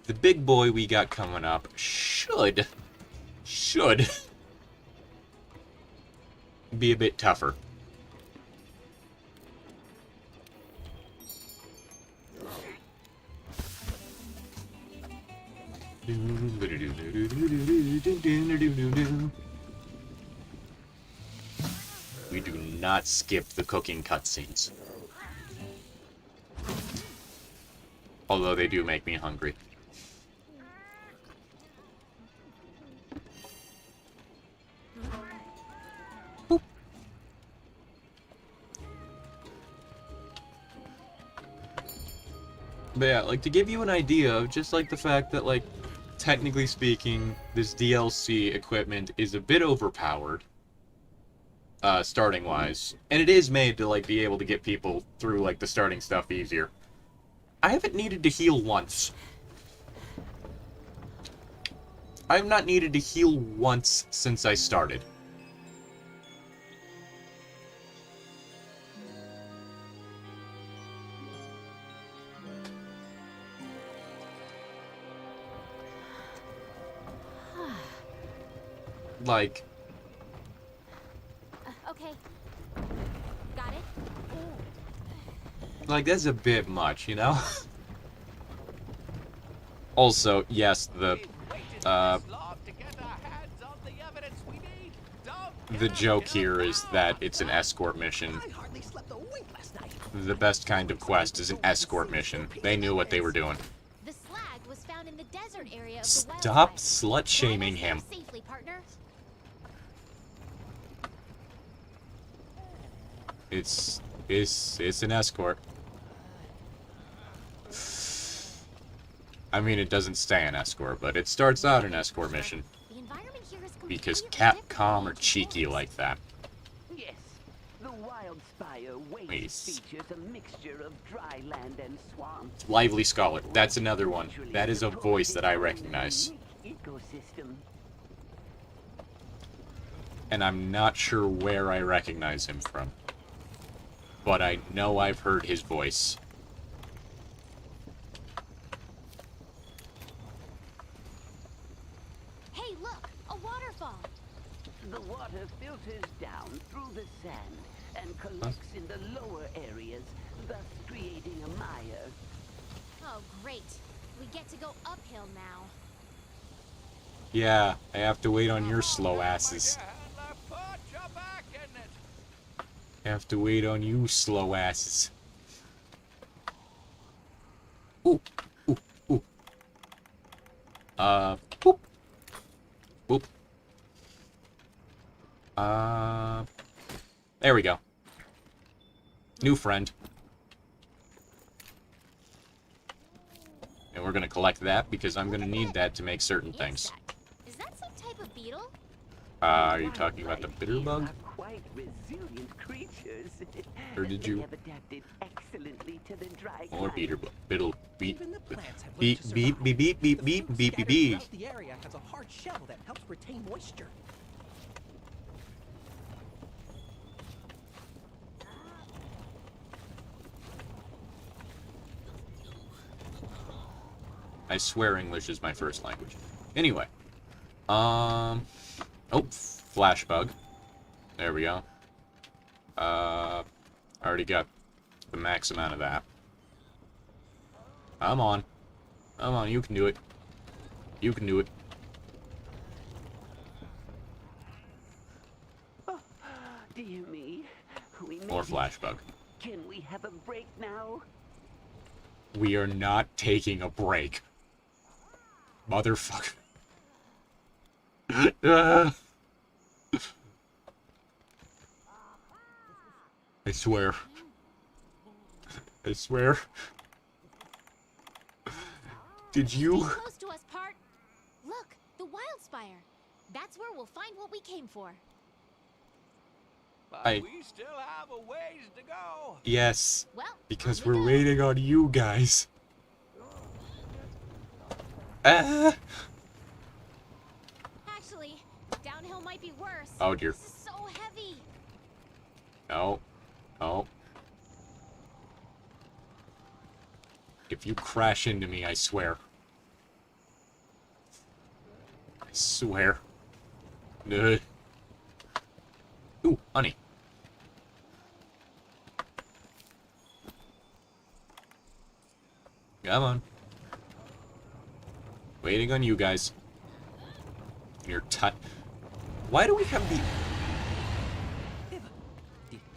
the big boy we got coming up should be a bit tougher. We do not skip the cooking cutscenes. Although they do make me hungry. Boop. But yeah, like to give you an idea of just like the fact that like technically speaking, this DLC equipment is a bit overpowered, starting-wise. And it is made to, like, be able to get people through, like, the starting stuff easier. I haven't needed to heal once. I have not needed to heal once since I started. Like... Okay. Got it? Like, that's a bit much, you know? Also, yes, the joke here is that it's an escort mission. The best kind of quest is an escort mission. They knew what they were doing. The slag was found in the desert area of the Stop wildfire. slut-shaming him. Safely, partner. It's an escort. I mean, it doesn't stay an escort, but it starts out an escort mission. The environment here is Because completely Capcom are different. cheeky like that. Yes, the Wildspire waste Please. features a mixture of dry land and swamp. Lively Scholar. That's another one. That is a voice that I recognize. Ecosystem. And I'm not sure where I recognize him from. But I know I've heard his voice. Hey, look! A waterfall! The water filters down through the sand and collects in the lower areas, thus creating a mire. Oh, great. We get to go uphill now. Yeah, I have to wait on your slow asses. Have to wait on you slow asses. Ooh, ooh, ooh. Boop. Boop. There we go. New friend. And we're gonna collect that because I'm gonna need that to make certain things. Is that some type of beetle? Are you talking about the bitter bug? Quite resilient creatures. Or did They you? have adapted excellently to the dry Or climate. beater bug. Biddle. Beep. Even the plants have Beep, learned to beep, survive. beep, beep, beep, The beep, food beep, scattered beep. throughout the area has a hard shell that helps retain moisture. I swear English is my first language. Anyway. Oh, flash bug. There we go. Already got the max amount of that. Come on. Come on, you can do it. You can do it. Oh, dear me. We made More it. flash bug. Can we have a break now? We are not taking a break. Motherfucker. I swear. I swear. Did you? Stay close to us, Part. Look, the Wildspire. That's where we'll find what we came for. I... We still have a ways to go. Yes. Well, Because on we we're go. waiting on you guys. Ah! Actually, downhill might be worse. Oh dear. This is so heavy. No. No. If you crash into me, I swear. I swear. Ugh. Ooh, honey. Come on. Waiting on you guys. You're Why do we have the...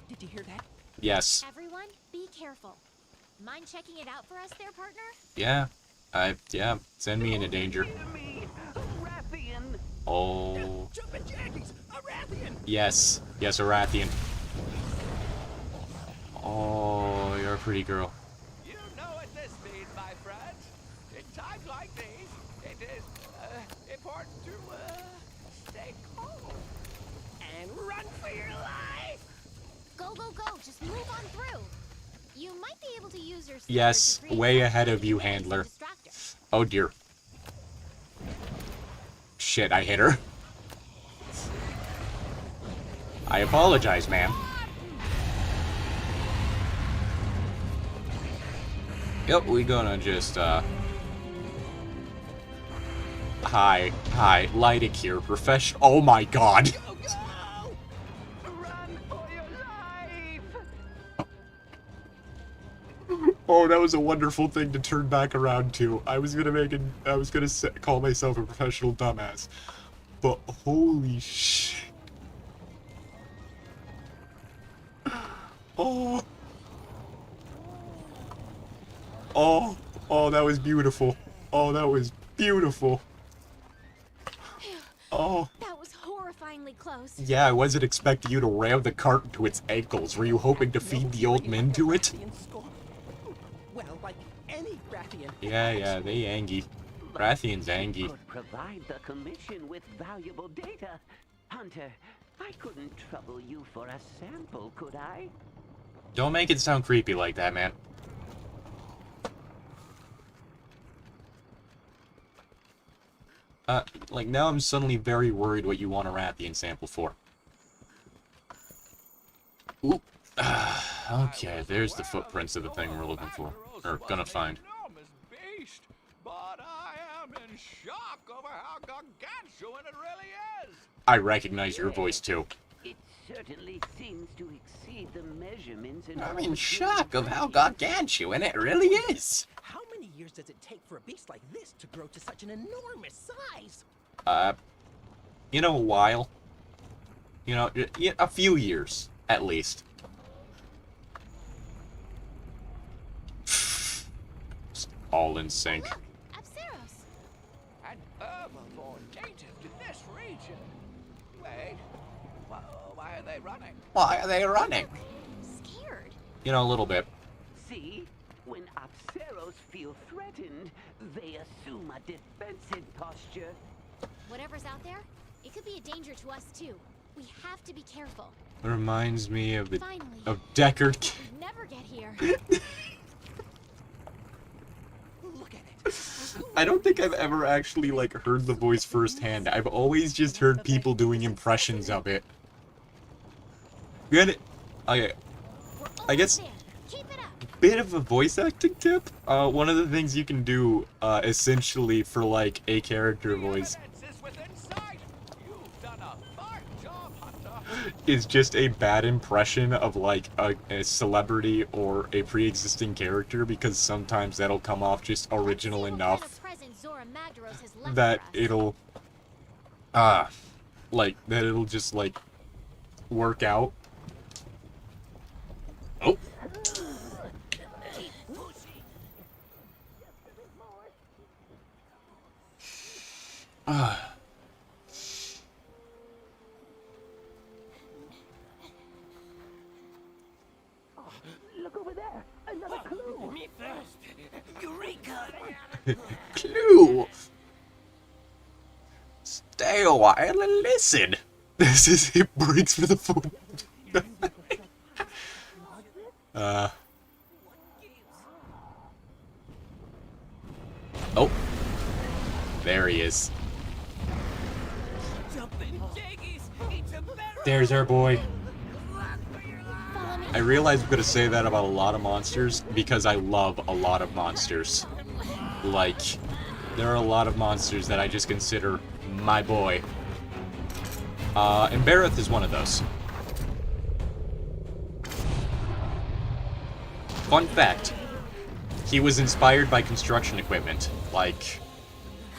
Did you hear that? Yes. Everyone, be careful. Mind checking it out for us there, partner? Yeah. Yeah. Send me into danger. Oh. Jumpin' jackies! A Rathian! Yes. Yes, a Rathian. Oh, you're a pretty girl. You know what this means, my friends. In times like these, it is important to stay calm and run for your life. Go, go, go! Just move on through. You might be able to use your. Yes, way ahead of you, handler. Oh dear. Shit, I hit her. I apologize, ma'am. Yep, we gonna just, Hi, Lydic here, professional. Oh my god! Go, go! Run for your life. Oh, that was a wonderful thing to turn back around to. I was gonna call myself a professional dumbass. But holy shit. Oh. Oh, that was beautiful. Oh, that was beautiful. Oh. That was horrifyingly close. Yeah, I wasn't expecting you to ram the cart into its ankles. Were you hoping to feed the old men to it? Well, like any Rathian. Yeah, they angy. Rathian's angy. Could provide the commission with valuable data. Hunter, I couldn't trouble you for a sample, could I? Don't make it sound creepy like that, man. Like, now I'm suddenly very worried what you want a Rathian sample for. Oop. Okay, there's the footprints of the thing we're looking for. Or gonna find. Beast, but I am in shock over how gargantuan it really is. I recognize your voice, too. It certainly seems to exceed the measurements in I'm in shock of how gargantuan it really is. How many years does it take for a beast like this to grow to such an enormous size? You know, a while. You know, a few years, at least. All in sync. Look, Apsaros. An herbivore native to this region. Wait, why are they running? Why are they running? Scared. You know, a little bit. See, when Apsaros feel threatened, they assume a defensive posture. Whatever's out there, it could be a danger to us too. We have to be careful. It reminds me of the Finally. Deckard. We'd never get here. Look at it. I don't think I've ever actually, like, heard the voice firsthand. I've always just heard people doing impressions of it. Good. Okay. I guess bit of a voice acting tip. One of the things you can do, essentially for like a character voice, is just a bad impression of like a celebrity or a pre-existing character, because sometimes that'll come off just original enough that it'll, just like work out. Oh. Look over there! Another clue! Me first! Eureka! Clue! Stay a while and listen. This is it breaks for the phone. Oh. There he is. There's our boy. I realize I'm gonna say that about a lot of monsters because I love a lot of monsters. Like, there are a lot of monsters that I just consider my boy. And Bareth is one of those. Fun fact, he was inspired by construction equipment. Like,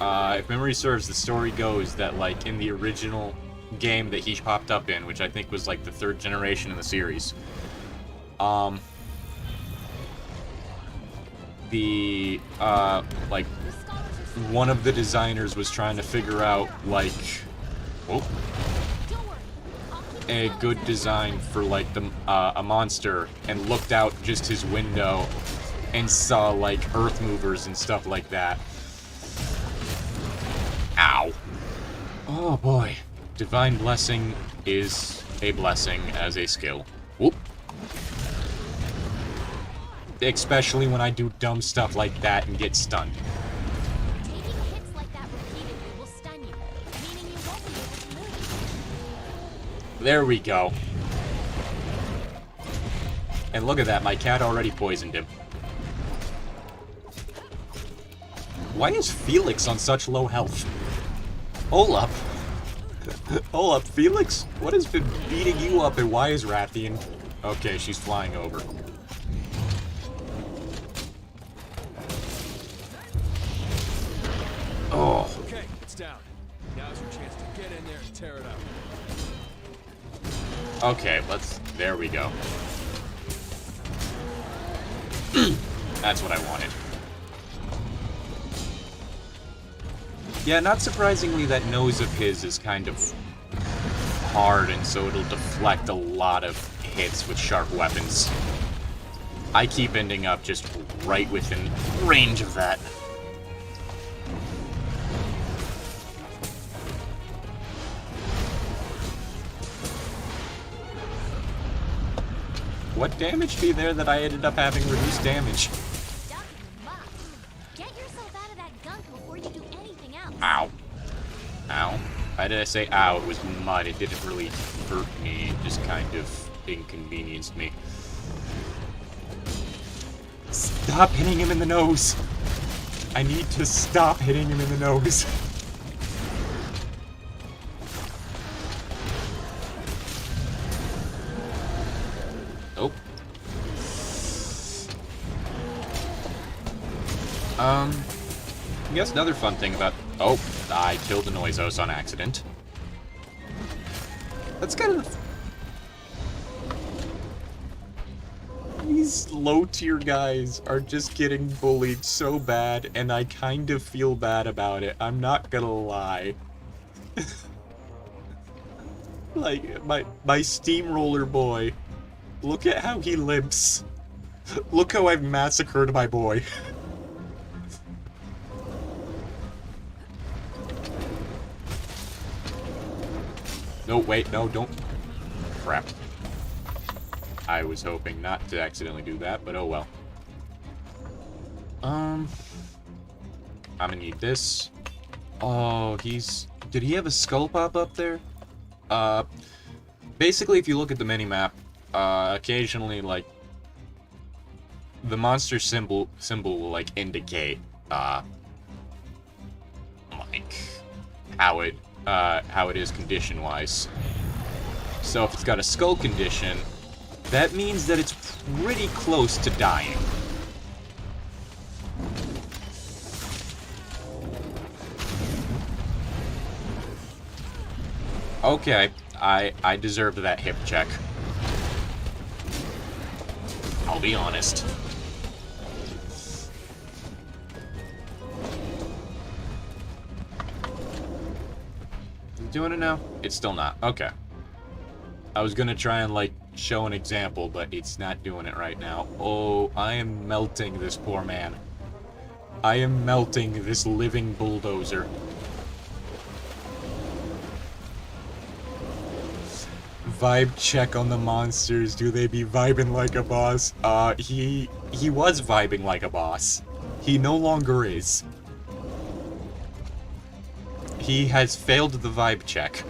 if memory serves, the story goes that, like, in the original game that he popped up in, which I think was, like, the 3rd generation in the series, like, one of the designers was trying to figure out, like, a good design for, like, a monster, and looked out just his window and saw, like, earth movers and stuff like that. Ow. Oh boy. Divine Blessing is a blessing as a skill. Whoop. Especially when I do dumb stuff like that and get stunned. Taking hits like that repeatedly will stun you, meaning you won't be able to move. There we go. And look at that, my cat already poisoned him. Why is Felix on such low health? Hold up. Hold up, Felix? What has been beating you up and why is Rathian? Okay, she's flying over. Oh. Okay, it's down. Now's your chance to get in there and tear it up. Okay, there we go. That's what I wanted. Yeah, not surprisingly, that nose of his is kind of hard, and so it'll deflect a lot of hits with sharp weapons. I keep ending up just right within range of that. What damaged me there that I ended up having reduced damage? Get yourself out of that gunk before you do anything else. Ow. Ow. Why did I say ow? It was mud. It didn't really hurt me. It just kind of inconvenienced me. Stop hitting him in the nose. I need to stop hitting him in the nose. Oh. I guess another fun thing about... Oh, I killed the Noisos on accident. That's kind of... These low-tier guys are just getting bullied so bad, and I kind of feel bad about it. I'm not gonna lie. Like, my steamroller boy. Look at how he limps. Look how I've massacred my boy. No, wait, no, don't. Crap. I was hoping not to accidentally do that, but oh well. I'm gonna need this. Oh, did he have a skull pop up there? Basically, if you look at the minimap, occasionally, like, the monster symbol will, like, indicate, like, how it is condition-wise. So if it's got a skull condition, that means that it's pretty close to dying. Okay, I deserved that hip check. I'll be honest. Doing it now? It's still not. Okay. I was gonna try and, like, show an example, but it's not doing it right now. Oh, I am melting this poor man. I am melting this living bulldozer. Vibe check on the monsters. Do they be vibing like a boss? He was vibing like a boss. He no longer is. He has failed the vibe check.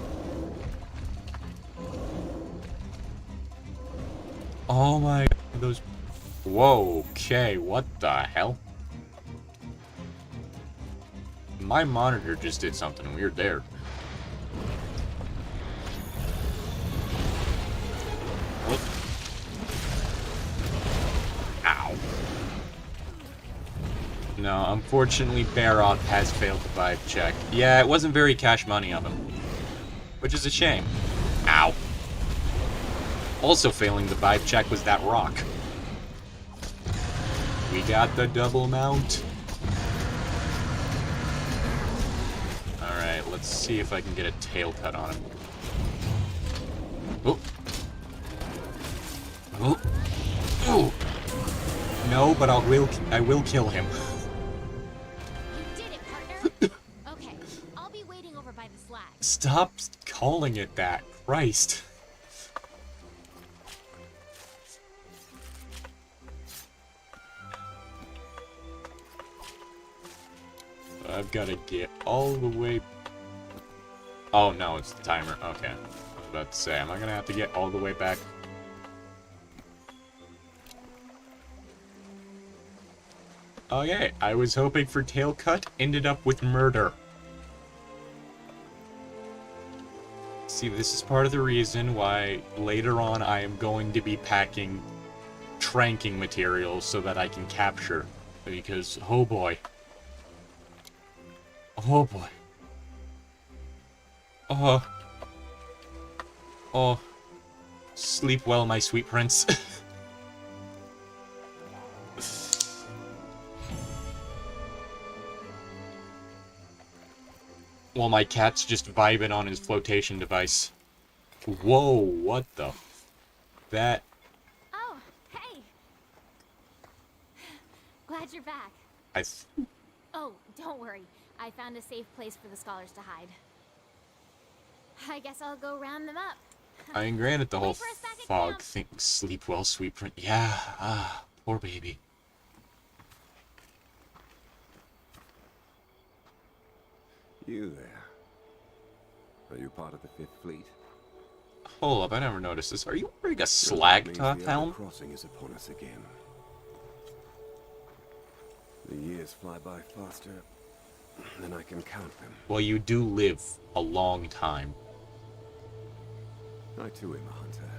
Oh my god, those... Whoa, okay, what the hell? My monitor just did something weird there. Whoop. Ow. No, unfortunately, Barroth has failed the vibe check. Yeah, it wasn't very cash money of him. Which is a shame. Ow. Also failing the vibe check was that rock. We got the double mount. Alright, let's see if I can get a tail cut on him. Oh. Oh. Oh. No, but I will kill him. You did it, partner. Okay, I'll be waiting over by the slab. Stop calling it that. Christ. I've got to get all the way... Oh, no, it's the timer. Okay. I was about to say, am I going to have to get all the way back? Okay, I was hoping for tail cut, ended up with murder. See, this is part of the reason why later on I am going to be packing tranking materials so that I can capture. Because, oh boy. Oh boy. Oh. Oh. Sleep well, my sweet prince. While my cat's just vibing on his flotation device. Whoa, what the... That... Oh, hey! Glad you're back. Oh, don't worry. I found a safe place for the scholars to hide. I guess I'll go round them up. I mean, granted, the whole fog thing... Sleep well, sweet prince. Yeah, poor baby. You there. Are you part of the Fifth Fleet? Hold up, I never noticed this. Are you wearing a slag top helm? Crossing is upon us again. The years fly by faster than I can count them. Well, you do live a long time. I too am a hunter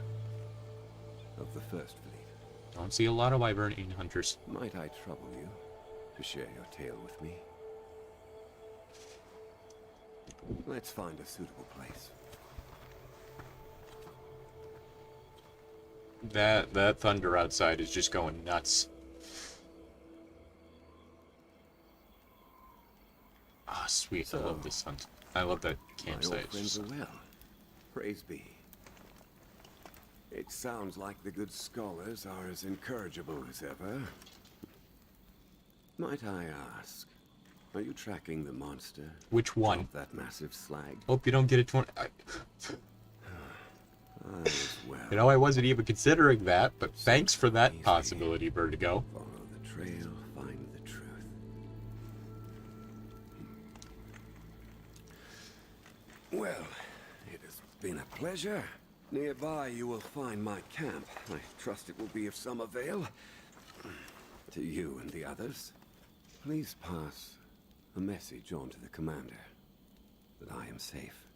of the First Fleet. Don't see a lot of wyvern hunters. Might I trouble you to share your tale with me? Let's find a suitable place. That thunder outside is just going nuts. Ah, sweet. So, I love this hunt. I love that campsite. My old friends are well. Praise be. It sounds like the good scholars are as incorrigible as ever. Might I ask, are you tracking the monster? Which one? That massive slag? Hope you don't get a 20... well. You know, I wasn't even considering that, but thanks for that possibility, Vertigo. Follow the trail, find the truth. Well, it has been a pleasure. Nearby you will find my camp. I trust it will be of some avail to you and the others. Please pass a message on to the commander that I am safe.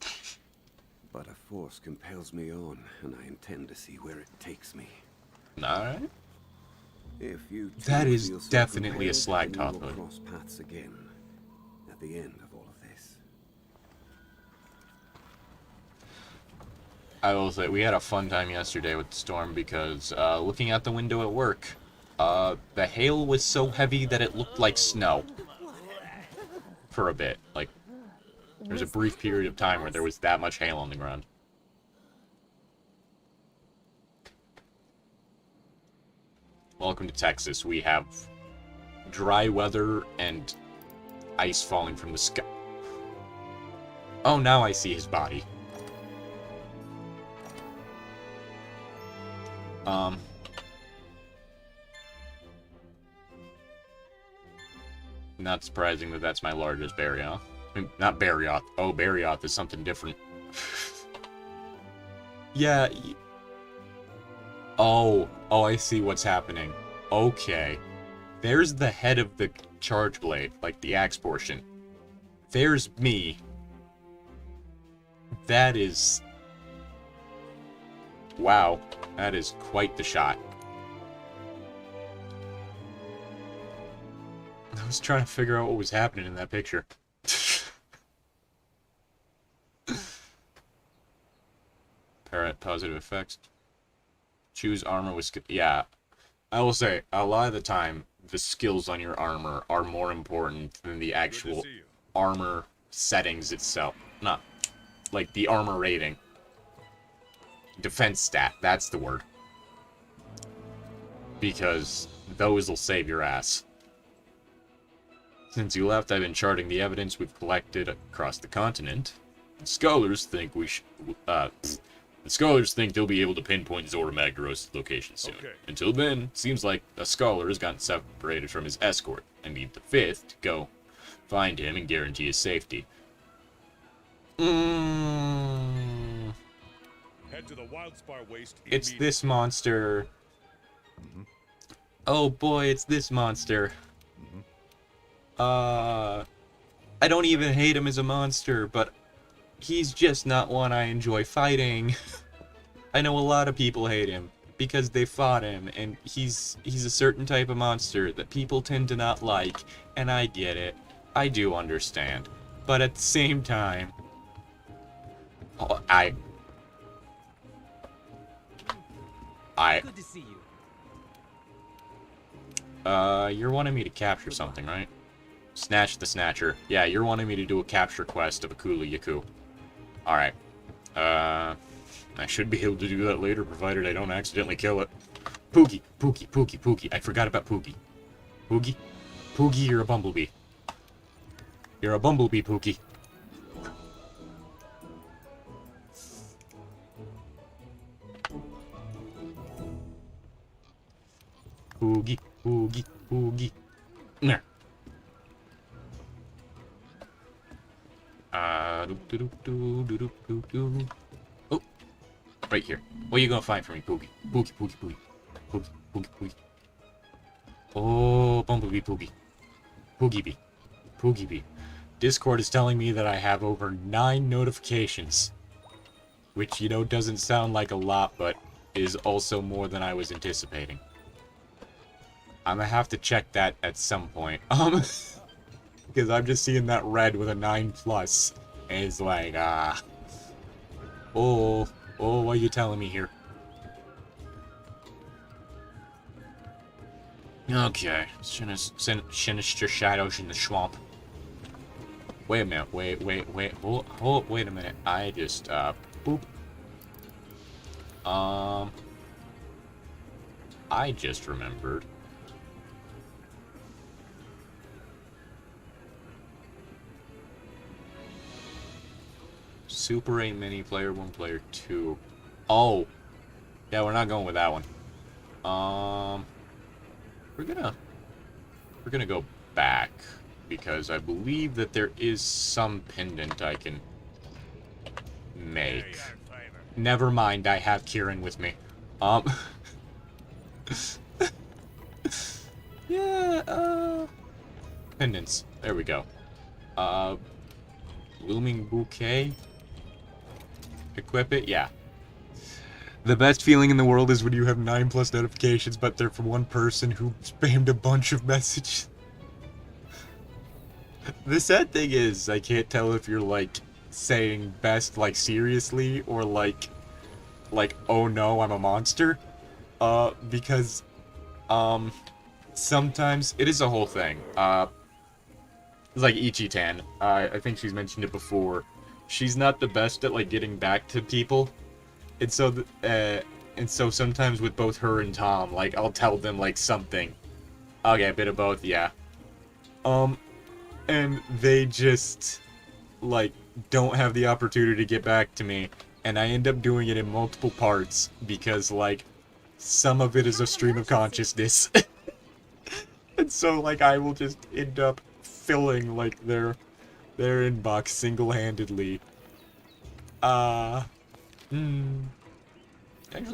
But a force compels me on, and I intend to see where it takes me. Alright. If you that is feel so definitely a compelled, slag then we top will hood. cross paths again at the end of all of this. I will say, we had a fun time yesterday with the storm because, looking out the window at work, the hail was so heavy that it looked like snow. For a bit. Like, there was a brief period of time where there was that much hail on the ground. Welcome to Texas. We have dry weather and ice falling from the sky. Oh, now I see his body. Not surprising that that's my largest Barioth. I mean, not Barioth. Oh, Barioth is something different. Yeah. Oh, I see what's happening. Okay. There's the head of the charge blade, like the axe portion. There's me. That is... Wow. That is quite the shot. I was trying to figure out what was happening in that picture. Parrot positive effects. Choose armor with skill. Yeah. I will say, a lot of the time, the skills on your armor are more important than the actual armor settings itself. Not, like, the armor rating. Defense stat, that's the word. Because those will save your ass. Since you left, I've been charting the evidence we've collected across the continent. Scholars think we should. The scholars think they'll be able to pinpoint Zora Magdaros' location soon. Okay. Until then, seems like a scholar has gotten separated from his escort. I need the fifth to go find him and guarantee his safety. Head to the Wildspire Waste. It's this monster. Oh boy, it's this monster. I don't even hate him as a monster, but he's just not one I enjoy fighting. I know a lot of people hate him because they fought him, and he's a certain type of monster that people tend to not like, and I get it. I do understand. But at the same time, Good to see you. You're wanting me to capture something, right? Snatch the Snatcher. Yeah, you're wanting me to do a capture quest of a Kula Yaku. Alright. I should be able to do that later, provided I don't accidentally kill it. Poogie, Poogie, Poogie, Poogie. I forgot about Poogie. Poogie? Poogie, you're a bumblebee. You're a bumblebee, Poogie. Poogie, Poogie, Poogie. There. Oh, right here. What are you gonna find for me, Poogie? Poogie, Poogie, Poogie. Poogie, Poogie, Poogie. Oh, Bumblebee, Poogie. Poogie Bee. Poogie Bee. Discord is telling me that I have over 9 notifications. Which, you know, doesn't sound like a lot, but is also more than I was anticipating. I'm gonna have to check that at some point. Because I'm just seeing that red with a 9+. And it's like, oh, what are you telling me here? Okay, sinister shadows in the swamp. Wait a minute, wait, wait a minute. I just, boop. I just remembered. Super 8 Mini, Player 1, Player 2. Oh! Yeah, we're not going with that one. We're gonna go back. Because I believe that there is some pendant I can make. Never mind, I have Kieran with me. Yeah, pendants. There we go. Blooming Bouquet. Equip it? Yeah. The best feeling in the world is when you have 9+ notifications, but they're from one person who spammed a bunch of messages. The sad thing is, I can't tell if you're, like, saying best, like, seriously, or, like, oh no, I'm a monster. Because, sometimes, it is a whole thing. It's like Ichi-tan. I think she's mentioned it before. She's not the best at, like, getting back to people. And so, sometimes with both her and Tom, like, I'll tell them, like, something. Okay, a bit of both, yeah. And they just, like, don't have the opportunity to get back to me. And I end up doing it in multiple parts, because, like, some of it is a stream of consciousness. And so, like, I will just end up filling, like, their inbox single-handedly. Actually,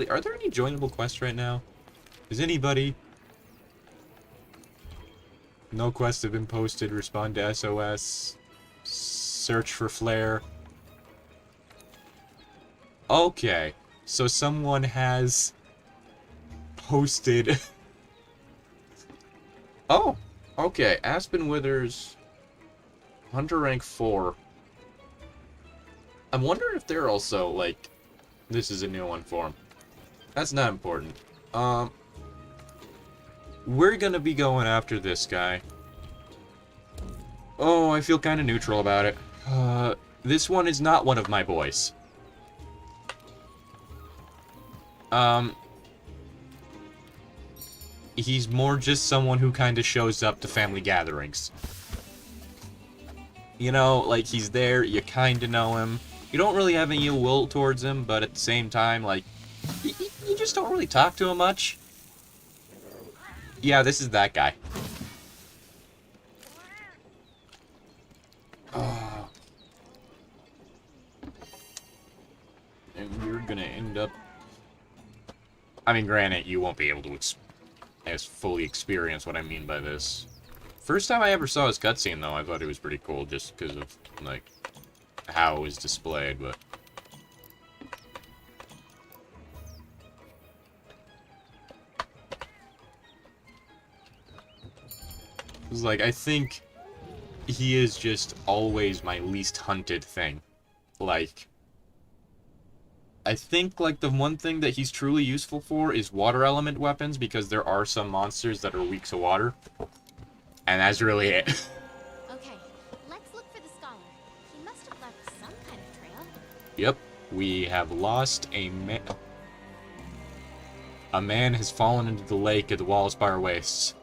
are there any joinable quests right now? Is anybody... No quests have been posted. Respond to SOS. Search for flare. Okay. So someone has posted... Oh! Okay. Aspen Withers. Hunter rank 4. I'm wondering if they're also, like... This is a new one for them. That's not important. We're gonna be going after this guy. Oh, I feel kind of neutral about it. This one is not one of my boys. He's more just someone who kind of shows up to family gatherings. You know, like, he's there, you kind of know him, you don't really have any ill will towards him, but at the same time, like, you just don't really talk to him much. Yeah, this is that guy. And you're gonna end up... I mean, granted, you won't be able to fully experience what I mean by this. First time I ever saw his cutscene, though, I thought it was pretty cool, just because of, like, how it was displayed, but... It's like, I think he is just always my least hunted thing. Like, I think, like, the one thing that he's truly useful for is water element weapons, because there are some monsters that are weak to water. And that's really it. Okay, let's look for the scholar. He must have left some kind of trail. Yep, we have lost a man. A man has fallen into the lake at the Wallspire Wastes.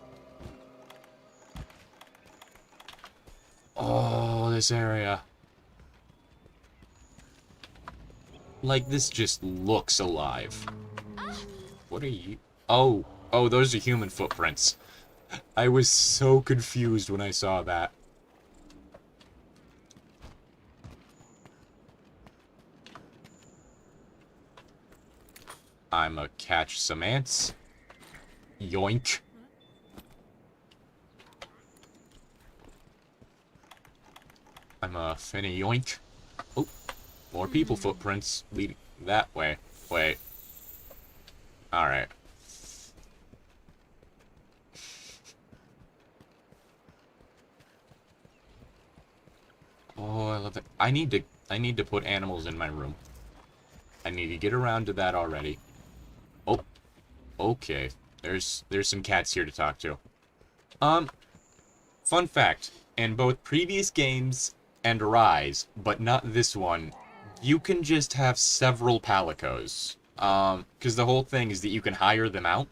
Oh, this area. Like, this just looks alive. What are you? Oh, those are human footprints. I was so confused when I saw that. I'ma catch some ants. Yoink. I'ma finna yoink. Oh, more people footprints leading that way. Wait. Alright. Oh, I love that. I need to put animals in my room. I need to get around to that already. Oh. Okay. There's some cats here to talk to. Fun fact. In both previous games and Rise, but not this one, you can just have several palicos. Because the whole thing is that you can hire them out.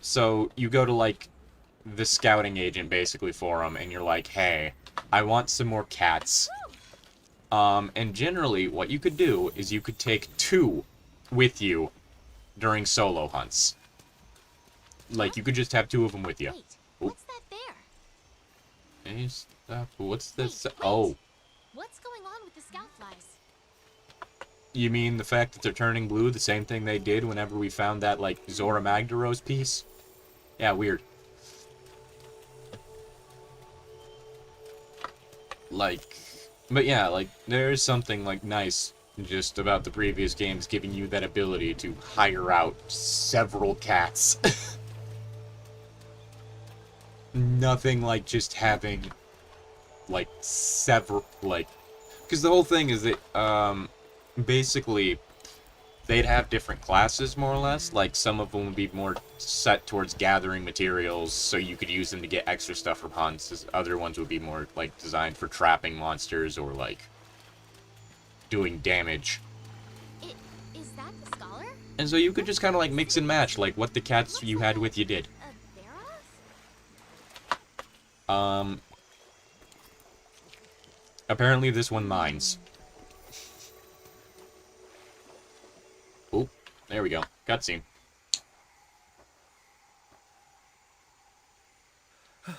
So, you go to, like, the scouting agent, basically, for them, and you're like, hey, I want some more cats. And generally, what you could do is you could take 2 with you during solo hunts. Like, you could just have 2 of them with you. Wait, what's that there? Any stuff? What's this? Wait. Oh. What's going on with the scout flies? You mean the fact that they're turning blue, the same thing they did whenever we found that, like, Zora Magdaros piece? Yeah, weird. Like, but yeah, like, there's something, like, nice just about the previous games giving you that ability to hire out several cats. Nothing like just having, like, several, like, because the whole thing is that, basically, they'd have different classes, more or less. Like, some of them would be more set towards gathering materials, so you could use them to get extra stuff from hunts. Other ones would be more, like, designed for trapping monsters or, like, doing damage. Is that the scholar? And so you could just kind of, like, mix and match, like, what the cats you had with you did. Apparently this one mines. Oh, there we go. Cutscene. God,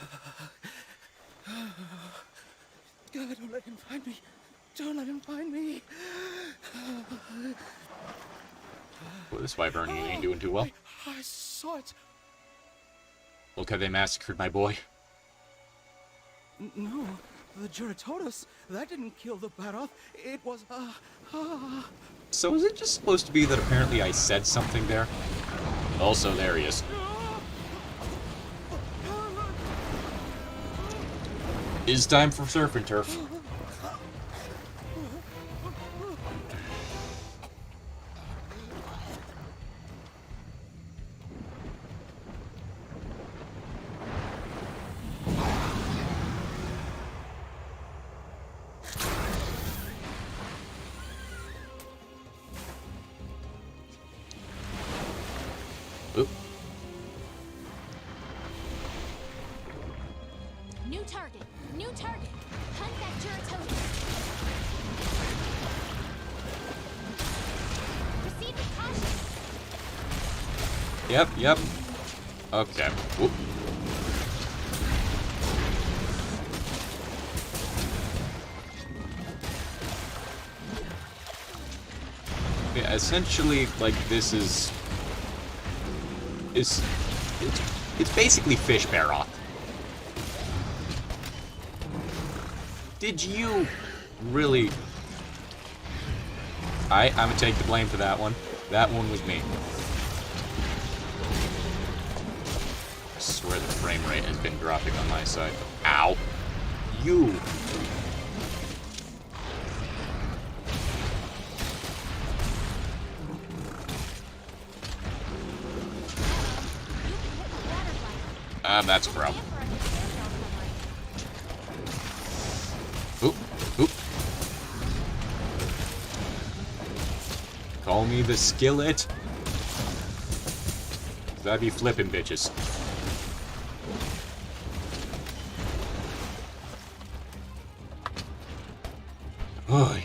don't let him find me. Don't let him find me. Well, this wyvern ain't doing too well. I saw it. Look how they massacred my boy. No, the Juratotus, that didn't kill the Baroth. It was, So is it just supposed to be that apparently I said something there? Also, there he is. It's time for surf and turf. Oop. New target. New target. Hunt that Juratotus. Yep. Okay. Whoop. Yeah, essentially, like, this is... It's basically fish barrel. Did you really... I'm gonna take the blame for that one. That one was me. I swear the frame rate has been dropping on my side. Ow. You. That's a problem. Oop. Call me the skillet. 'Cause I'd be flipping bitches. Oh.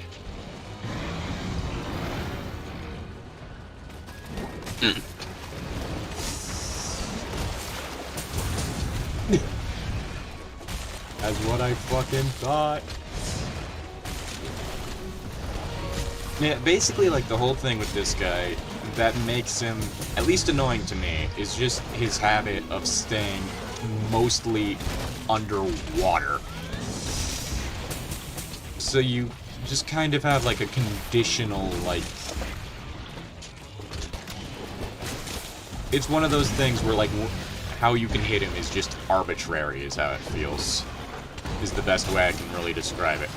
That's what I fucking thought. Yeah, basically, like, the whole thing with this guy that makes him, at least annoying to me, is just his habit of staying mostly underwater. So you just kind of have, like, a conditional, like... It's one of those things where, like, how you can hit him is just arbitrary, is how it feels. Is the best way I can really describe it.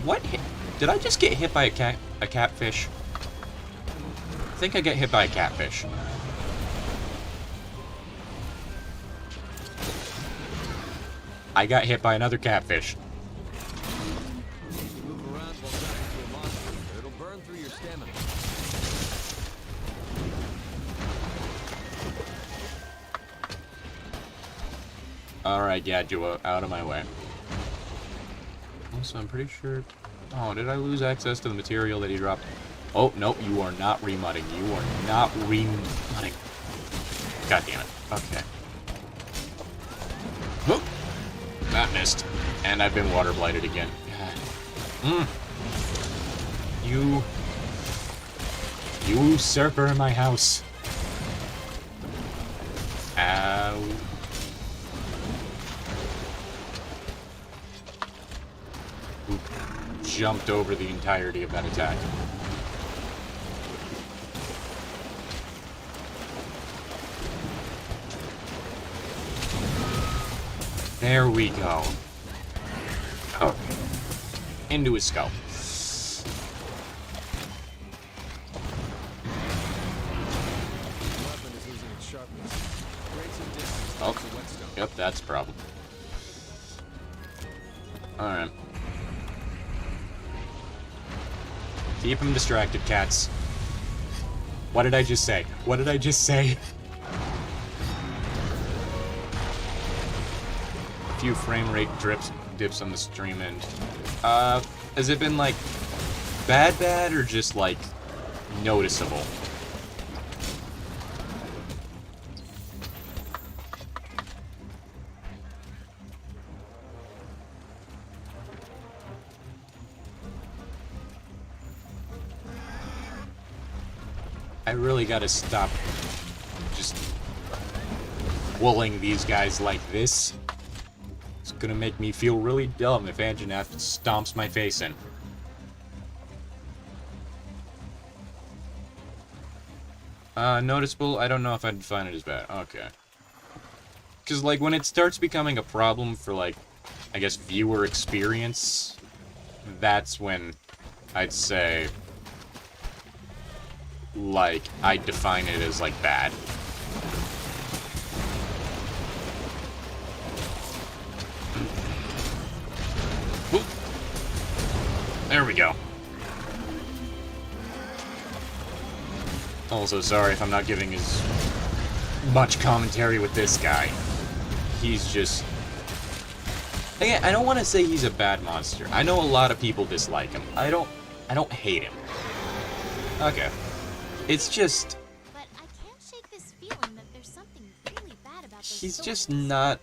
What hit? Did I just get hit by a catfish? I think I get hit by a catfish. I got hit by another catfish. Move around while turning into a monster. It'll burn through your stamina. Alright, Gadua, out of my way. Also, I'm pretty sure... Oh, did I lose access to the material that he dropped? Oh, nope, you are not remudding. You are not remudding. God damn it. Okay. Whoop! That missed. And I've been water blighted again. You usurper in my house. Ow. Jumped over the entirety of that attack. There we go. Oh. Into his skull. Oh. Yep, that's a problem. Alright. Keep him distracted, cats. What did I just say? What did I just say? A few frame rate dips on the stream end. Has it been, like, bad, or just, like, noticeable? I really gotta stop just wooling these guys like this. It's gonna make me feel really dumb if Anjanath stomps my face in. Noticeable? I don't know if I'd define it as bad. Okay. Because, like, when it starts becoming a problem for, like, I guess, viewer experience, that's when I'd say... like, I define it as, like, bad. Whoop. There we go. Also, sorry if I'm not giving as much commentary with this guy. He's just... Again, I don't want to say he's a bad monster. I know a lot of people dislike him. I don't hate him. Okay. It's just... But I can't shake this feeling that there's something really bad about those He's swords. just not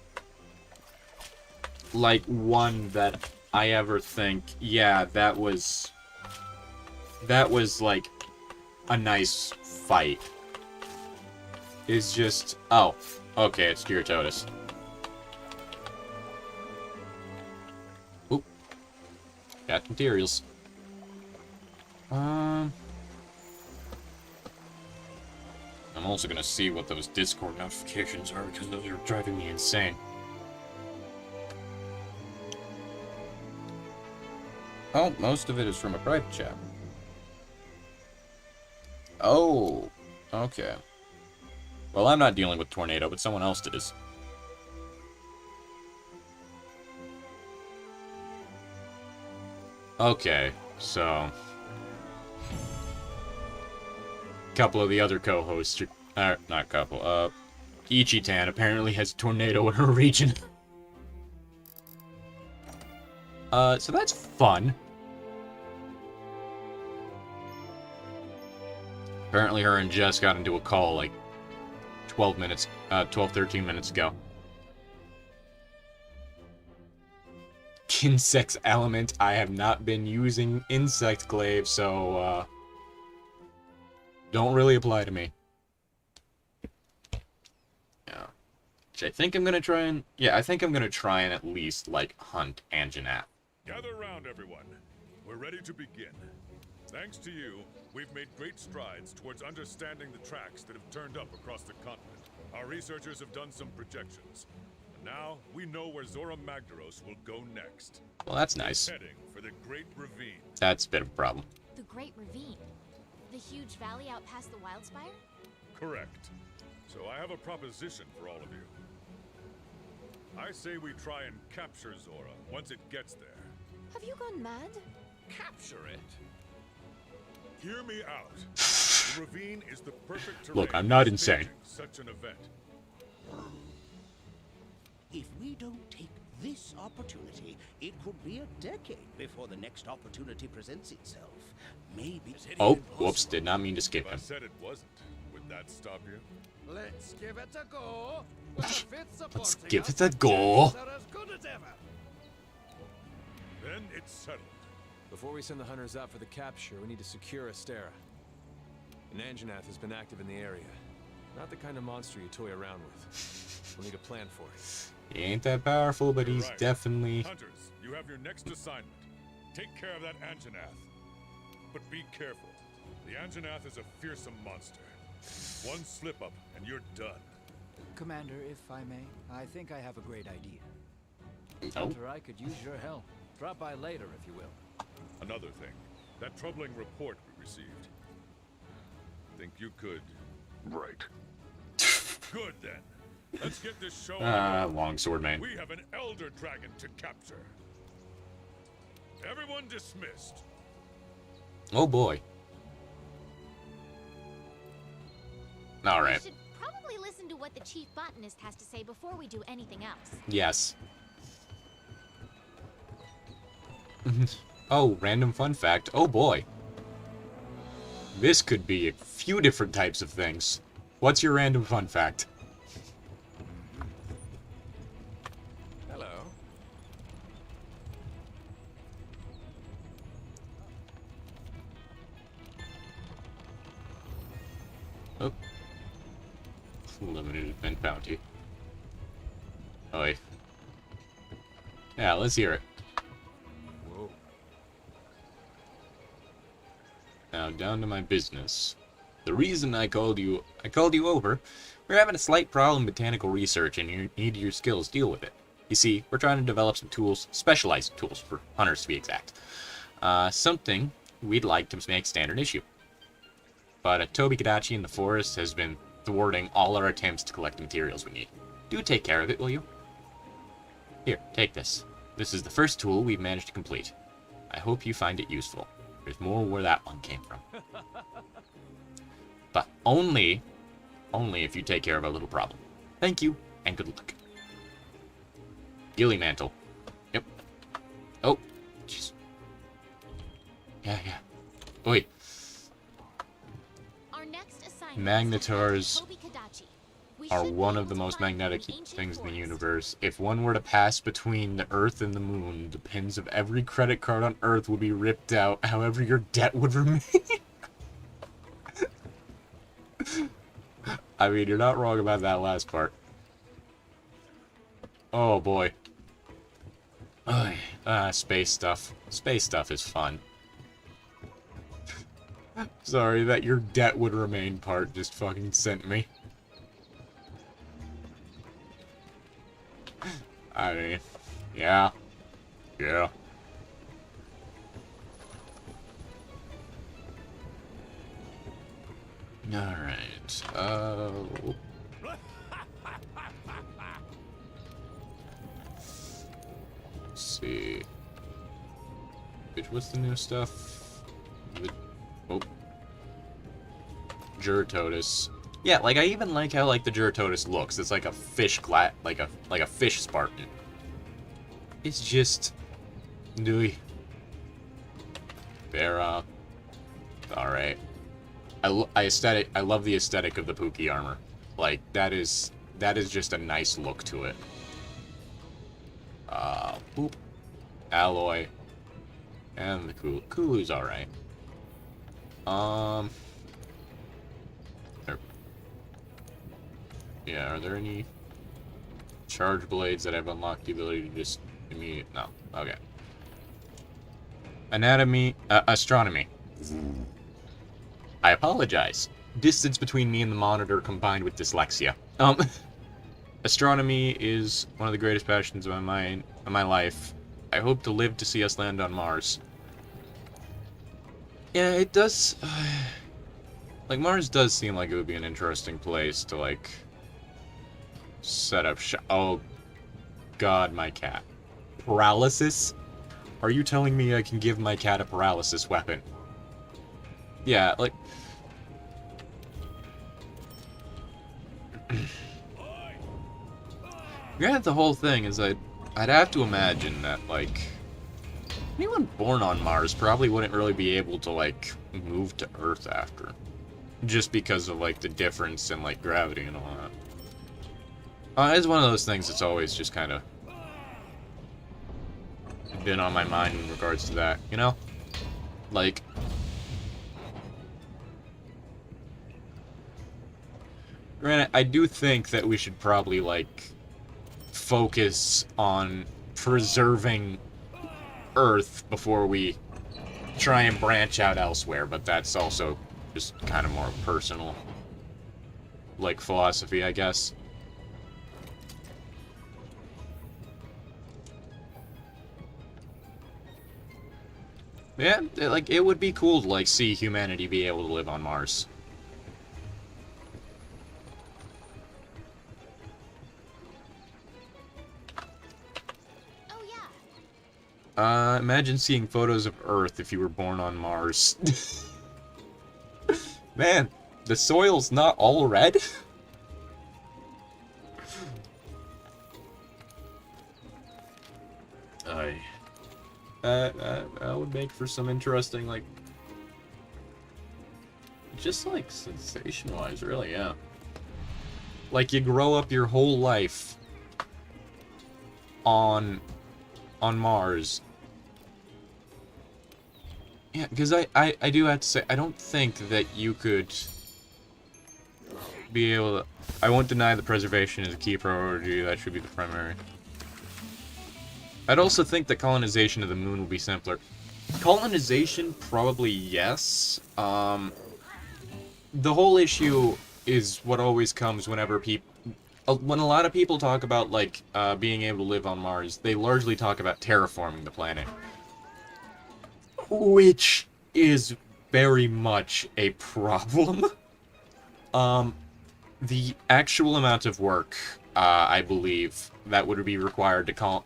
like one that I ever think, yeah, that was like a nice fight. It's just, oh, okay, it's Gyarados. Oop. Got materials. I'm also gonna see what those Discord notifications are because those are driving me insane. Oh, most of it is from a private chat. Oh, okay. Well, I'm not dealing with Tornado, but someone else is. Okay, so a couple of the other co-hosts, not couple, Ichitan apparently has a tornado in her region. So that's fun. Apparently her and Jess got into a call like 13 minutes ago. Insects element. I have not been using Insect Glaive, so, don't really apply to me. Yeah. Which I think I'm gonna try and... Yeah, I think I'm gonna try and at least, like, hunt Anjanath. Gather round, everyone. We're ready to begin. Thanks to you, we've made great strides towards understanding the tracks that have turned up across the continent. Our researchers have done some projections. And now, we know where Zora Magdaros will go next. Well, that's nice. Heading for the Great Ravine. That's a bit of a problem. The Great Ravine? The huge valley out past the Wildspire? Correct. So I have a proposition for all of you. I say we try and capture Zora once it gets there. Have you gone mad? Capture it? Hear me out. The ravine is the perfect terrain. Look, I'm not for insane. staging such an event. If we don't take this opportunity, it could be a decade before the next opportunity presents itself. Maybe... Oh, whoops, did not mean to skip If I him. said it wasn't, would that stop you? Let's give it a go. With the fifth Let's supporting give us, it a go. things are as good as ever. Then it's settled. Before we send the hunters out for the capture, we need to secure Astera. And Anjanath has been active in the area. Not the kind of monster you toy around with. We'll need a plan for it. He ain't that powerful, but You're he's right. definitely... Hunters, you have your next assignment. Take care of that Anjanath. But be careful. The Anjanath is a fearsome monster. One slip-up, and you're done. Commander, if I may, I think I have a great idea. Oh. Hunter, I could use your help. Drop by later, if you will. Another thing. That troubling report we received. Think you could... Right. Good, then. Let's get this show longsword man. We have an Elder Dragon to capture. Everyone dismissed. Oh boy. Alright. We should probably listen to what the chief botanist has to say before we do anything else. Yes. Oh, random fun fact. Oh boy. This could be a few different types of things. What's your random fun fact? Hello. Oh. Limited event bounty. Oi. Yeah, let's hear it. Whoa. Now, down to my business. The reason I called you over, we're having a slight problem with botanical research and you need your skills to deal with it. You see, we're trying to develop some tools, specialized tools for hunters to be exact. Something we'd like to make standard issue. But Toby Kadachi in the forest has been thwarting all our attempts to collect the materials we need. Do take care of it, will you? Here, take this. This is the first tool we've managed to complete. I hope you find it useful. There's more where that one came from. But only if you take care of a little problem. Thank you, and good luck. Gilly mantle. Yep. Oh, jeez. Yeah. Oi. Our next assignment Magnetars are one of the most magnetic things in the universe. If one were to pass between the Earth and the Moon, the pins of every credit card on Earth would be ripped out. However, your debt would remain. I mean, you're not wrong about that last part. Oh boy. Space stuff. Space stuff is fun. Sorry, that your debt would remain part just fucking sent me. I mean, yeah. Yeah. Alright, let's see. What's the new stuff? Oh. Juratotus. Yeah, like, I even like how, like, the Juratotus looks. It's like a fish like a fish Spartan. It's just... Nooey. They're, alright. I love the aesthetic of the Pookie armor. Like, that is just a nice look to it. Boop. Alloy. And the Kulu's alright. Yeah, are there any charge blades that have unlocked the ability to just immediate? No. Okay. Anatomy, astronomy. I apologize. Distance between me and the monitor combined with dyslexia. Astronomy is one of the greatest passions of my life. I hope to live to see us land on Mars. Yeah, it does. Like, Mars does seem like it would be an interesting place to, like, set up oh, God, my cat. Paralysis? Are you telling me I can give my cat a paralysis weapon? Yeah, like... Granted, the whole thing is I'd have to imagine that, like... anyone born on Mars probably wouldn't really be able to, like, move to Earth after. Just because of, like, the difference in, like, gravity and all that. It's one of those things that's always just kind of been on my mind in regards to that, you know? Like... Granted, I do think that we should probably, like, focus on preserving Earth before we try and branch out elsewhere, but that's also just kind of more personal, like, philosophy, I guess. Yeah, like, it would be cool to, like, see humanity be able to live on Mars. Imagine seeing photos of Earth if you were born on Mars. Man, the soil's not all red? That would make for some interesting, like... just, like, sensation-wise, really, yeah. Like, you grow up your whole life on Mars. Yeah, because I do have to say, I don't think that you could be able to... I won't deny the preservation is a key priority, that should be the primary. I'd also think that colonization of the moon would be simpler. Colonization, probably yes. The whole issue is what always comes whenever when a lot of people talk about, like, being able to live on Mars, they largely talk about terraforming the planet. Which is very much a problem. The actual amount of work, I believe, that would be required to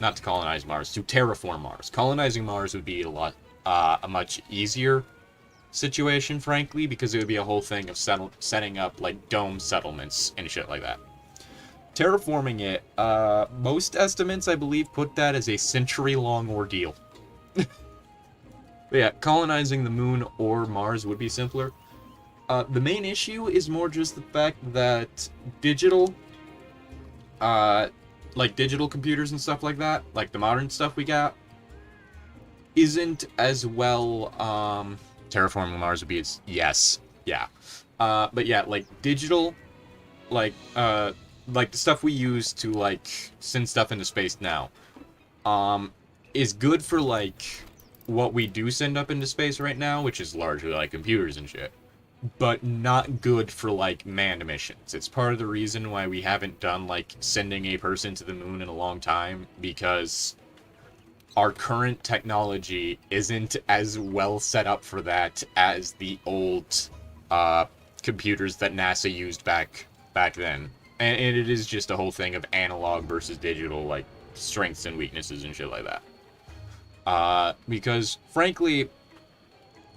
not to colonize Mars, to terraform Mars. Colonizing Mars would be a much easier situation, frankly, because it would be a whole thing of setting up, like, dome settlements and shit like that. Terraforming it, most estimates, I believe, put that as a century-long ordeal. But yeah, colonizing the moon or Mars would be simpler. The main issue is more just the fact that digital, like digital computers and stuff like that, like the modern stuff we got, isn't as well, terraforming Mars would be its, yes, yeah. But yeah, like digital, like the stuff we use to, like, send stuff into space now, is good for, like, what we do send up into space right now, which is largely, like, computers and shit. But not good for, like, manned missions. It's part of the reason why we haven't done, like, sending a person to the moon in a long time, because our current technology isn't as well set up for that as the old, computers that NASA used back then. And it is just a whole thing of analog versus digital, like, strengths and weaknesses and shit like that. Because, frankly,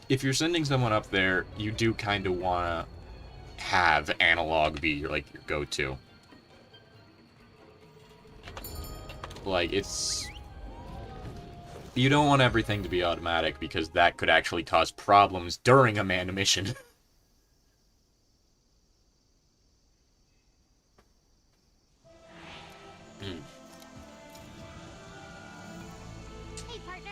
if you're sending someone up there, you do kind of want to have analog be your go-to. Like, it's... You don't want everything to be automatic, because that could actually cause problems during a manned mission. Hey, partner.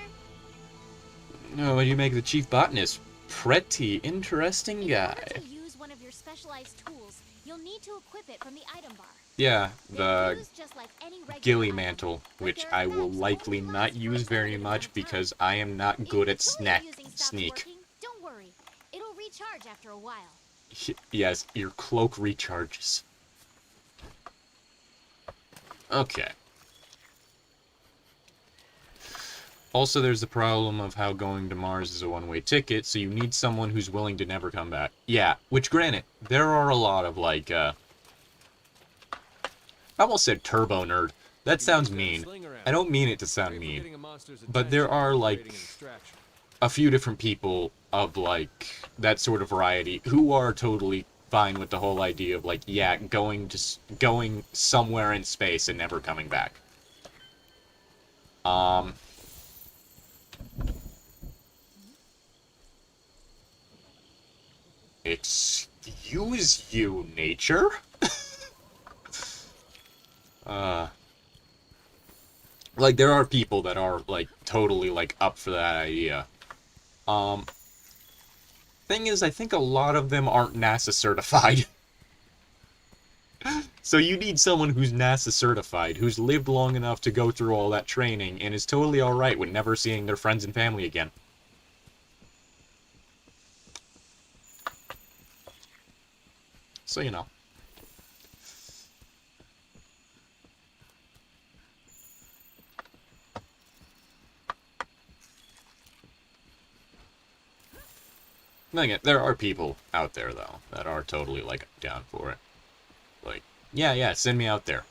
Oh, what do you make of the chief botanist? Pretty interesting guy. In order to use one of your specialized tools, you'll need to equip it from the item bar. Yeah, the Used just like any regular Gilly item, Mantle, but which there are I will effects likely only not last for a use very limited much amount of because time. I am not If good at the tool you're using stops sneak. working, don't worry. It'll recharge after a while. Yes, your cloak recharges. Okay. Also, there's the problem of how going to Mars is a one-way ticket, so you need someone who's willing to never come back. Yeah, which, granted, there are a lot of, like, I almost said turbo nerd. That sounds mean. I don't mean it to sound mean. But there are, like, a few different people of, like, that sort of variety who are totally fine with the whole idea of, like, yeah, going somewhere in space and never coming back. Excuse you, nature? Like, there are people that are, like, totally, like, up for that idea. Thing is, I think a lot of them aren't NASA certified. So you need someone who's NASA certified, who's lived long enough to go through all that training, and is totally alright with never seeing their friends and family again. So, you know. There are people out there, though, that are totally, like, down for it. Like, yeah, send me out there.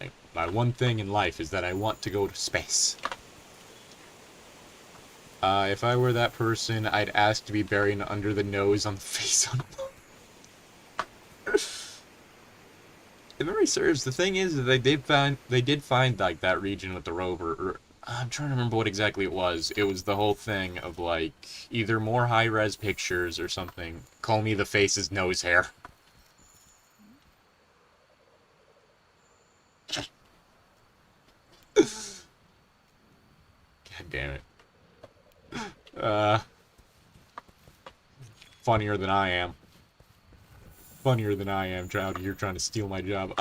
Like, my one thing in life is that I want to go to space. If I were that person, I'd ask to be buried under the nose on the face on If memory serves, the thing is that they did find like that region with the rover, or I'm trying to remember what exactly it was. It was the whole thing of like either more high-res pictures or something. Call me the face's nose hair. God damn it. Funnier than I am. Funnier than I am, out here trying to steal my job.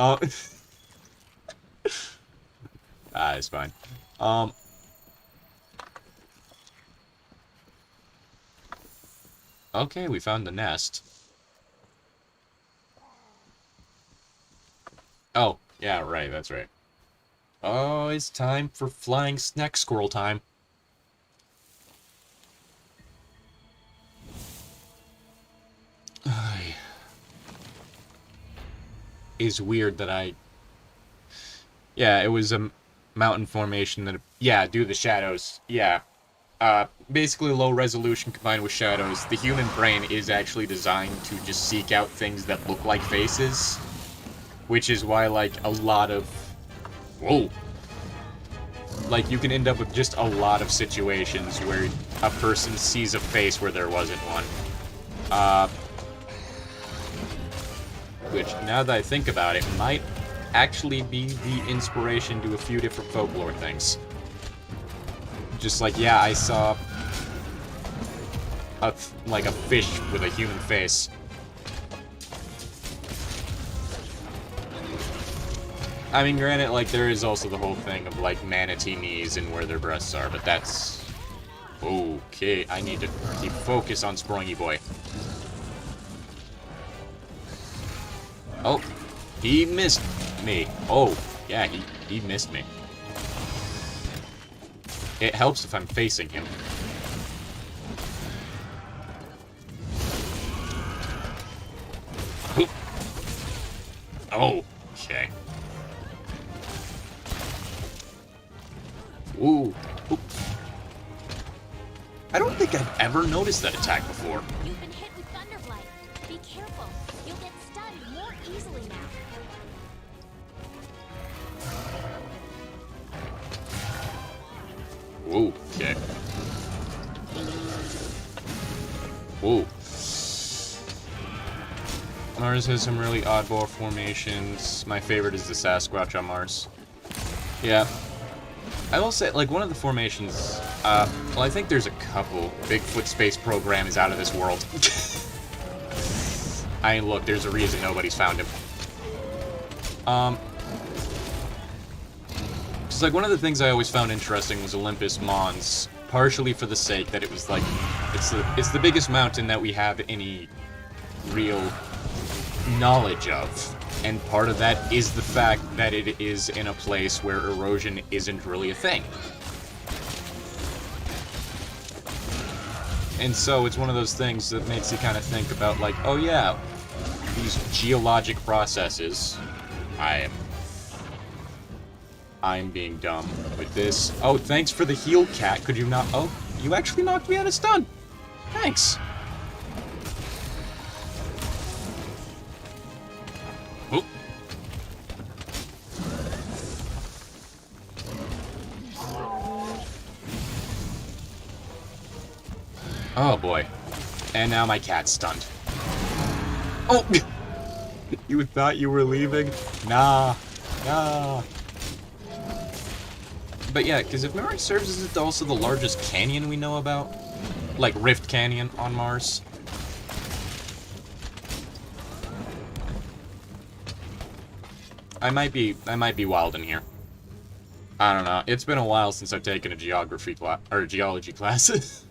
It's fine. Okay, we found the nest. Oh, yeah, right, that's right. Oh, it's time for flying snack squirrel time. Is weird that yeah, it was a mountain formation that, yeah, due to the shadows, yeah. Basically low resolution combined with shadows. The human brain is actually designed to just seek out things that look like faces, which is why, like, a lot of, whoa, like, you can end up with just a lot of situations where a person sees a face where there wasn't one. Which, now that I think about it, might actually be the inspiration to a few different folklore things. Just like, yeah, I saw like a fish with a human face. I mean, granted, like, there is also the whole thing of, like, manatee knees and where their breasts are, but that's... Okay, I need to keep focus on Sprongy Boy. Oh, he missed me. Oh, yeah, he missed me. It helps if I'm facing him. Oh, okay. Ooh. Oop. I don't think I've ever noticed that attack before. You've been hit with Thunderblight. Be careful. You'll get stunned more easily now. Whoa, okay. Whoa. Mars has some really oddball formations. My favorite is the Sasquatch on Mars. Yeah. I will say, like, one of the formations, well, I think there's a couple. Bigfoot Space Program is out of this world. I mean, look, there's a reason nobody's found him. Just like, one of the things I always found interesting was Olympus Mons, partially for the sake that it was, like, it's the biggest mountain that we have any real knowledge of. And part of that is the fact that it is in a place where erosion isn't really a thing. And so it's one of those things that makes you kind of think about, like, oh yeah, these geologic processes. I'm being dumb with this. Oh, thanks for the heal, cat. Could you not? Oh, you actually knocked me out of stun. Thanks. Oh. Oh boy. And now my cat's stunned. Oh! You thought you were leaving? Nah. Nah. But yeah, because if memory serves, is it also the largest canyon we know about? Like Rift Canyon on Mars? I might be wild in here. I don't know. It's been a while since I've taken a geography class, or geology class.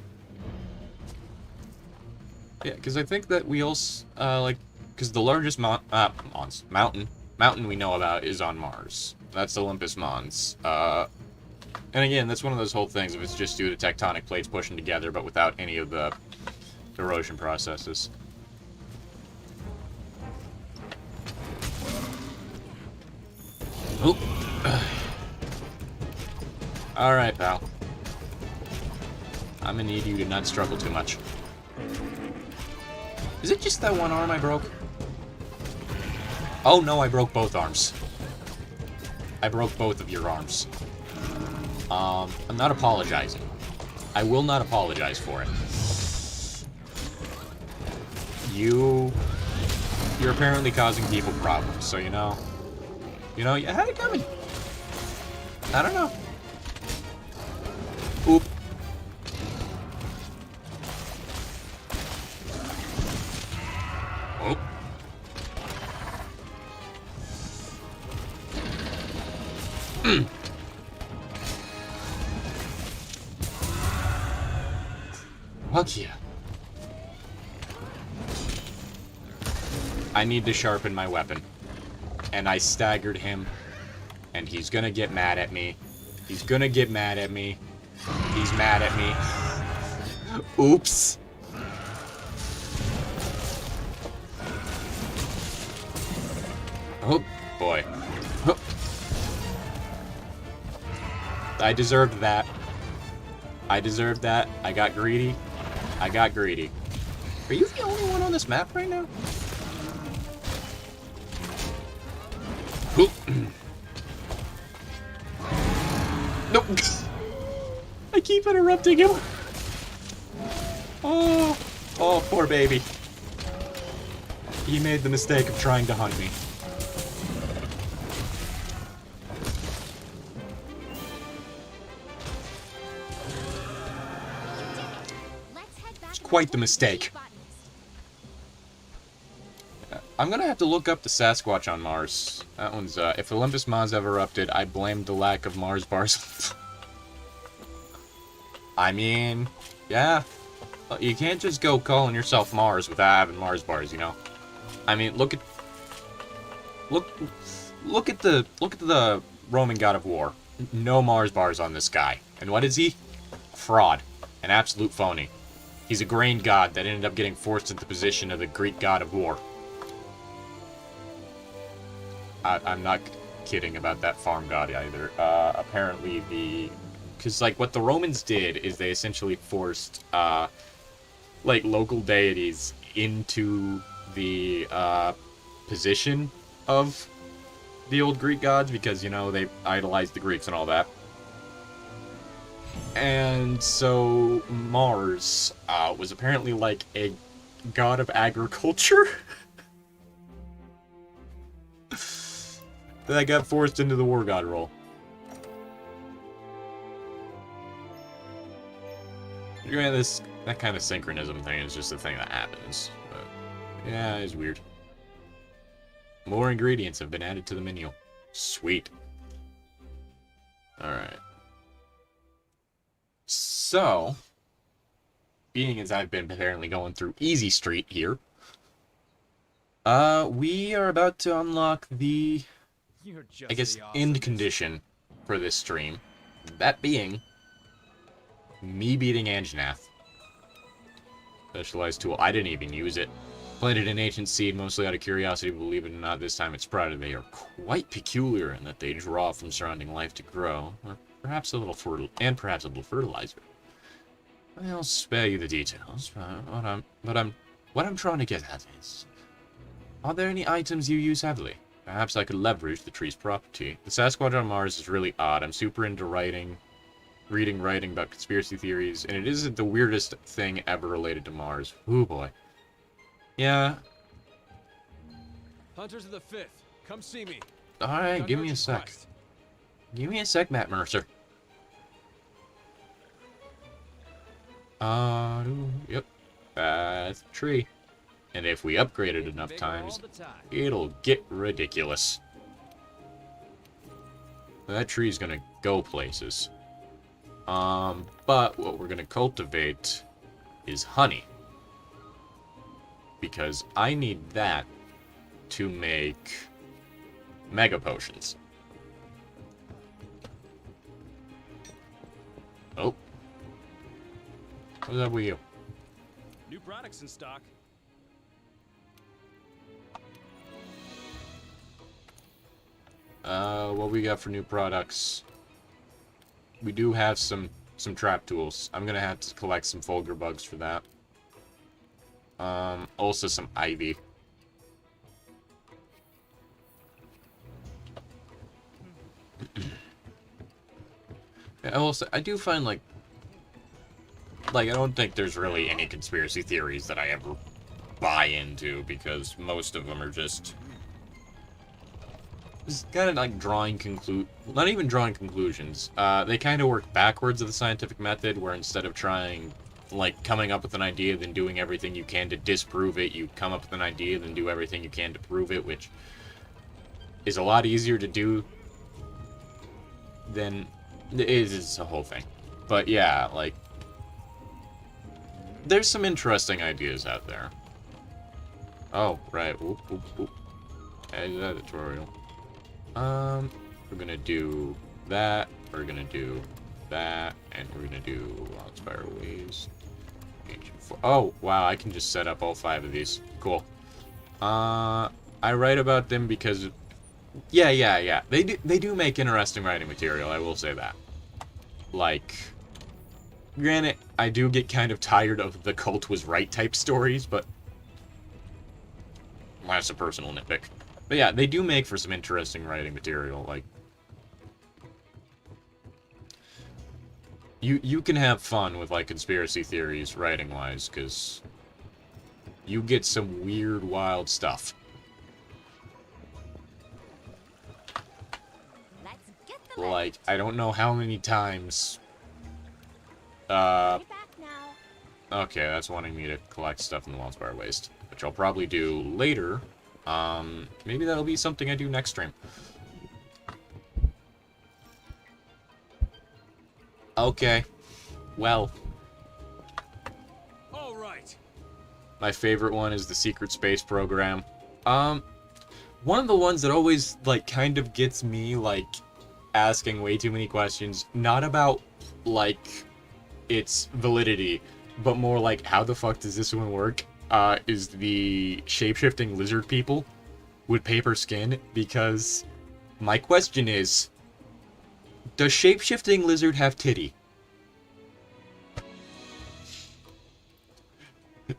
Yeah, because I think that we also, because the largest mountain we know about is on Mars. That's Olympus Mons. And again, that's one of those whole things if it's just due to tectonic plates pushing together, but without any of the erosion processes. Oop. Alright, pal. I'm gonna need you to not struggle too much. Is it just that one arm I broke? Oh no, I broke both arms. I broke both of your arms. I'm not apologizing. I will not apologize for it. You're apparently causing people problems, so you know, you had it coming. I don't know. Oop. Oh. Fuck yeah. I need to sharpen my weapon. And I staggered him. And he's gonna get mad at me. He's gonna get mad at me. He's mad at me. Oops. Oh, boy. Oh. I deserved that. I deserved that. I got greedy. I got greedy. Are you the only one on this map right now? Nope. I keep interrupting him. Oh, poor baby. He made the mistake of trying to hunt me. It's quite the mistake. I'm gonna have to look up the Sasquatch on Mars. That one's, if Olympus Mons ever erupted, I blame the lack of Mars bars. I mean, yeah. You can't just go calling yourself Mars without having Mars bars, you know? I mean, look at the Roman god of war. No Mars bars on this guy. And what is he? A fraud. An absolute phony. He's a grain god that ended up getting forced into the position of the Greek god of war. I'm not kidding about that farm god either. Apparently because, like, what the Romans did is they essentially forced, like, local deities into the, position of the old Greek gods because, you know, they idolized the Greeks and all that. And so Mars, was apparently, like, a god of agriculture? That got forced into the war god role. That kind of synchronism thing is just a thing that happens. But, yeah, it's weird. More ingredients have been added to the menu. Sweet. Alright. So, being as I've been apparently going through Easy Street here, we are about to unlock the, I guess, end condition for this stream. That being me beating Anjanath. Specialized tool. I didn't even use it. Planted an ancient seed, mostly out of curiosity, believe it or not, this time it's sprouted. They are quite peculiar in that they draw from surrounding life to grow, or perhaps a little fertilizer. I'll spare you the details, but what I'm trying to get at is, are there any items you use heavily? Perhaps I could leverage the tree's property. The Sasquatch on Mars is really odd. I'm super into writing about conspiracy theories, and it isn't the weirdest thing ever related to Mars. Ooh boy. Yeah. Hunters of the 5th, come see me. Alright, give me a sec. Give me a sec, Matt Mercer. Yep. That's the tree. And if we upgrade it enough times, it'll get ridiculous. That tree's gonna go places. But what we're gonna cultivate is honey. Because I need that to make mega potions. Oh. What's up with you? New products in stock. What we got for new products? We do have some trap tools. I'm gonna have to collect some Fulgur bugs for that. Also some ivy. I do find, like, I don't think there's really any conspiracy theories that I ever buy into, because most of them are just kind of like not even drawing conclusions. They kind of work backwards of the scientific method, where instead of trying, like, coming up with an idea, then doing everything you can to disprove it, you come up with an idea, then do everything you can to prove it, which is a lot easier to do than it is. It's a whole thing. But yeah, like, there's some interesting ideas out there. Oh, right. Whoop, whoop, whoop. Add that tutorial. We're gonna do that, we're gonna do that, and we're gonna do Inspire Waves. Oh, wow, I can just set up all 5 of these. Cool. I write about them because, yeah. They do make interesting writing material, I will say that. Like, granted, I do get kind of tired of the cult was right type stories, but that's a personal nitpick. But yeah, they do make for some interesting writing material. Like, you can have fun with, like, conspiracy theories writing-wise, because you get some weird, wild stuff. Let's get the Like, I don't know how many times... Way back now. Okay, that's wanting me to collect stuff in the Wildspire Waste, which I'll probably do later. Maybe that'll be something I do next stream. Okay. Well. All right. My favorite one is the Secret Space Program. One of the ones that always, like, kind of gets me, like, asking way too many questions, not about, like, its validity, but more like, how the fuck does this one work, is the shape-shifting lizard people with paper skin, because my question is, does shape-shifting lizard have titty?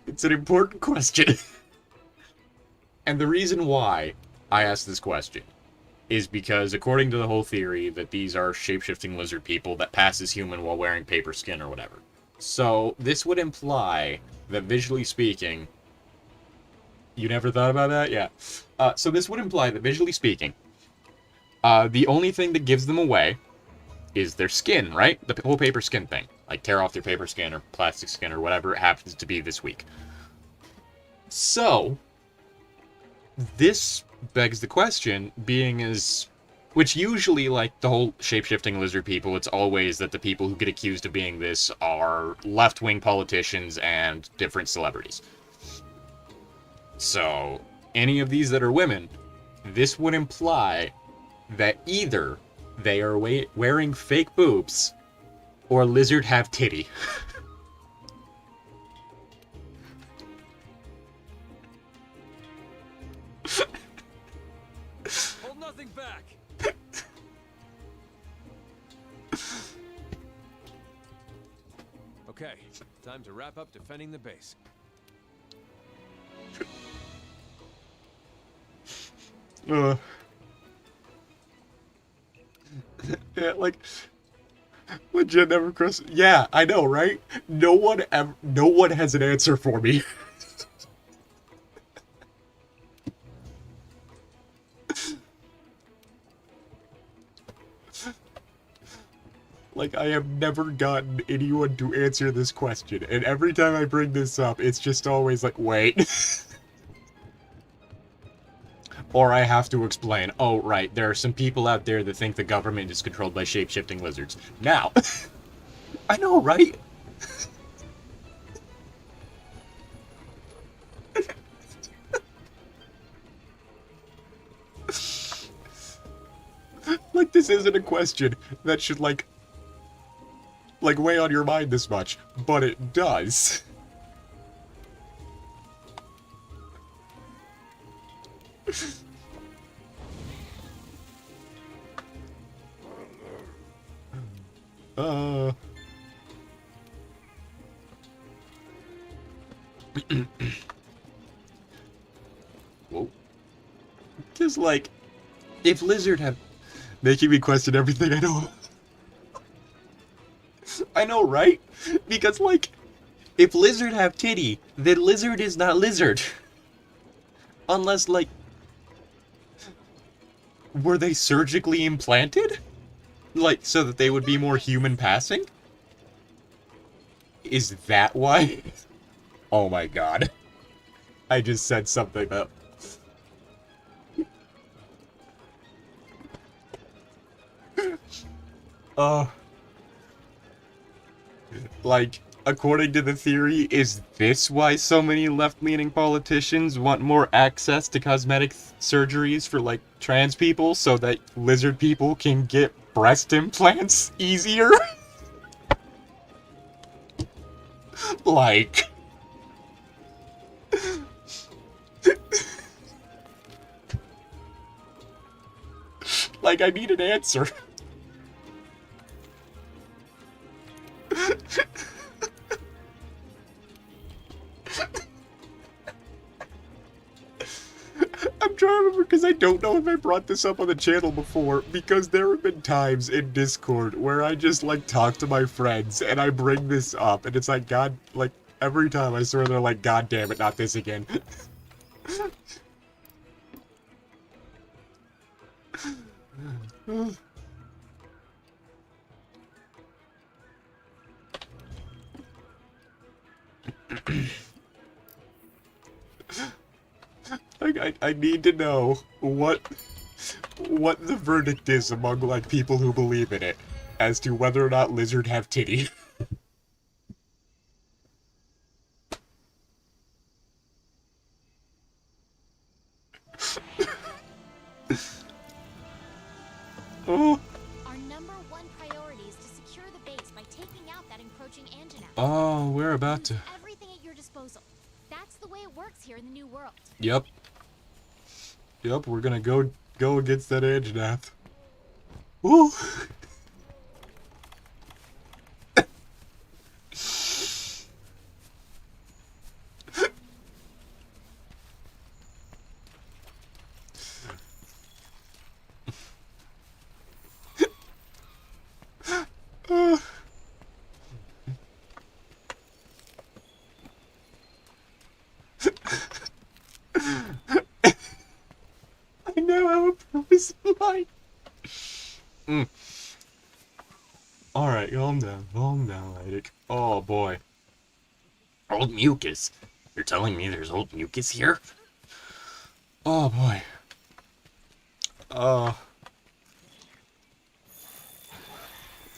It's an important question. And the reason why I ask this question is because, according to the whole theory, that these are shape-shifting lizard people that pass as human while wearing paper skin or whatever. So, this would imply that, visually speaking... You never thought about that? Yeah. So this would imply that, visually speaking, the only thing that gives them away is their skin, right? The whole paper skin thing. Like, tear off their paper skin or plastic skin or whatever it happens to be this week. So, this begs the question, being as... Which usually, like, the whole shape-shifting lizard people, it's always that the people who get accused of being this are left-wing politicians and different celebrities. So, any of these that are women, this would imply that either they are wearing fake boobs or lizard have titty. Hold nothing back. Okay, time to wrap up defending the base. Yeah, like, legit never cross. Yeah, I know, right? No one has an answer for me. Like, I have never gotten anyone to answer this question, and every time I bring this up, it's just always like, wait. Or I have to explain, oh, right, there are some people out there that think the government is controlled by shape-shifting lizards. Now, I know, right? Like, this isn't a question that should, like, weigh on your mind this much, but it does. Whoa. Just like, if lizard have... Making me question everything I know. I know, right? Because, like, if lizard have titty, then lizard is not lizard. Unless, like... Were they surgically implanted? Like, so that they would be more human passing? Is that why? Oh my god. I just said something that... Like, according to the theory, is this why so many left-leaning politicians want more access to cosmetic surgeries for, like, trans people so that lizard people can get breast implants easier? Like... Like, I need an answer. I'm trying to remember because I don't know if I brought this up on the channel before, because there have been times in Discord where I just, like, talk to my friends and I bring this up and it's like, God, like, Every time, I swear they're like, God damn it, not this again. I need to know what the verdict is among, like, people who believe in it as to whether or not lizard have titty. Oh. Our number one priority is to secure the base by taking out that encroaching Anjanath. Oh, we're about to... Everything at your disposal. That's the way it works here in the New World. Yep. Yep, we're gonna go against that Anjanath. Woo! I now have a purpose in life. Alright, calm down, Lydic. Oh boy. Old mucus. You're telling me there's old mucus here? Oh boy.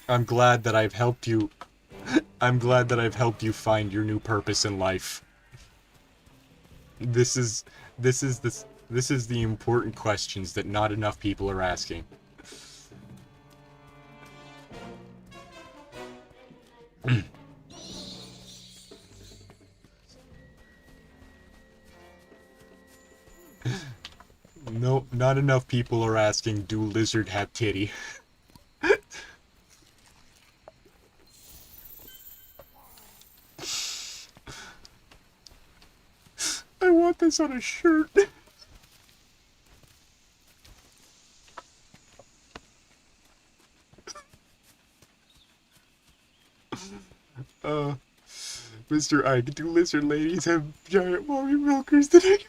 I'm glad that I've helped you. I'm glad that I've helped you find your new purpose in life. This is the important questions that not enough people are asking. No, not enough people are asking, do lizard have titty? I want this on a shirt. Mr. Ike, do lizard ladies have giant mommy milkers that I can...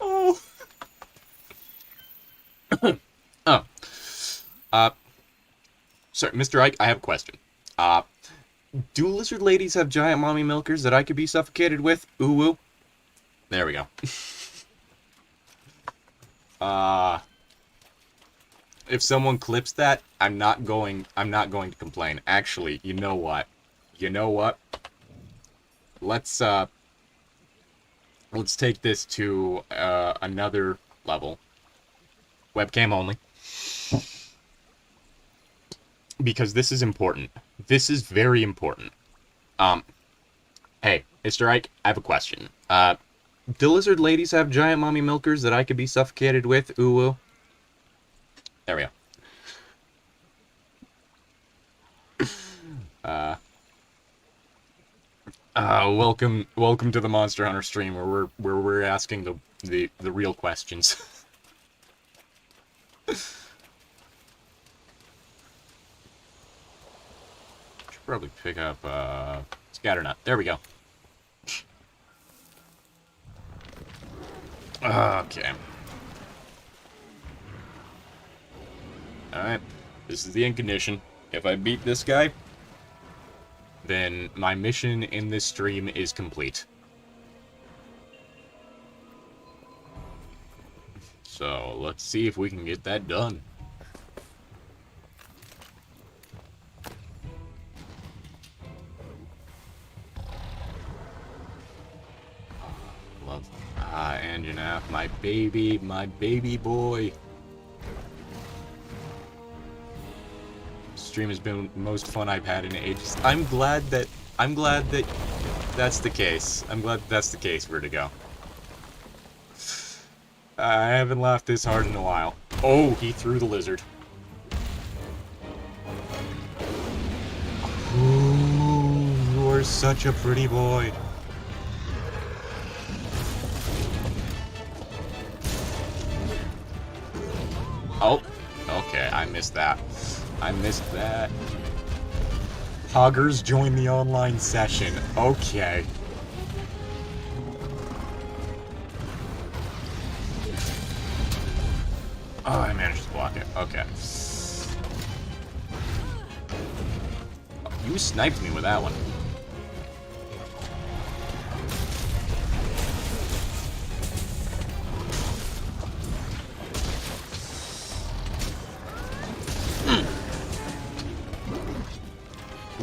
Oh. Sorry, Mr. Ike, I have a question. Do lizard ladies have giant mommy milkers that I could be suffocated with? Ooh woo. There we go. If someone clips that, I'm not going to complain. Actually, you know what? Let's take this to another level. Webcam only. Because this is important. This is very important. Hey, Mr. Ike, I have a question. Do lizard ladies have giant mommy milkers that I could be suffocated with? Ooh woo. There we go. Welcome to the Monster Hunter stream where we're asking the real questions. Should probably pick up Scatternut. There we go. Okay. Alright. This is the ink condition. If I beat this guy, then my mission in this stream is complete. So, let's see if we can get that done. Love Anjanath, my baby boy. Stream has been the most fun I've had in ages. I'm glad that that's the case. I'm glad that's the case, Vertigo. I haven't laughed this hard in a while. Oh, he threw the lizard. Ooh, you're such a pretty boy. Oh, okay, I missed that. I missed that. Hoggers join the online session. Okay. Oh, I managed to block it. Okay. You sniped me with that one.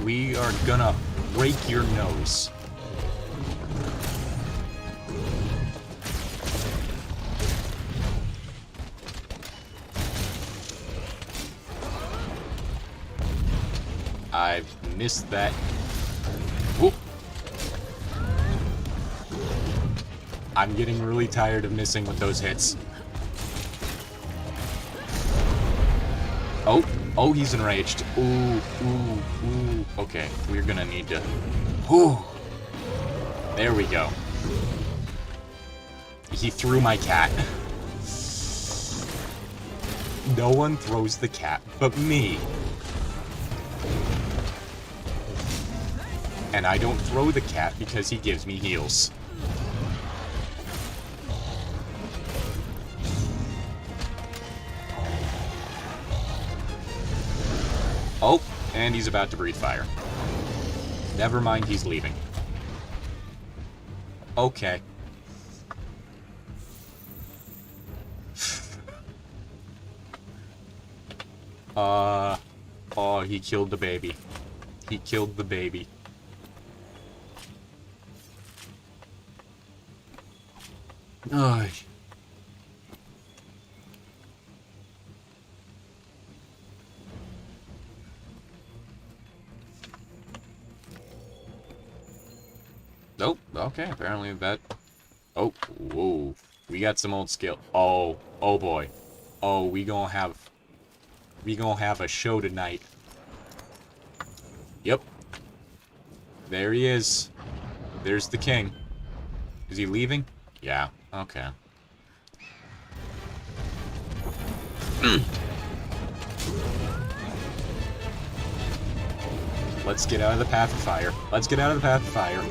We are gonna break your nose. I've missed that. Whoop. I'm getting really tired of missing with those hits. Oh, oh, he's enraged. Ooh, ooh, ooh. Okay, we're gonna need to... Whew. There we go. He threw my cat. No one throws the cat but me. And I don't throw the cat because he gives me heals. Oh, and he's about to breathe fire. Never mind, he's leaving. Okay. Oh, he killed the baby. He killed the baby. Ugh. Nope. Okay, apparently that... Oh, whoa. We got some old skill. Oh, oh boy. Oh, we gonna have a show tonight. Yep. There he is. There's the king. Is he leaving? Yeah. Okay. Let's get out of the path of fire. Let's get out of the path of fire.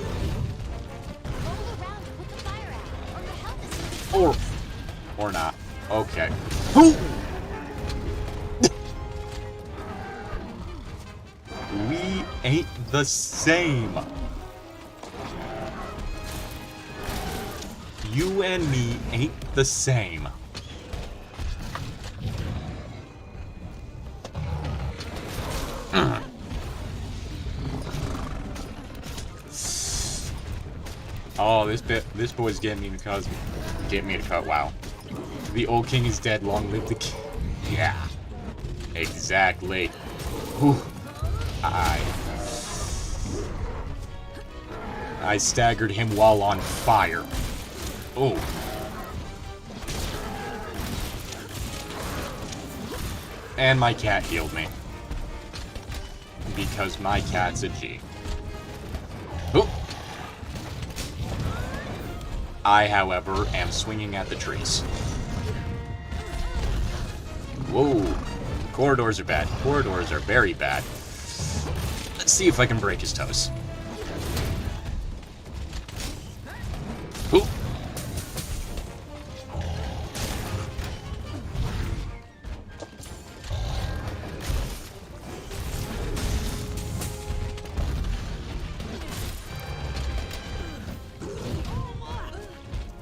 Or not. Okay. We ain't the same. You and me ain't the same. Oh, this boy's getting me to cut. Wow. The old king is dead. Long live the king. Yeah. Exactly. Whew. I staggered him while on fire. Oh. And my cat healed me. Because my cat's a G. Oh. I, however, am swinging at the trees. Whoa. Corridors are bad. Corridors are very bad. Let's see if I can break his toes. Ooh.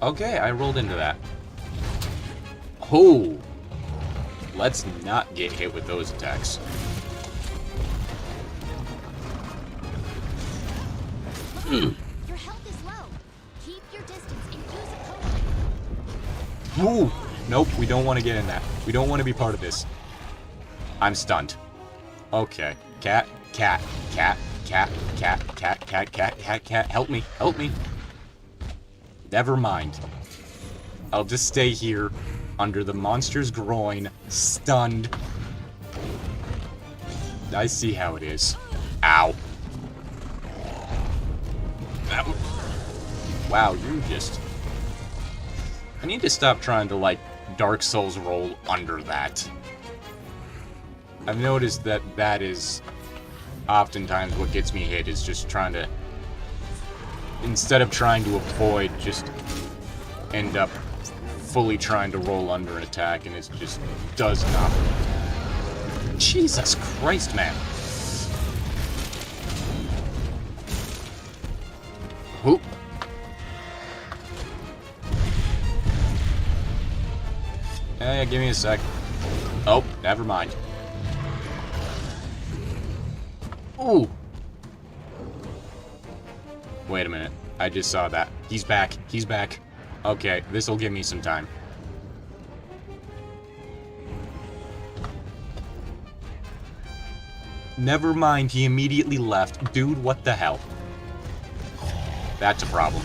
Okay, I rolled into that. Oh! Let's not get hit with those attacks. Your health is low. Keep your distance and use a potion. Ooh! Nope, we don't want to get in that. We don't want to be part of this. I'm stunned. Okay. Cat, cat, cat, cat, cat, cat, cat, cat, cat, cat. Help me, help me. Never mind. I'll just stay here, under the monster's groin, stunned. I see how it is. Ow. Ow. Wow, you just... I need to stop trying to, like, Dark Souls roll under that. I've noticed that that is oftentimes what gets me hit, is just trying to, instead of trying to avoid, just end up fully trying to roll under an attack, and it just does not. Jesus Christ, man. Whoop. Yeah, give me a sec. Oh, never mind. Ooh. Wait a minute. I just saw that. He's back. He's back. Okay, this'll give me some time. Never mind, he immediately left. Dude, what the hell? That's a problem.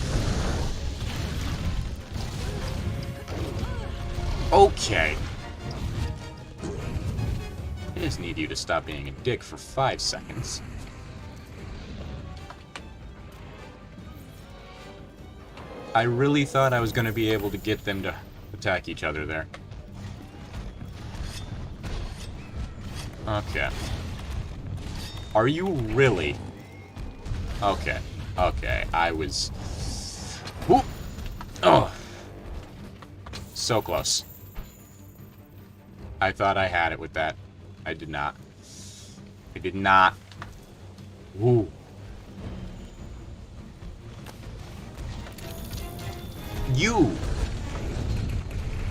Okay. I just need you to stop being a dick for 5 seconds. I really thought I was going to be able to get them to attack each other there. Okay. Are you really? Okay. Okay, I was... Whoop! Oh! So close. I thought I had it with that. I did not. I did not. Woo. You!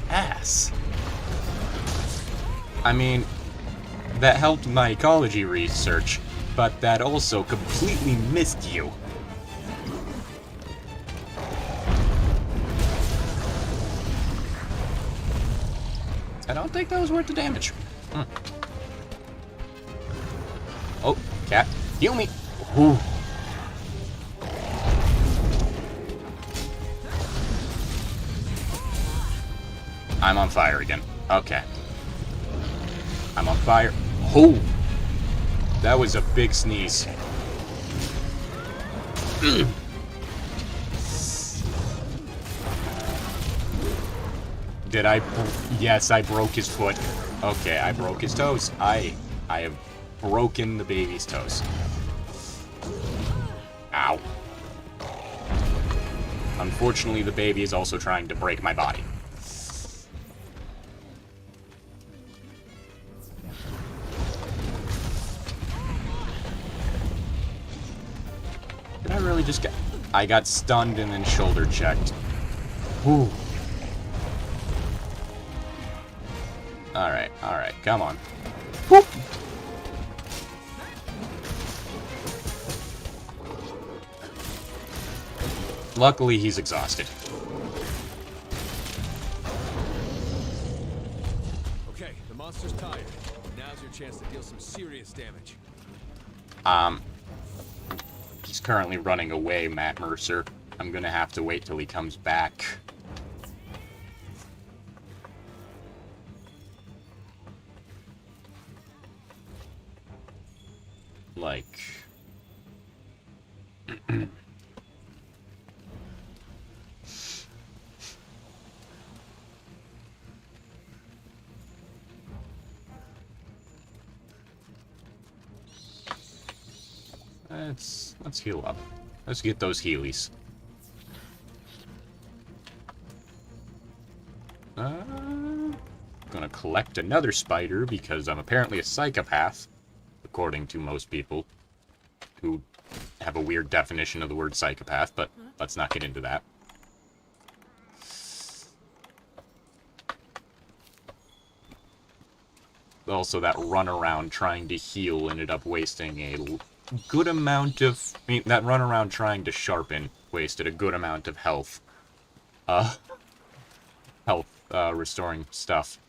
Ass. I mean, that helped my ecology research, but that also completely missed you. I don't think that was worth the damage. Oh, cat, heal me. Ooh. I'm on fire again. Okay. I'm on fire. Oh! That was a big sneeze. Did I... Yes, I broke his foot. Okay, I broke his toes. I have broken the baby's toes. Ow. Unfortunately, the baby is also trying to break my body. Did I really just get... I got stunned and then shoulder checked. Whew. Alright, come on. Whoop! Luckily, he's exhausted. Okay, the monster's tired. Now's your chance to deal some serious damage. He's currently running away, Matt Mercer. I'm gonna have to wait till he comes back. Like... Let's heal up. Let's get those healies. Gonna collect another spider because I'm apparently a psychopath, according to most people who have a weird definition of the word psychopath, but let's not get into that. Also, that run around trying to heal ended up wasting a good amount of... I mean, that run around trying to sharpen wasted a good amount of health. Restoring stuff.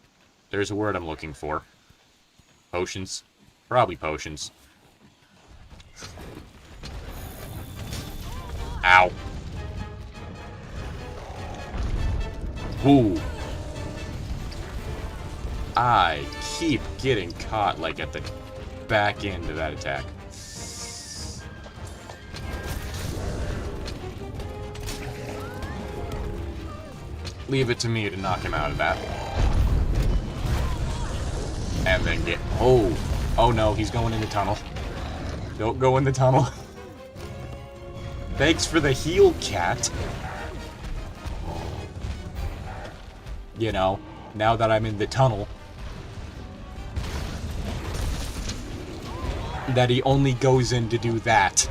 There's a word I'm looking for. Potions? Probably potions. Ow. Ooh. I keep getting caught, like, at the back end of that attack. Leave it to me to knock him out of that. And then get... Oh! Oh no, he's going in the tunnel. Don't go in the tunnel. Thanks for the heal, cat. You know, now that I'm in the tunnel. That he only goes in to do that.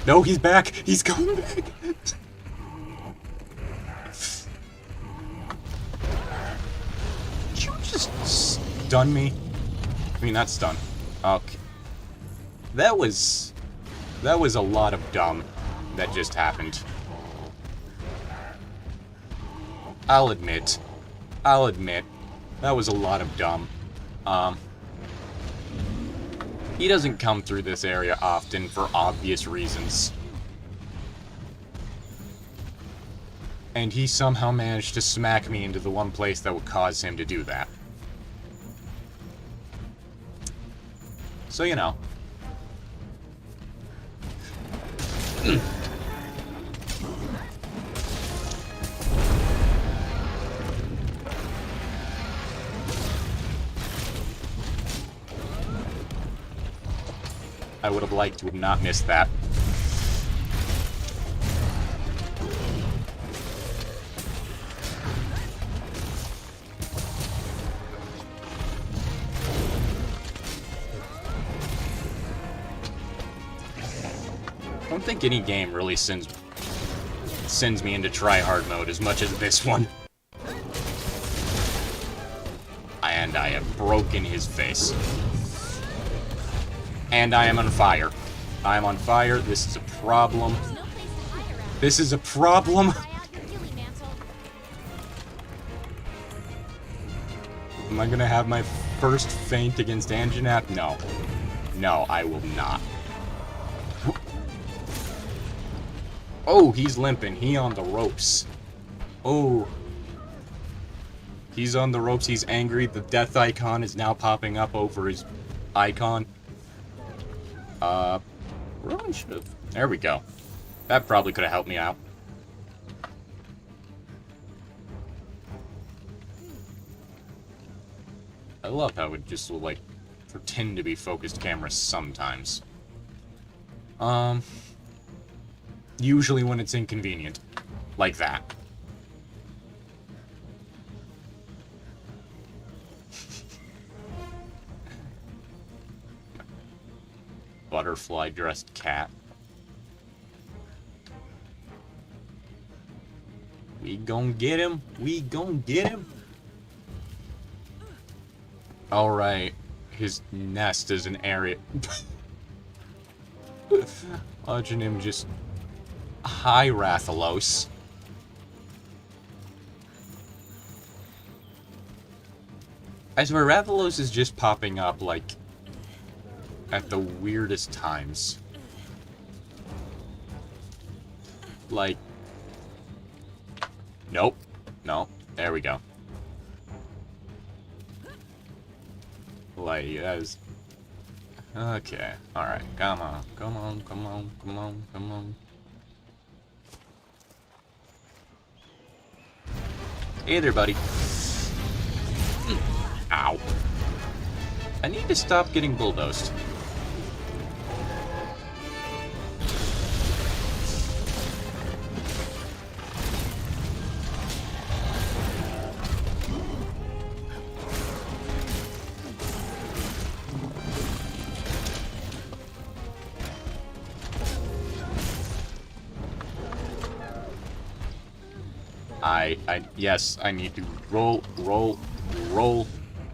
No, he's back! He's coming back! Did you just stun me? I mean, not stun. Okay. That was a lot of dumb that just happened. I'll admit, that was a lot of dumb. He doesn't come through this area often for obvious reasons. And he somehow managed to smack me into the one place that would cause him to do that. So, you know. I would have liked to have not missed that. I don't think any game really sends me into try-hard mode as much as this one. And I have broken his face. And I am on fire. I am on fire. This is a problem. This is a problem. Am I gonna have my first feint against Anjanath? No. No, I will not. Oh, he's limping. He on the ropes. Oh. He's on the ropes. He's angry. The death icon is now popping up over his icon. Really should have. There we go. That probably could have helped me out. I love how it just will, like, pretend to be focused cameras sometimes. Usually when it's inconvenient. Like that. Butterfly-dressed cat. We gon' get him. We gon' get him. Alright. His nest is an area. Watching him just... Hi, Rathalos. I swear, Rathalos is just popping up, like... at the weirdest times. Like... Nope. No. There we go. Like, that is... Okay. Alright. Come on. Come on. Come on. Come on. Come on. Hey there, buddy. Ow. I need to stop getting bulldozed. Yes, I need to roll.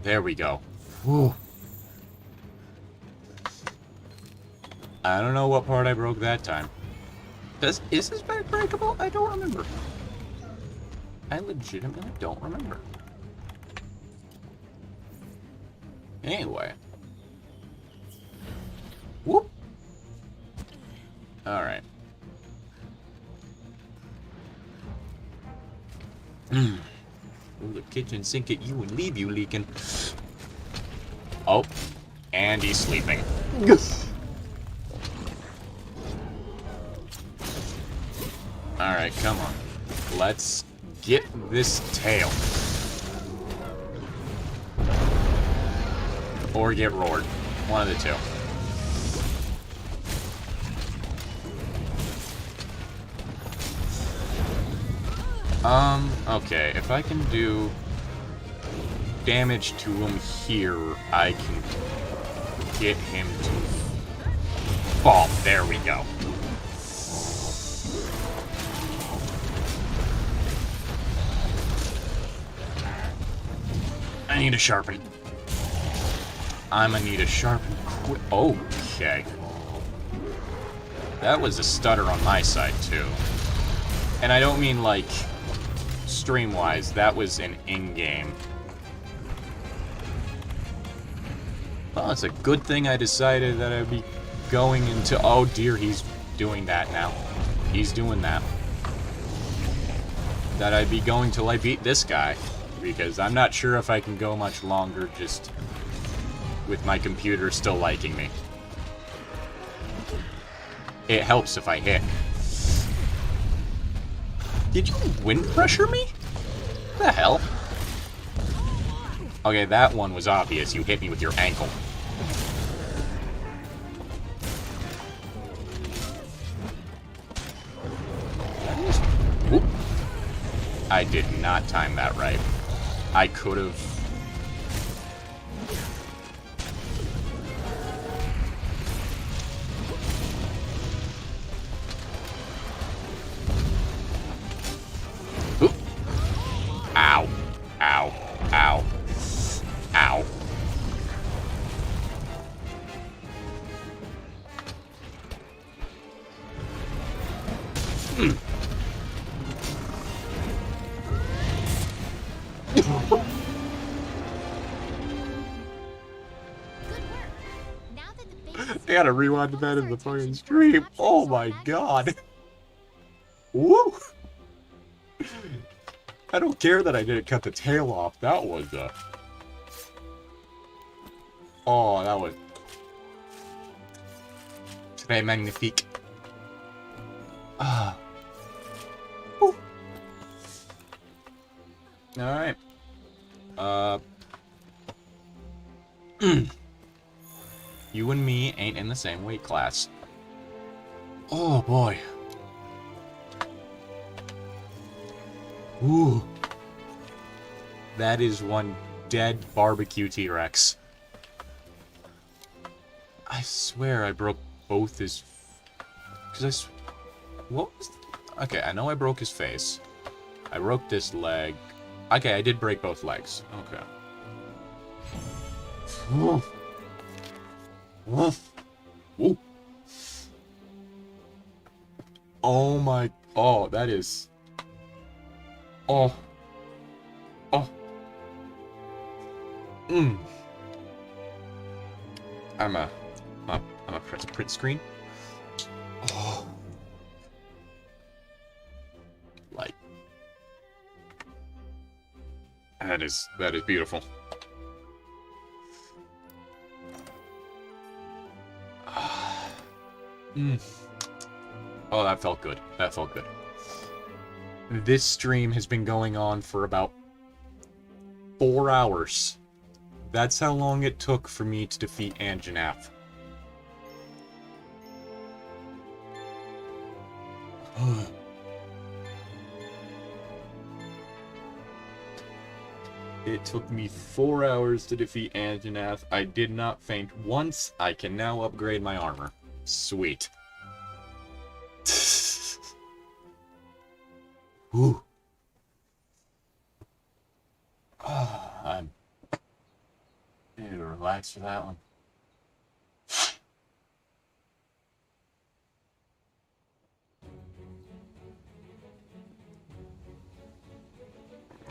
There we go. Whew. I don't know what part I broke that time. Is this back breakable? I don't remember. I legitimately don't remember. Anyway. Whoop. Alright. Throw the kitchen sink at you and leave you leaking. Oh. And he's sleeping. Alright, come on. Let's Get this tail. Or get roared. One of the two. Okay, if I can do damage to him here, I can get him to fall. There we go. I need a sharpen. I'm gonna need a sharpen quick. Okay. That was a stutter on my side, too. And I don't mean, like, stream-wise. That was an in-game. Well, it's a good thing I decided that I'd be going into... Oh, dear, he's doing that now. He's doing that. That I'd be going till I beat this guy. Because I'm not sure if I can go much longer just with my computer still liking me. It helps if I hit. Did you wind pressure me? What the hell? Okay, that one was obvious. You hit me with your ankle. Whoop. I did not time that right. I could have... Oop. Ow. Ow. Ow. Ow. Mm. I gotta rewind that in the fucking stream. Oh my god. Woo! I don't care that I didn't cut the tail off. That was oh, that was... Très magnifique. Ah. Woo. Alright. You and me ain't in the same weight class. Oh boy. Ooh. That is one dead barbecue T-Rex. I swear I broke both his... What was... Okay, I know I broke his face. I broke this leg. Okay, I did break both legs. Okay. Ooh. Ooh. Oh my... Oh, that is... Oh. Oh. I'm a press print screen. Oh. Like. That is beautiful. Oh, that felt good. That felt good. This stream has been going on for about 4 hours. That's how long it took for me to defeat Anjanath. It took me 4 hours to defeat Anjanath. I did not faint once. I can now upgrade my armor. Sweet. Ooh. Oh, I need to relax for that one.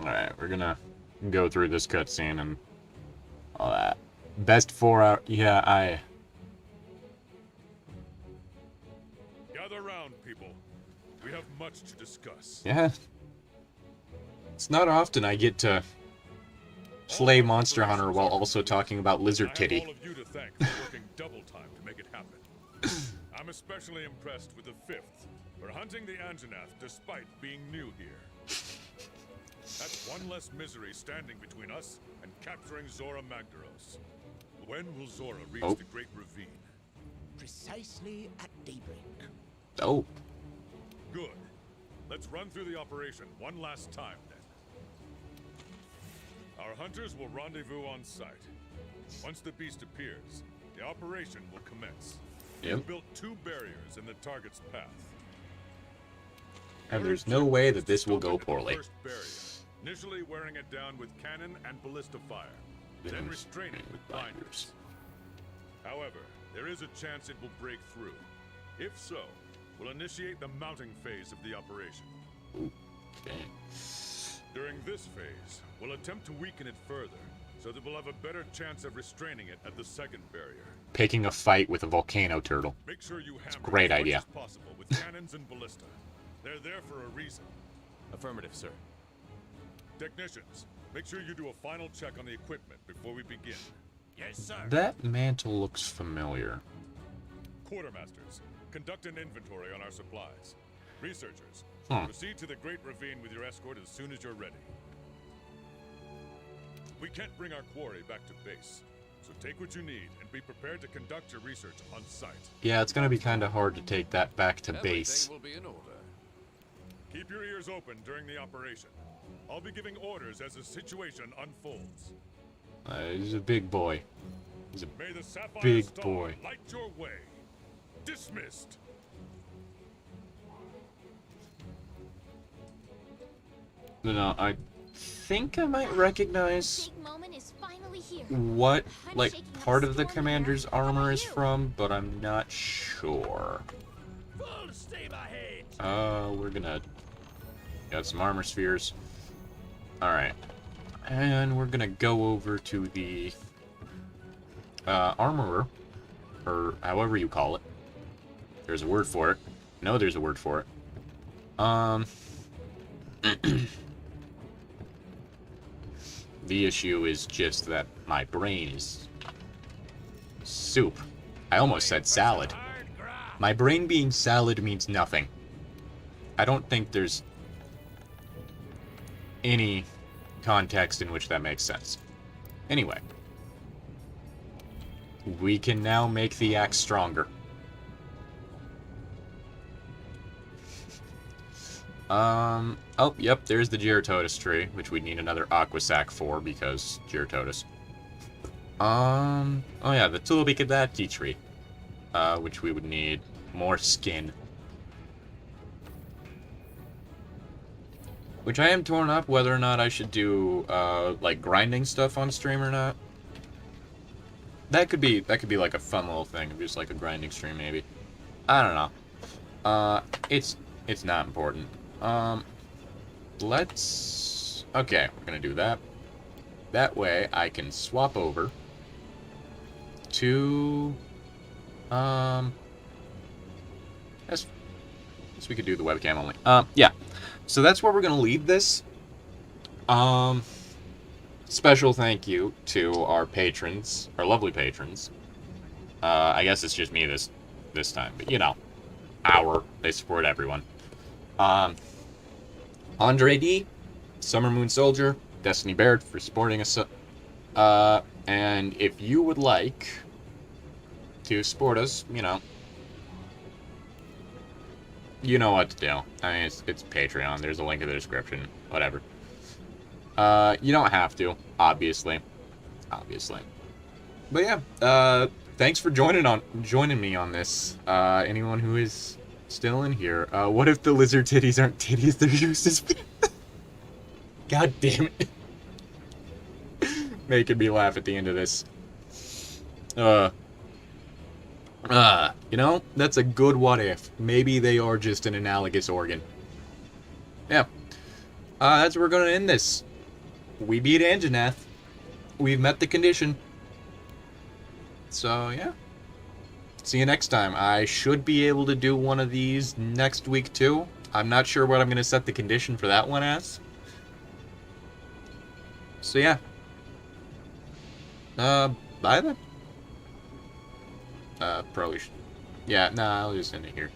Alright, we're gonna go through this cutscene and all that. Best 4 hour... Yeah, Gather round, people. We have much to discuss. Yeah. It's not often I get to play Monster Hunter while also talking about Lizard Kitty. I have all of you to thank for working double time to make it happen. I'm especially impressed with the 5th for hunting the Anjanath despite being new here. That's one less misery standing between us and capturing Zora Magdaros. When will Zora reach the Great Ravine? Precisely at daybreak. Oh. Good. Let's run through the operation one last time, then. Our hunters will rendezvous on site. Once the beast appears, the operation will commence. We've built 2 barriers in the target's path. And there's no way that this will go poorly. First barrier, initially wearing it down with cannon and ballista fire, then restrain it with binders. However, there is a chance it will break through. If so, we'll initiate the mounting phase of the operation. Okay. During this phase, we'll attempt to weaken it further, so that we'll have a better chance of restraining it at the second barrier. Picking a fight with a volcano turtle. Make sure you hammer great as idea. much as possible with cannons and ballista. They're there for a reason. Affirmative, sir. Technicians, make sure you do a final check on the equipment before we begin. Yes, sir. That mantle looks familiar. Quartermasters, conduct an inventory on our supplies. Researchers, proceed to the Great Ravine with your escort as soon as you're ready. We can't bring our quarry back to base, so take what you need and be prepared to conduct your research on site. Yeah, it's gonna be kind of hard to take that back to base. Will be in order. Keep your ears open during the operation. I'll be giving orders as the situation unfolds. He's a big boy. He's a May the Sapphire big Star boy. light your way. Dismissed. No, I think I might recognize Big moment is finally here. what, like, part of the commander's armor is from, but I'm not sure. Full steam ahead. We're gonna... Got some armor spheres. Alright. And we're gonna go over to the... armorer. Or however you call it. There's a word for it. No, there's a word for it. The issue is just that my brain is soup. I almost said salad. My brain being salad means nothing. I don't think there's any context in which that makes sense. Anyway. We can now make the axe stronger. Oh, yep, there's the Gerototus tree, which we need another Aquasac for, because Gerototus. Oh yeah, the Tulbicadati tree, which we would need more skin. Which I am torn up whether or not I should do, like, grinding stuff on stream or not. That could be like a fun little thing, just like a grinding stream, maybe. I don't know. It's not important. Let's... Okay, we're gonna do that. That way, I can swap over to... Guess we could do the webcam only. Yeah. So that's where we're gonna leave this. Special thank you to our patrons, our lovely patrons. I guess it's just me this time, but you know, they support everyone. Andre D, Summer Moon Soldier, Destiny Baird for supporting us. And if you would like to support us, you know what to do. I mean, it's Patreon. There's a link in the description. Whatever. You don't have to, obviously. But yeah, thanks for joining me on this. Anyone who is still in here. What if the lizard titties aren't titties? They're useless. God damn it. Making me laugh at the end of this. You know, that's a good what if. Maybe they are just an analogous organ. Yeah. That's where we're gonna end this. We beat Anjanath. We've met the condition. So, yeah. See you next time. I should be able to do one of these next week, too. I'm not sure what I'm going to set the condition for that one as. So, yeah. Bye then. Probably should. Yeah, nah, I'll just end it here.